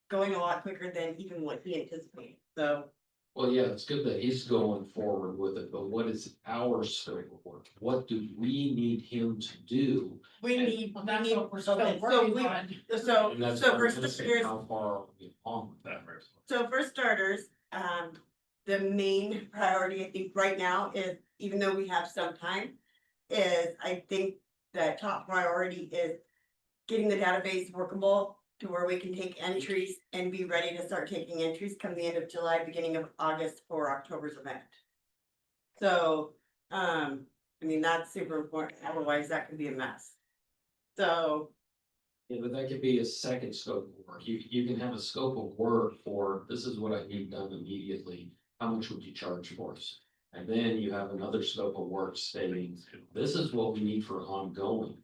going a lot quicker than even what he anticipated, so. Well, yeah, it's good that he's going forward with it, but what is our scope of work? What do we need him to do? We need, Well, that's what we're so still working on. And that's so what for I'm gonna say, starters, how far are we along with that? so for starters, the main priority, I think, right now is, even though we have some time, is I think the top priority is getting the database workable to where we can take entries and be ready to start taking entries come the end of July, beginning of August for October's event. So, I mean, that's super important, otherwise that could be a mess. So, Yeah, but that could be a second scope of work. You can have a scope of work for, this is what I need done immediately. How much would you charge for us? And then you have another scope of work stating, this is what we need for ongoing.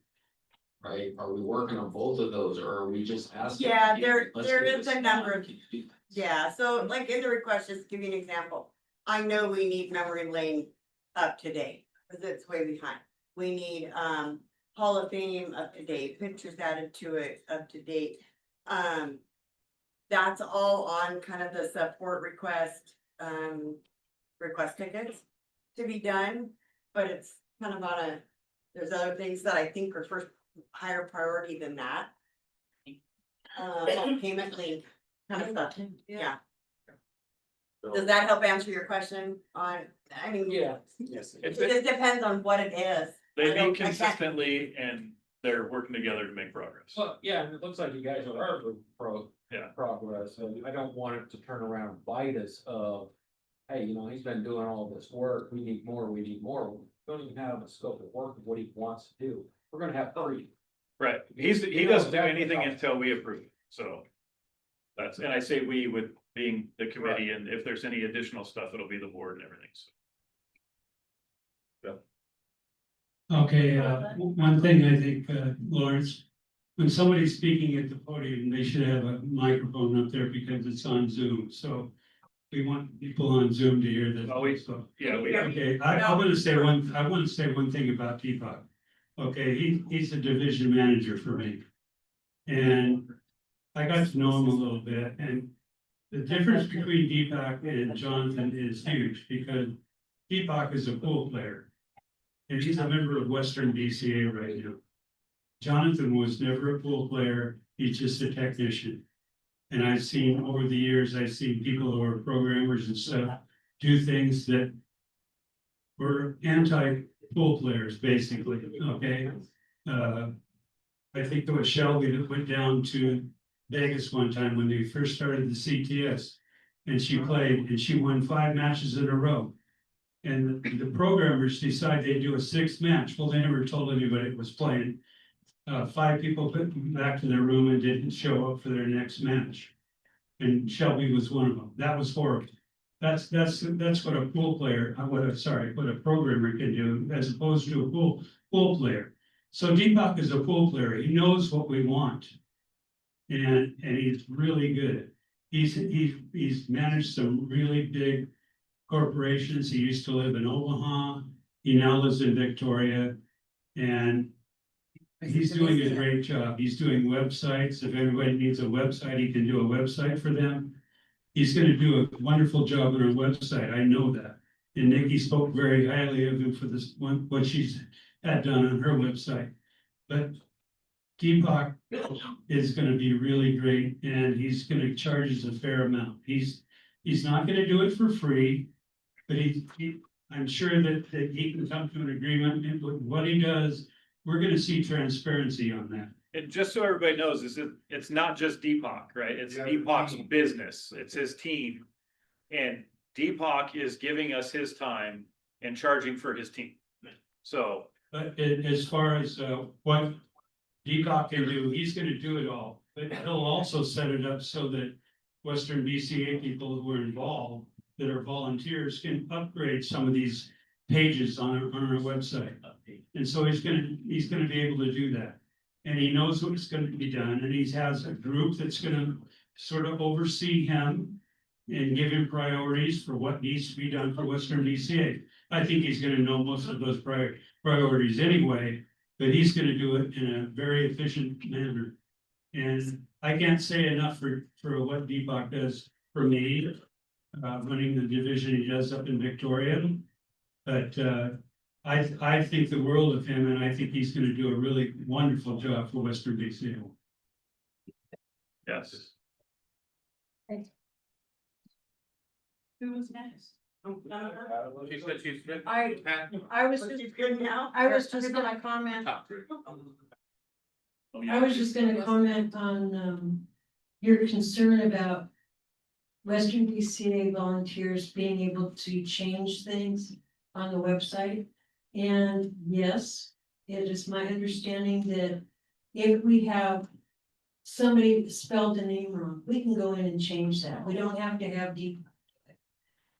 Right? Are we working on both of those, or are we just asking? yeah, let's there do is this a now, number of, can you do this? yeah, so like in the request, just to give you an example. I know we need memory lane up to date, because it's way behind. We need, Hall of Fame up to date, pictures added to it, up to date. That's all on kind of the support request, request tickets to be done, but it's kind of on a, there's other things that I think are first higher priority than that. Payment link kind of stuff, yeah. Does that help answer your question on, I mean? Yeah. Yes. It just depends on what it is. They I don't- meet I can't- consistently and they're working together to make progress. Well, yeah, and it looks like you guys are progress, so I don't want it to turn around and bite us of, hey, you know, he's been doing all this work, we need more, we need more. We don't even have a scope of work of what he wants to do. We're gonna have three. Right, he doesn't do anything until we approve, so. That's, and I say we with being the committee, and if there's any additional stuff, it'll be the board and everything, so. Okay, one thing I think, Lawrence, when somebody's speaking at the podium, they should have a microphone up there because it's on Zoom, so we want people on Zoom to hear this. Yeah, we. Okay, I want to say one thing about Deepak. Okay, he's a division manager for me. And I got to know him a little bit, and the difference between Deepak and Jonathan is huge, because Deepak is a pool player. And he's a member of Western BCA right now. Jonathan was never a pool player, he's just a technician. And I've seen over the years, I've seen people who are programmers and stuff do things that were anti-pool players, basically, okay? I think there was Shelby that went down to Vegas one time when they first started the CTS. And she played and she won 5 matches in a row. And the programmers decided they'd do a 6th match. Well, they never told anybody it was playing. 5 people went back to their room and didn't show up for their next match. And Shelby was one of them. That was horrible. That's what a pool player, what a programmer can do as opposed to a pool player. So Deepak is a pool player. He knows what we want. And he's really good. He's managed some really big corporations. He used to live in Omaha. He now lives in Victoria. And he's doing a great job. He's doing websites. If everybody needs a website, he can do a website for them. He's going to do a wonderful job on our website. I know that. And Nikki spoke very highly of him for this one, what she's had done on her website. But Deepak is going to be really great, and he's going to charge us a fair amount. He's not going to do it for free, but I'm sure that he can come to an agreement. And with what he does, we're going to see transparency on that. And just so everybody knows, it's not just Deepak, right? It's Deepak's business. It's his team. And Deepak is giving us his time and charging for his team. So. But as far as what Deepak can do, he's gonna do it all. But he'll also set it up so that Western BCA people who are involved, that are volunteers, can upgrade some of these pages on our website. And so he's gonna be able to do that. And he knows what's going to be done, and he has a group that's gonna sort of oversee him and give him priorities for what needs to be done for Western BCA. I think he's gonna know most of those priorities anyway, but he's gonna do it in a very efficient manner. And I can't say enough for what Deepak does for me, running the division he does up in Victoria. But I think the world of him, and I think he's gonna do a really wonderful job for Western BCA. Yes. Who was next? She said she's good. I was just good now. I was just gonna comment. I was just gonna comment on your concern about Western BCA volunteers being able to change things on the website. And yes, it is my understanding that if we have somebody spelled the name wrong, we can go in and change that. We don't have to have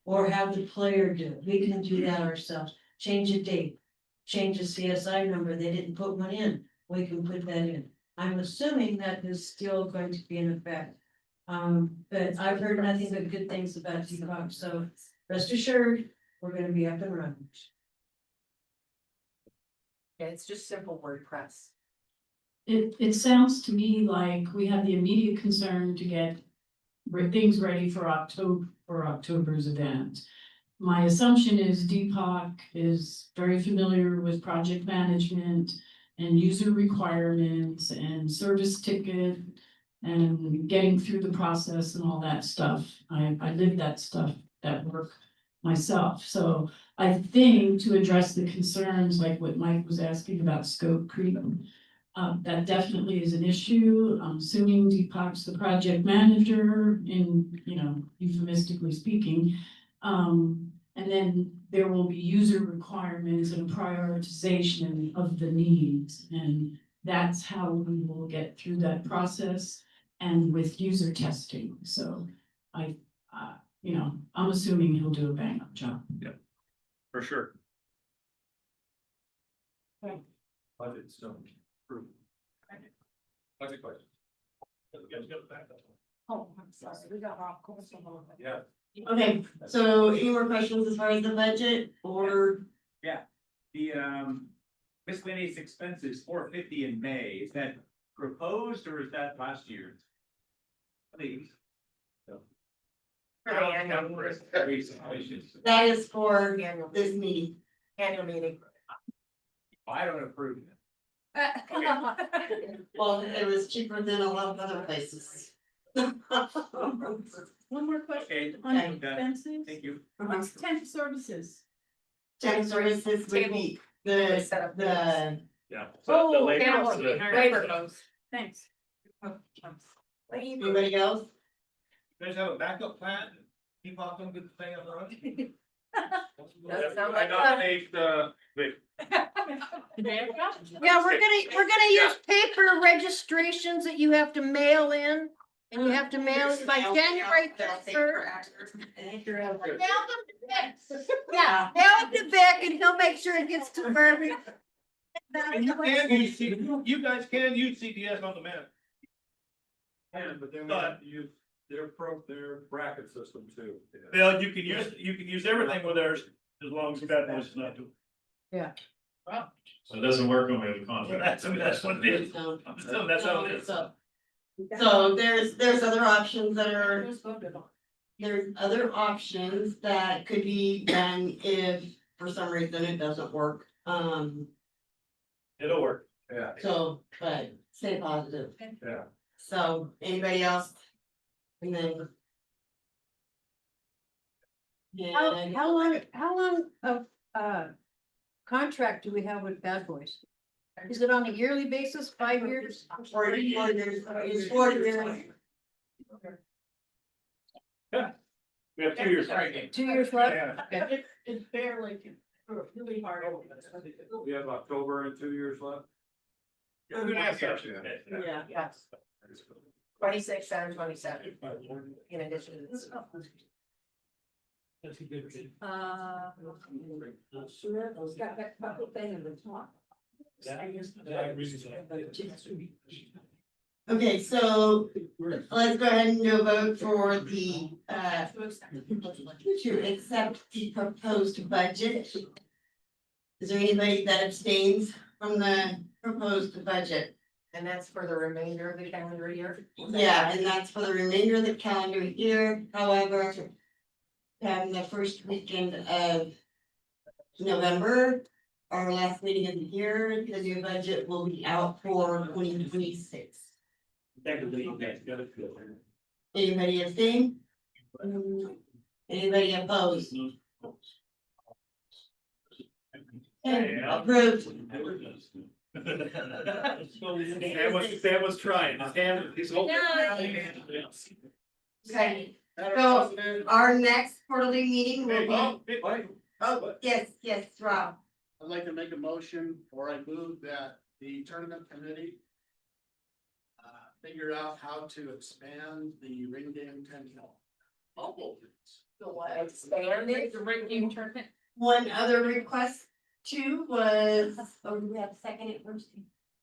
or have the player do it. We can do that ourselves. Change a date, change a CSI number. They didn't put one in. We can put that in. I'm assuming that is still going to be in effect. But I've heard nothing but good things about Deepak, so rest assured, we're gonna be up and running. Yeah, it's just simple WordPress. It sounds to me like we have the immediate concern to get things ready for October's event. My assumption is Deepak is very familiar with project management and user requirements and service ticket and getting through the process and all that stuff. I live that stuff, that work myself. So I think to address the concerns like what Mike was asking about scope creep, that definitely is an issue. I'm assuming Deepak's the project manager in, euphemistically speaking. And then there will be user requirements and prioritization of the needs. And that's how we will get through that process and with user testing. So I'm assuming he'll do a bang up job. Yeah, for sure. Budget still approved. Budget question. Oh, I'm sorry, we got off course a little bit. Yeah. Okay, so any more questions as far as the budget or? Yeah, the miscellaneous expenses, $450 in May, is that proposed or is that last year? Please. That is for this meeting. Annual meeting. I don't approve it. Well, it was cheaper than a lot of other places. One more question Okay, on okay. expenses. Thank you. What's temp services? Temp services would be the, Yeah. Oh, Labor codes. Thanks. anybody else? You guys have a backup plan? Keep off them good thing on the road? Doesn't sound I like nominate, Vic. Yeah, we're gonna use paper registrations that you have to mail in. And you have to mail it by January 3rd. Yeah, mail it to Vic and he'll make sure it gets to Burby. And you can use, you guys can use CDS on the minute. Yeah, but then we have to use their bracket system too. Bill, you can use everything with theirs as long as that is not doing. So it doesn't work when we have a contract. That's what it is. I'm just telling, that's how it is. So there's other options that are, there's other options that could be done if for some reason it doesn't work. It'll work. Yeah. So, but stay positive. Yeah. So anybody else? And then. Yeah. How long of, contract do we have with Bad Boys? Is it on a yearly basis, 5 years? 4 years, it's 4 years. We have 2 years. 2 years left? Yeah. Okay. It's barely, really hard. We have October and 2 years left. Yeah. Yes. 26 and 27, in addition to this. Got that couple thing in the top. Okay, so let's go ahead and do a vote for the, to accept the proposed budget. Is there anybody that abstains from the proposed budget? And that's for the remainder of the calendar year? Yeah, and that's for the remainder of the calendar year, however. The first weekend of November, our last meeting of the year, the new budget will be out for 2026. Anybody abstain? Anybody opposed? Okay, approved. Sam was trying. His hand, his whole. Okay, so our next quarterly meeting will be, oh, yes, Rob. I'd like to make a motion, or I move that the tournament committee figure out how to expand the ring game 10 hill. Expand it, the ring tournament. One other request too was, oh, do we have a second it first?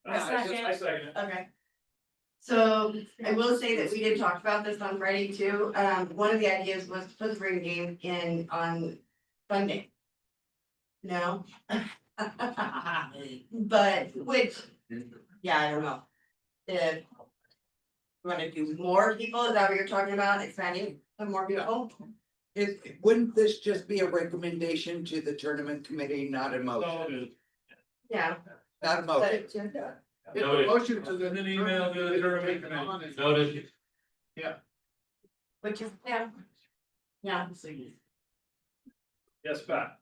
I second it. Okay. So I will say that we did talk about this on Friday too. One of the ideas was to put the ring game in on Sunday. No? But which, yeah, I don't know. If you wanna do more people, is that what you're talking about, expanding to more people? Wouldn't this just be a recommendation to the tournament committee, not a motion? Yeah. Not a motion. It's a motion to the email to the tournament committee. Noted. Yeah. Which is, yeah. Yeah. Yes, Pat.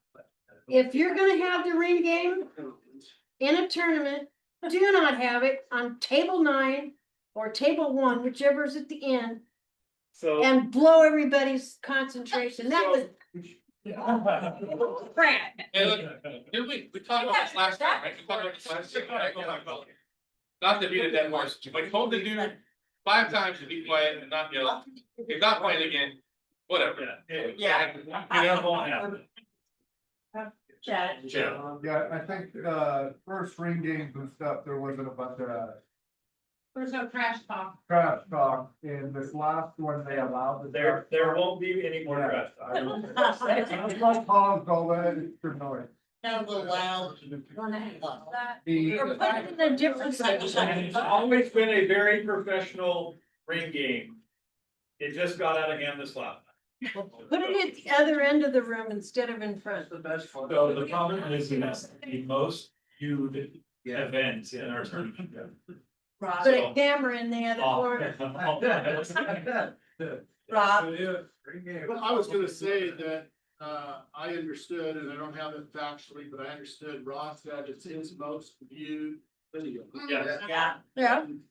If you're gonna have the ring game in a tournament, do not have it on table 9 or table 1, whichever is at the end, So. and blow everybody's concentration. That was crap. Hey, look, did we talked about this last time, right? We talked about this last time, right? Not to beat a dead horse, but I told the dude 5 times to be quiet and not yell. He's not playing again, whatever. Yeah. Chad. Yeah, I think, first ring games and stuff, there wasn't a bunch of There's no trash talk. trash talk, and this last one they allowed. There won't be any more trash talk. I'm not paused all that extra noise. Kind of a little loud. Or put it in a different section. It's always been a very professional ring game. It just got out of hand this last. Put it at the other end of the room instead of in front. So the problem is it's the most viewed event in our tournament. Rob. Put a camera in the other Rob? Well, I was gonna say that, I understood, and I don't have it factually, but I understood Ross said it's his most viewed video. Yeah.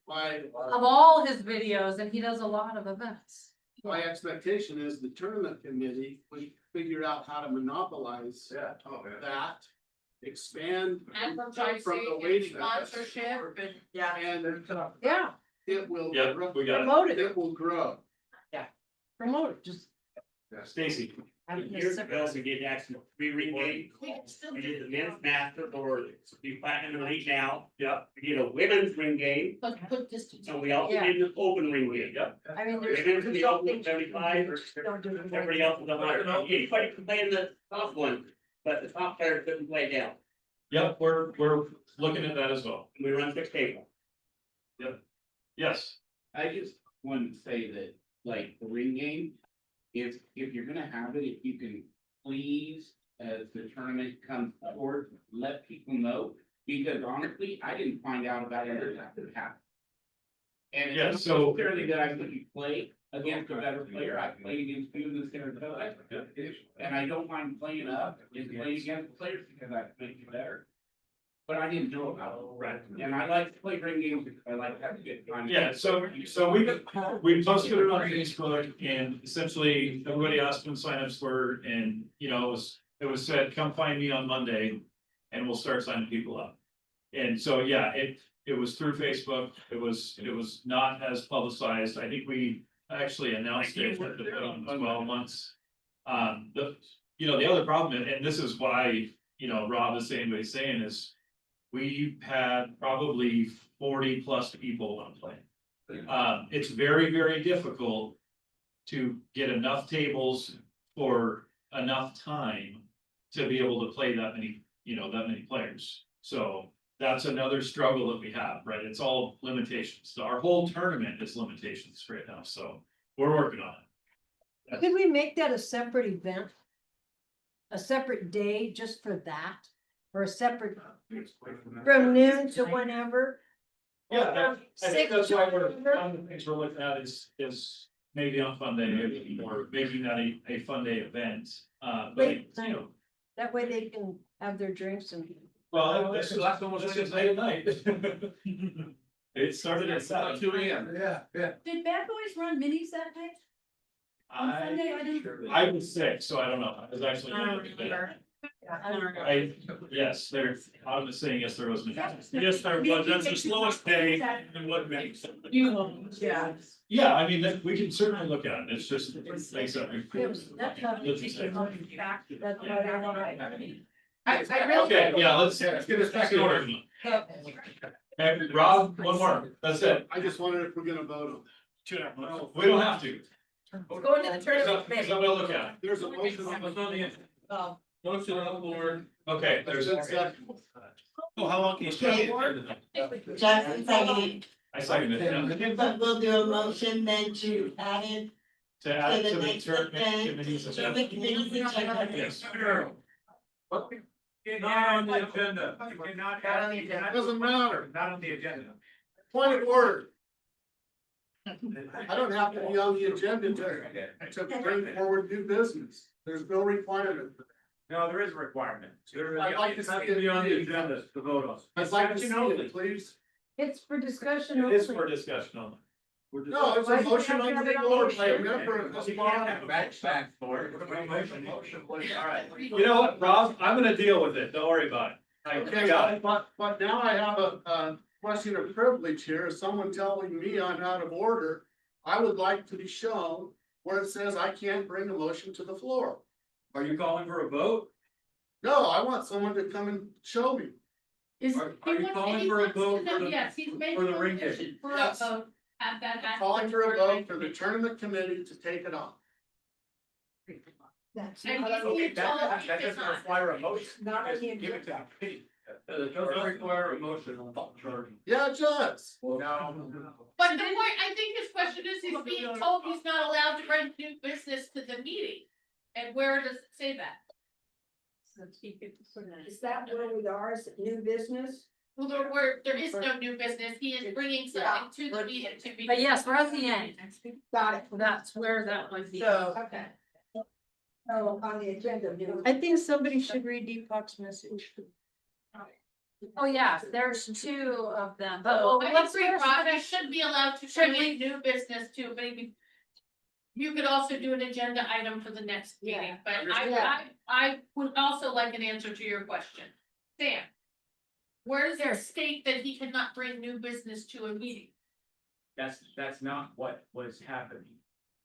My, Of all his videos, and he does a lot of events. my expectation is the tournament committee would figure out how to monopolize that, expand from the Advertising and waiting. sponsorship and. And Yeah. it will. Yep, we got it. Promote it, It will grow. promote it, just. Stacy. Years ago, we did actually three ring games. We did the men's master or the platinum elite now. Yeah. We did a women's ring game, Put this. and we also Yeah. did an open ring game. Yep. I mean, Women's there's the open 75, or Don't do it. everybody else was a hundred. Anybody can play in the top one, but the top player couldn't play down. Yep, we're looking at that as well. We run 6 tables. Yes. I just wanted to say that, like, the ring game, if you're gonna have it, if you can please, as the tournament comes forward, let people know. Because honestly, I didn't find out about it until after it happened. And Yeah, it's so- clearly that I couldn't play against a better player, I played against you in the Sarasota. And I don't mind playing up and playing against players because I make you better. But I didn't know about it. Right. And I like to play ring games because I like to have a good time. Yeah, so we posted it on Facebook and essentially everybody asked when signups were and, you know, it was said, come find me on Monday. And we'll start signing people up. And so, yeah, it was through Facebook. It was not as publicized. I think we actually announced it at the podium as well once. The other problem, and this is why, Rob is saying what he's saying is. We've had probably 40+ people want to play. It's very, very difficult to get enough tables for enough time to be able to play that many players. So that's another struggle that we have, right? It's all limitations. So our whole tournament is limitations right now, so we're working on it. Could we make that a separate event? A separate day just for that? Or a separate, from noon to whenever? Yeah, I think that's why one of Six- the things we're looking at is maybe on fun day, or making that a fun day event. That way they can have their drinks and. Well, that's almost like it's late at night. It started at 2 AM. Yeah. Did Bad Boys run minis that night? On Sunday, I didn't. I was sick, so I don't know. I was actually. Yes, I was saying, yes, there was. Yes, there was, that's the slowest day in what makes. Yeah. Yeah, I mean, we can certainly look at it. It's just. Makes up. Okay, yeah, let's get this back in order. And Rob, one more, that's it. I just wondered if we're gonna vote on. We don't have to. Going to the tournament. Somebody look at it. There's a motion on the. Oh. Motion on the board. Okay, there's. Oh, how long can you stay? Justin seconded, I second it. Yeah. but we'll do a motion then to add it To add to to the the next tournament event. committee's To agenda. the committee's agenda. Yes. Not on the agenda. Doesn't matter. Not on the agenda. Point of order. I don't have to be on the agenda to bring forward new business. There's no requirement. No, there is a requirement. I'd like to see Have to be on the agenda to vote on. I'd like to see it, please. It's for discussion. It is only. for discussion only. No, it's a motion on the floor by a member of this You body. can't have a back for it. All right. You know what, Rob? I'm gonna deal with it. Don't worry about it. I Okay, got it. but now I have a question of privilege here. Is someone telling me I'm out of order? I would like to be shown where it says I can't bring a motion to the floor. Are you calling for a vote? No, I want someone to come and show me. Are you calling for a vote for the, Yes, he's making for the a ring motion game? for a Yes. vote at that. Calling for a vote for the tournament committee to take it on. That's. And not- Okay, he's told that you doesn't it's not. require a motion. Not on the Give it to me. It doesn't require a motion on top charge. Yeah, it does. No. But the point, I think his question is, he's being told he's not allowed to bring new business to the meeting. And where does it say that? Is that where we are, is it new business? Well, there is no new business, he is bringing something to the meeting to be. But yes, we're at the end. Got it. That's where that would be. So, Okay. so on the agenda, I think somebody should read Deepak's message. Oh, yeah, there's two of them, but I let's agree, first Rob, I should be allowed to Should bring new business too, but you could also do an agenda item for the next meeting, but I would also like an answer to your question. Sam, where does it state that he cannot bring new business to a meeting? That's not what was happening.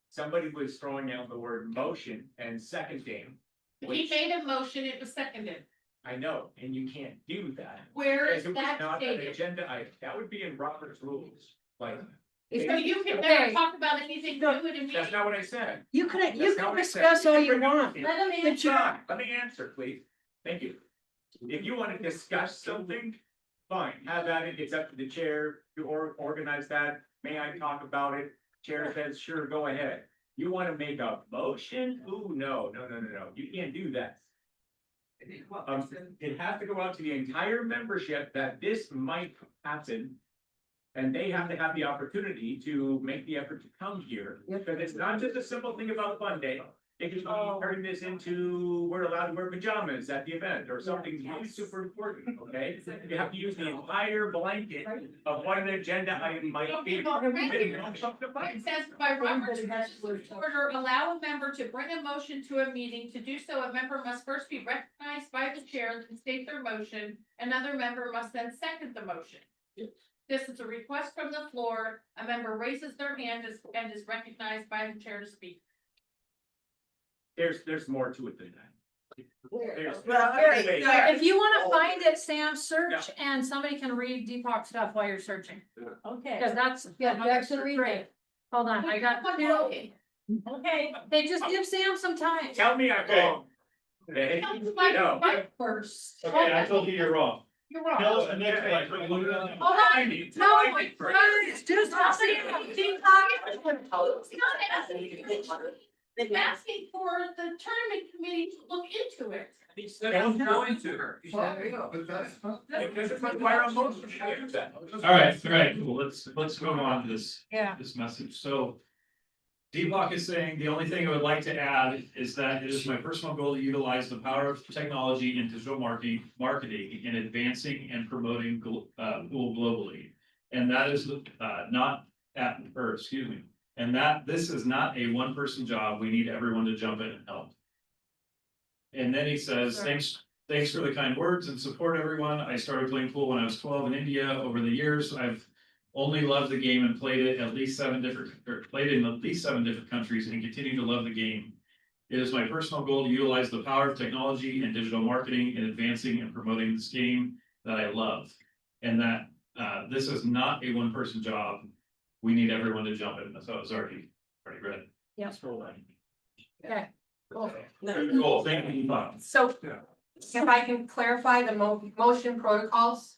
Somebody was throwing out the word motion and seconding. He made a motion, it was seconded. I know, and you can't do that. Where is Because it was that not an stated? agenda item, that would be in Robert's rules, like. So you can never talk about anything new in a meeting? That's not what I said. You That's can not what I said. discuss all you want. Let him But answer. you- Let me answer, please. Thank you. If you want to discuss something, fine, have at it. It's up to the chair to organize that. May I talk about it? Chair says, sure, go ahead. You want to make a motion? Ooh, no. You can't do that. It has to go out to the entire membership that this might happen. And they have to have the opportunity to make the effort to come here, because it's not just a simple thing about fun day. It could be turning this into, we're allowed to wear pajamas at the event, or something really super important, okay? You have to use the entire blanket of what an agenda item might be. It says by Robert's Rules of Order, allow a member to bring a motion to a meeting. To do so, a member must first be recognized by the chair and state their motion. Another member must then second the motion. This is a request from the floor. A member raises their hand and is recognized by the chair to speak. There's more to it than that. If you wanna find it, Sam, search and somebody can read Deepak's stuff while you're searching. Okay. Cause that's. Jackson, read great. Hold on, I got. Okay. Hey, just give Sam some time. Tell me I'm wrong. Okay? Comes my No. right first. Okay, I told you you're wrong. You're wrong. Tell us the next one. Hold on. I need to- No, It's just They're asking for the tournament committee to look into it. I'm going to. Because it's require a motion. All right, cool, let's move on to this. Yeah. This message, so. Deepak is saying, the only thing I would like to add is that it is my personal goal to utilize the power of technology and digital marketing in advancing and promoting pool globally. And that is and that this is not a one-person job, we need everyone to jump in and help. And then he says, thanks for the kind words and support, everyone. I started playing pool when I was 12 in India. Over the years, I've only loved the game and played in at least 7 different countries and continue to love the game. It is my personal goal to utilize the power of technology and digital marketing in advancing and promoting this game that I love. And that this is not a one-person job. We need everyone to jump in. So it was already read. Yep. Okay. Cool, thank you, Deepak. So if I can clarify the motion protocols.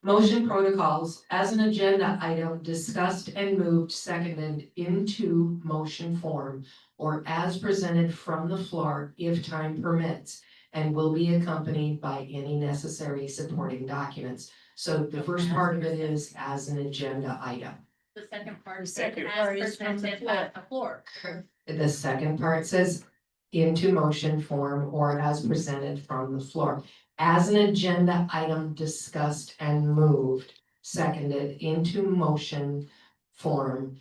Motion protocols as an agenda item discussed and moved seconded into motion form or as presented from the floor if time permits and will be accompanied by any necessary supporting documents. So the first part of it is as an agenda item. The second part. second as part is from the presented at the floor. The second part says into motion form or as presented from the floor. As an agenda item discussed and moved, seconded into motion form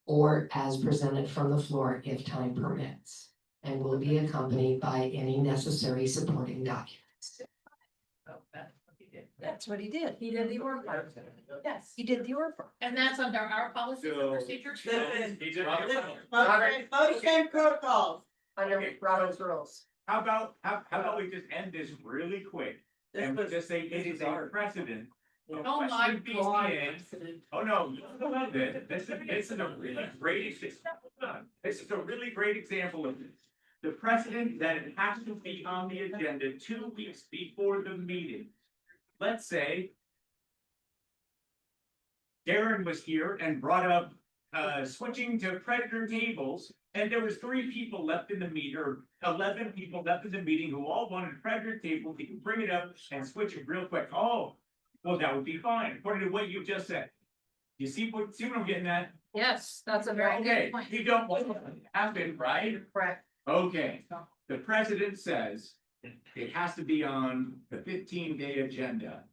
or as presented from the floor if time permits, and will be accompanied by any necessary supporting documents. Oh, that's what he did. That's what he did. He did the order part. Yes, He did the order part. and that's under our policies and procedures. Motion protocols. Under Robert's rules. How about we just end this really quick? And we just say it is a precedent. Oh my Western God. BCA. Oh, no, this is a really great example. This is a really great example of this. The precedent that it has to be on the agenda 2 weeks before the meeting. Let's say Darren was here and brought up switching to predator tables, and there was 3 people left in the meeting, or 11 people left in the meeting who all wanted predator tables, you can bring it up and switch it real quick. Oh, well, that would be fine, according to what you just said. You see what I'm getting at? Yes, that's a very Okay, good point. you don't want it to happen, right? Correct. Okay, the president says it has to be on the 15-day agenda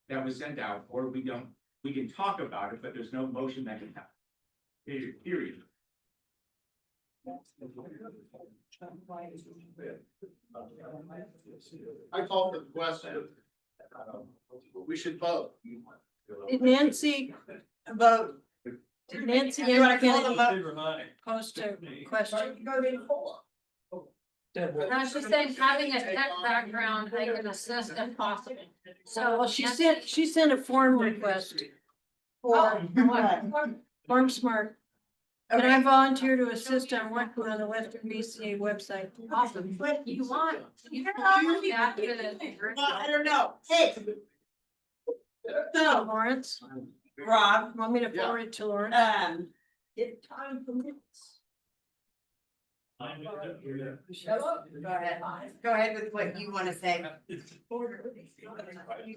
that was sent out, or we can talk about it, but there's no motion that can happen. Period. I called the question. We should vote. Did Nancy vote? Did Nancy? You wanna call them up? Post a question. No, she's saying having a tech background, I can assist if possible. So, well, she sent a form request for Farm Smart. Can I volunteer to assist on working on the Western BCA website? Awesome. What you want? You can Well, I don't know. Hey. So, Lawrence, Rob, want me to forward it to Lawrence? if time permits. Go ahead. Go ahead with what you wanna say. You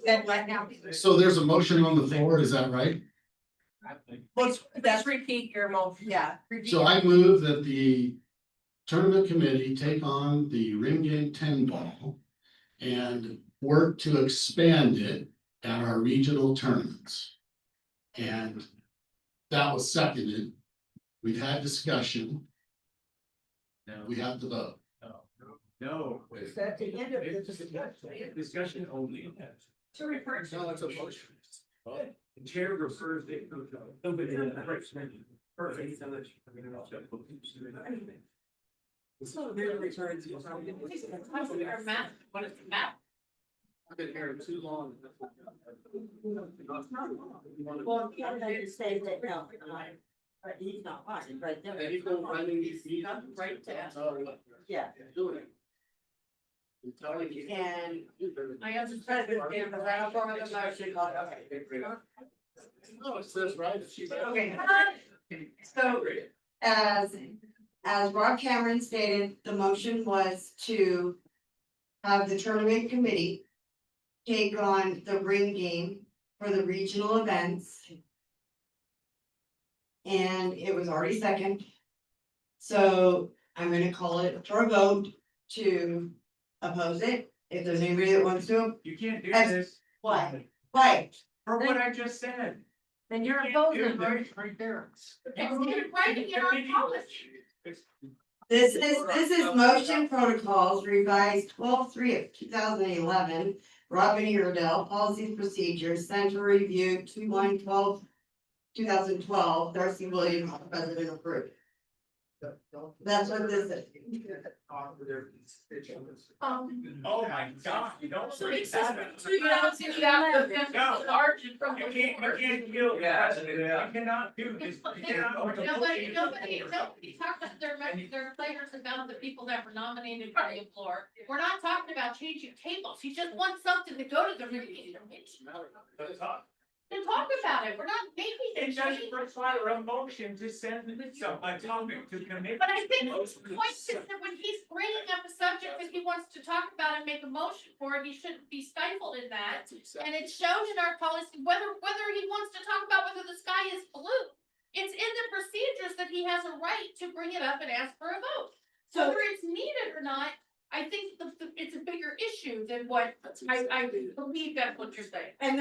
said what now? So there's a motion on the floor, is that right? Let's repeat your motion. Yeah. So I move that the tournament committee take on the ring game 10 ball and work to expand it at our regional tournaments. And that was seconded. We've had discussion. No. We have to vote. No. Is that the end of the discussion? Discussion only. To refer to. No, it's a motion. The chair refers it. Perfect. So really returns. Our map, what is the map? I've been here too long. Well, yeah, they say that, no, but he's not fine, but. He's gonna run these meetings. Right there. So, Yeah. doing it. I'm telling you. And I understand. President gave the round form of the motion. Okay. No, it says right. Okay. So as Rob Cameron stated, the motion was to have the tournament committee take on the ring game for the regional events. And it was already second. So I'm gonna call it for a vote to oppose it. If there's anybody that wants to. You can't do As- this. Why? Why? For what I just said. Then you're You can't do opposing, this. right there. It's writing in our policy. This is motion protocols revised 12/3/2011. Robin Iredell, policies procedures, central review 2/1/2012. Darcy Williams, president approved. That's what this is. Oh my God, you don't say So that. you don't see that, the No. large and from. You can't kill the president. You cannot do this. You cannot. Nobody talked about their players about the people that were nominated by the floor. We're not talking about changing tables. He just wants something to go to the meeting. To talk about it. We're not making It it doesn't change. require a motion to send a topic to committee. But I think the point is that when he's bringing up a subject that he wants to talk about and make a motion for it, he shouldn't be stifled in that. And it's shown in our policy, whether he wants to talk about whether the sky is blue. It's in the procedures that he has a right to bring it up and ask for a vote. So whether it's needed or not, I think it's a bigger issue than what I believe that's what you're saying. And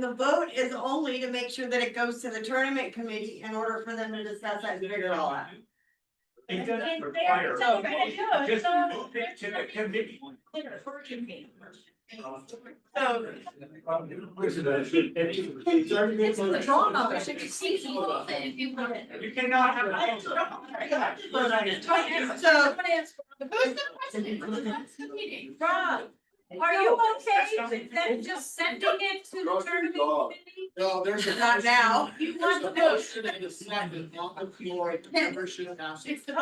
the vote is only to make sure that it goes to the tournament committee in order for them to discuss that and figure it all out. It doesn't require. a So- motion. Just move it to the committee. So. It's the drama, it should be seen if you want it. You cannot have. So. Who's the president of the meeting? Rob, are you okay with them just sending it to the tournament committee? No, there's a. Not now. You want to There's a vote. motion and a second on the floor. Membership has to. It's the.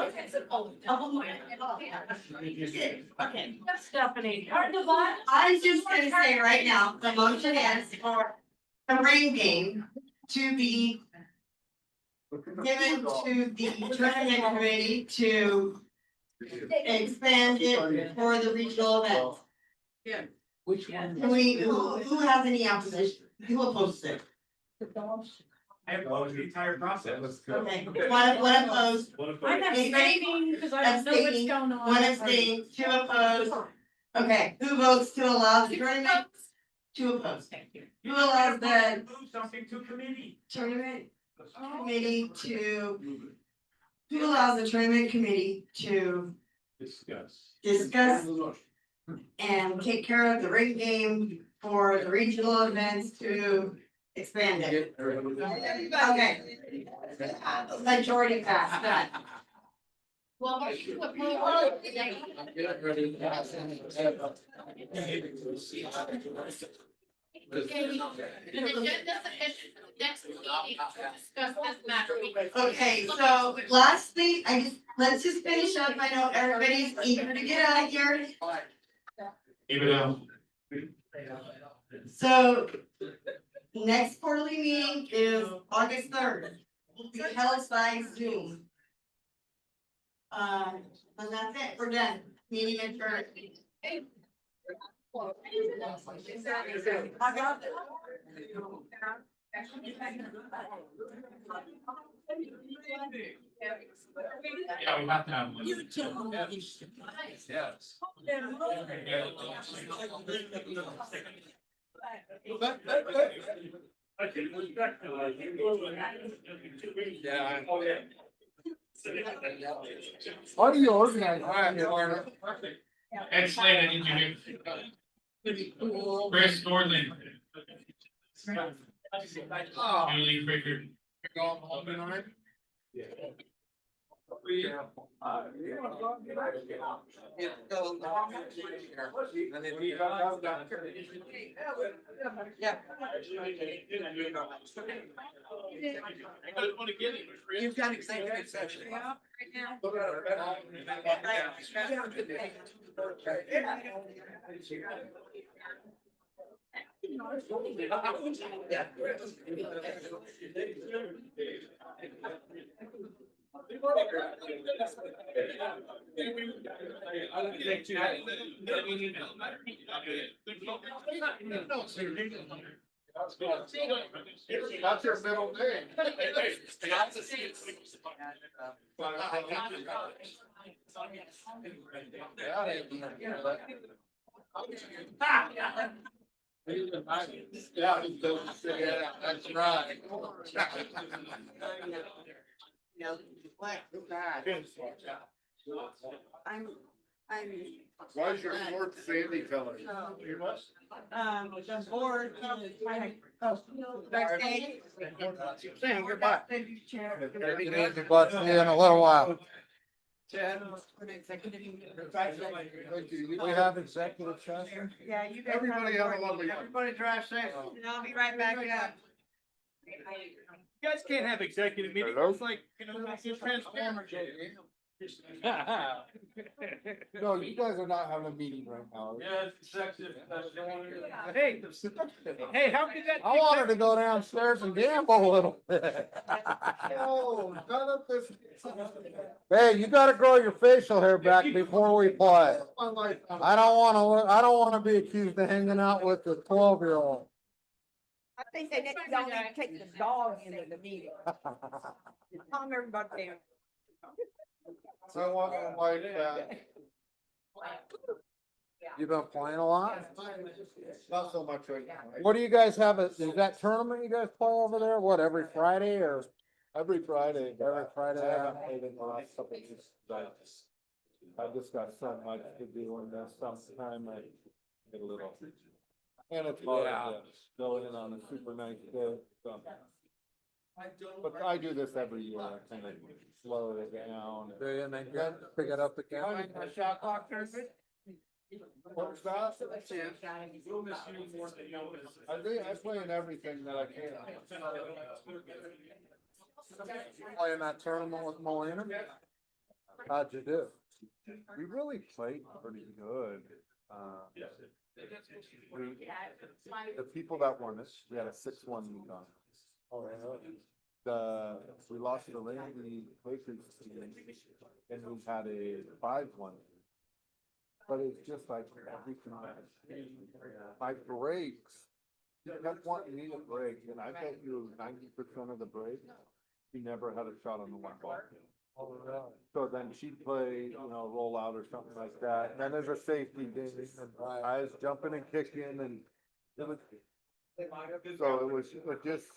Okay. Stephanie, are the bot? I'm just gonna say right now, the motion is for the ring game to be given to the tournament committee to expand it for the regional events. Which one? Can we, who has any opposition? Who opposes it? I have opposed the entire process. Okay, one opposed, I'm abstaining because I don't know what's abstaining, going on. one abstaining, two opposed. Okay, who votes to allow the tournament? Two opposed. Thank you. Who allows the Move something to committee. tournament committee to, who allows the tournament committee to discuss and take care of the ring game for the regional events to expand it? Okay. Majority passed, done. Well, the agenda next meeting to discuss this matter. Okay, so lastly, let's just finish up. I know everybody's eager to get out of here. Even now. So next quarterly meeting is August 3rd. Will be held by Zoom. And that's it, we're done. Meeting adjourned. Yeah, we have to have one. Yes. How do you organize that? Ed Slade, I need you here. Chris Northern. Julie Fricker. Yeah. You've got executive session. That's your middle name. Yeah, that's right. Why's your North Sandy color? The board, Sam, you're back. In a little while. We have executive session. Yeah, you guys. Everybody have a lovely one. Everybody drive safe. And I'll be right back up. You guys can't have executive meetings, it's like, it's Transformers. No, you guys are not having a meeting right now. Yeah, it's executive. Hey, hey, how could that? I wanted to go downstairs and gamble a little bit. Oh, none of this. Hey, you gotta grow your facial hair back before we play. I don't wanna be accused of hanging out with the 12-year-old. I think they don't need to take the dog into the meeting. Calm everybody down. I want to like that. You been playing a lot? Not so much right now. What do you guys have? Is that tournament you guys play over there? What, every Friday or? Every Friday. Every Friday. I haven't played in the last couple of weeks. I just got so much to do and then sometime I get a little. And it's hard to go in on a super nice day. So. But I do this every year. I kind of slow it down. And then pick it up again. Shot clock tournament. What's that? I play in everything that I can. Playing that tournament with Molina? How'd you do? We really played pretty good. The people that won this, we had a 6-1 lead on. Oh, yeah. we lost the Randy Lakers team, and we had a 5-1. But it's just like everything, my breaks, he kept wanting me to break, and I bet you 90% of the breaks, he never had a shot on the one ball. So then she'd play, roll out or something like that, and then there's a safety game, and I was jumping and kicking, and it was, so it was just,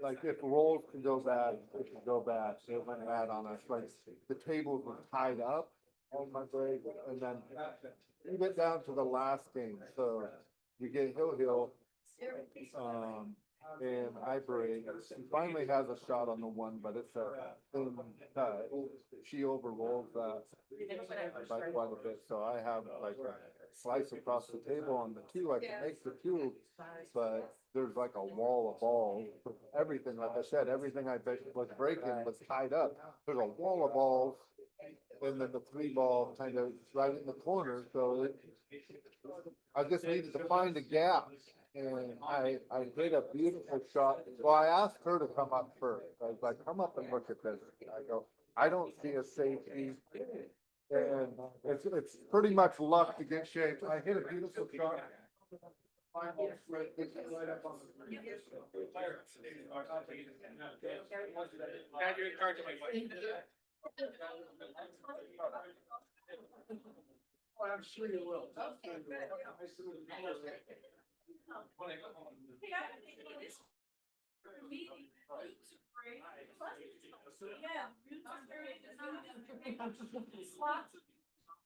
like, if rolls can go bad, it can go bad, so it went bad on us, like, the tables were tied up on my break, and then you get down to the last game, so you get Hill, and I break, he finally has a shot on the one, but it's a thin cut, she overrolls that by quite a bit, so I have like a slice across the table on the two, I can make the two, but there's like a wall of balls, everything, like I said, everything I was breaking was tied up, there's a wall of balls, and then the 3-ball kind of right in the corner, so I just needed to find a gap. And I hit a beautiful shot. Well, I asked her to come up first. I was like, come up and look at this. I go, I don't see a safety. And it's pretty much luck to get shaped. I hit a beautiful shot. I'm sure you will.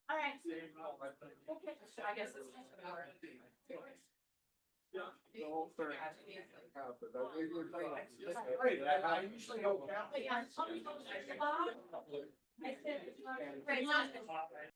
All right. Okay, so I guess it's. The whole thing happened. I usually don't count. I said, right.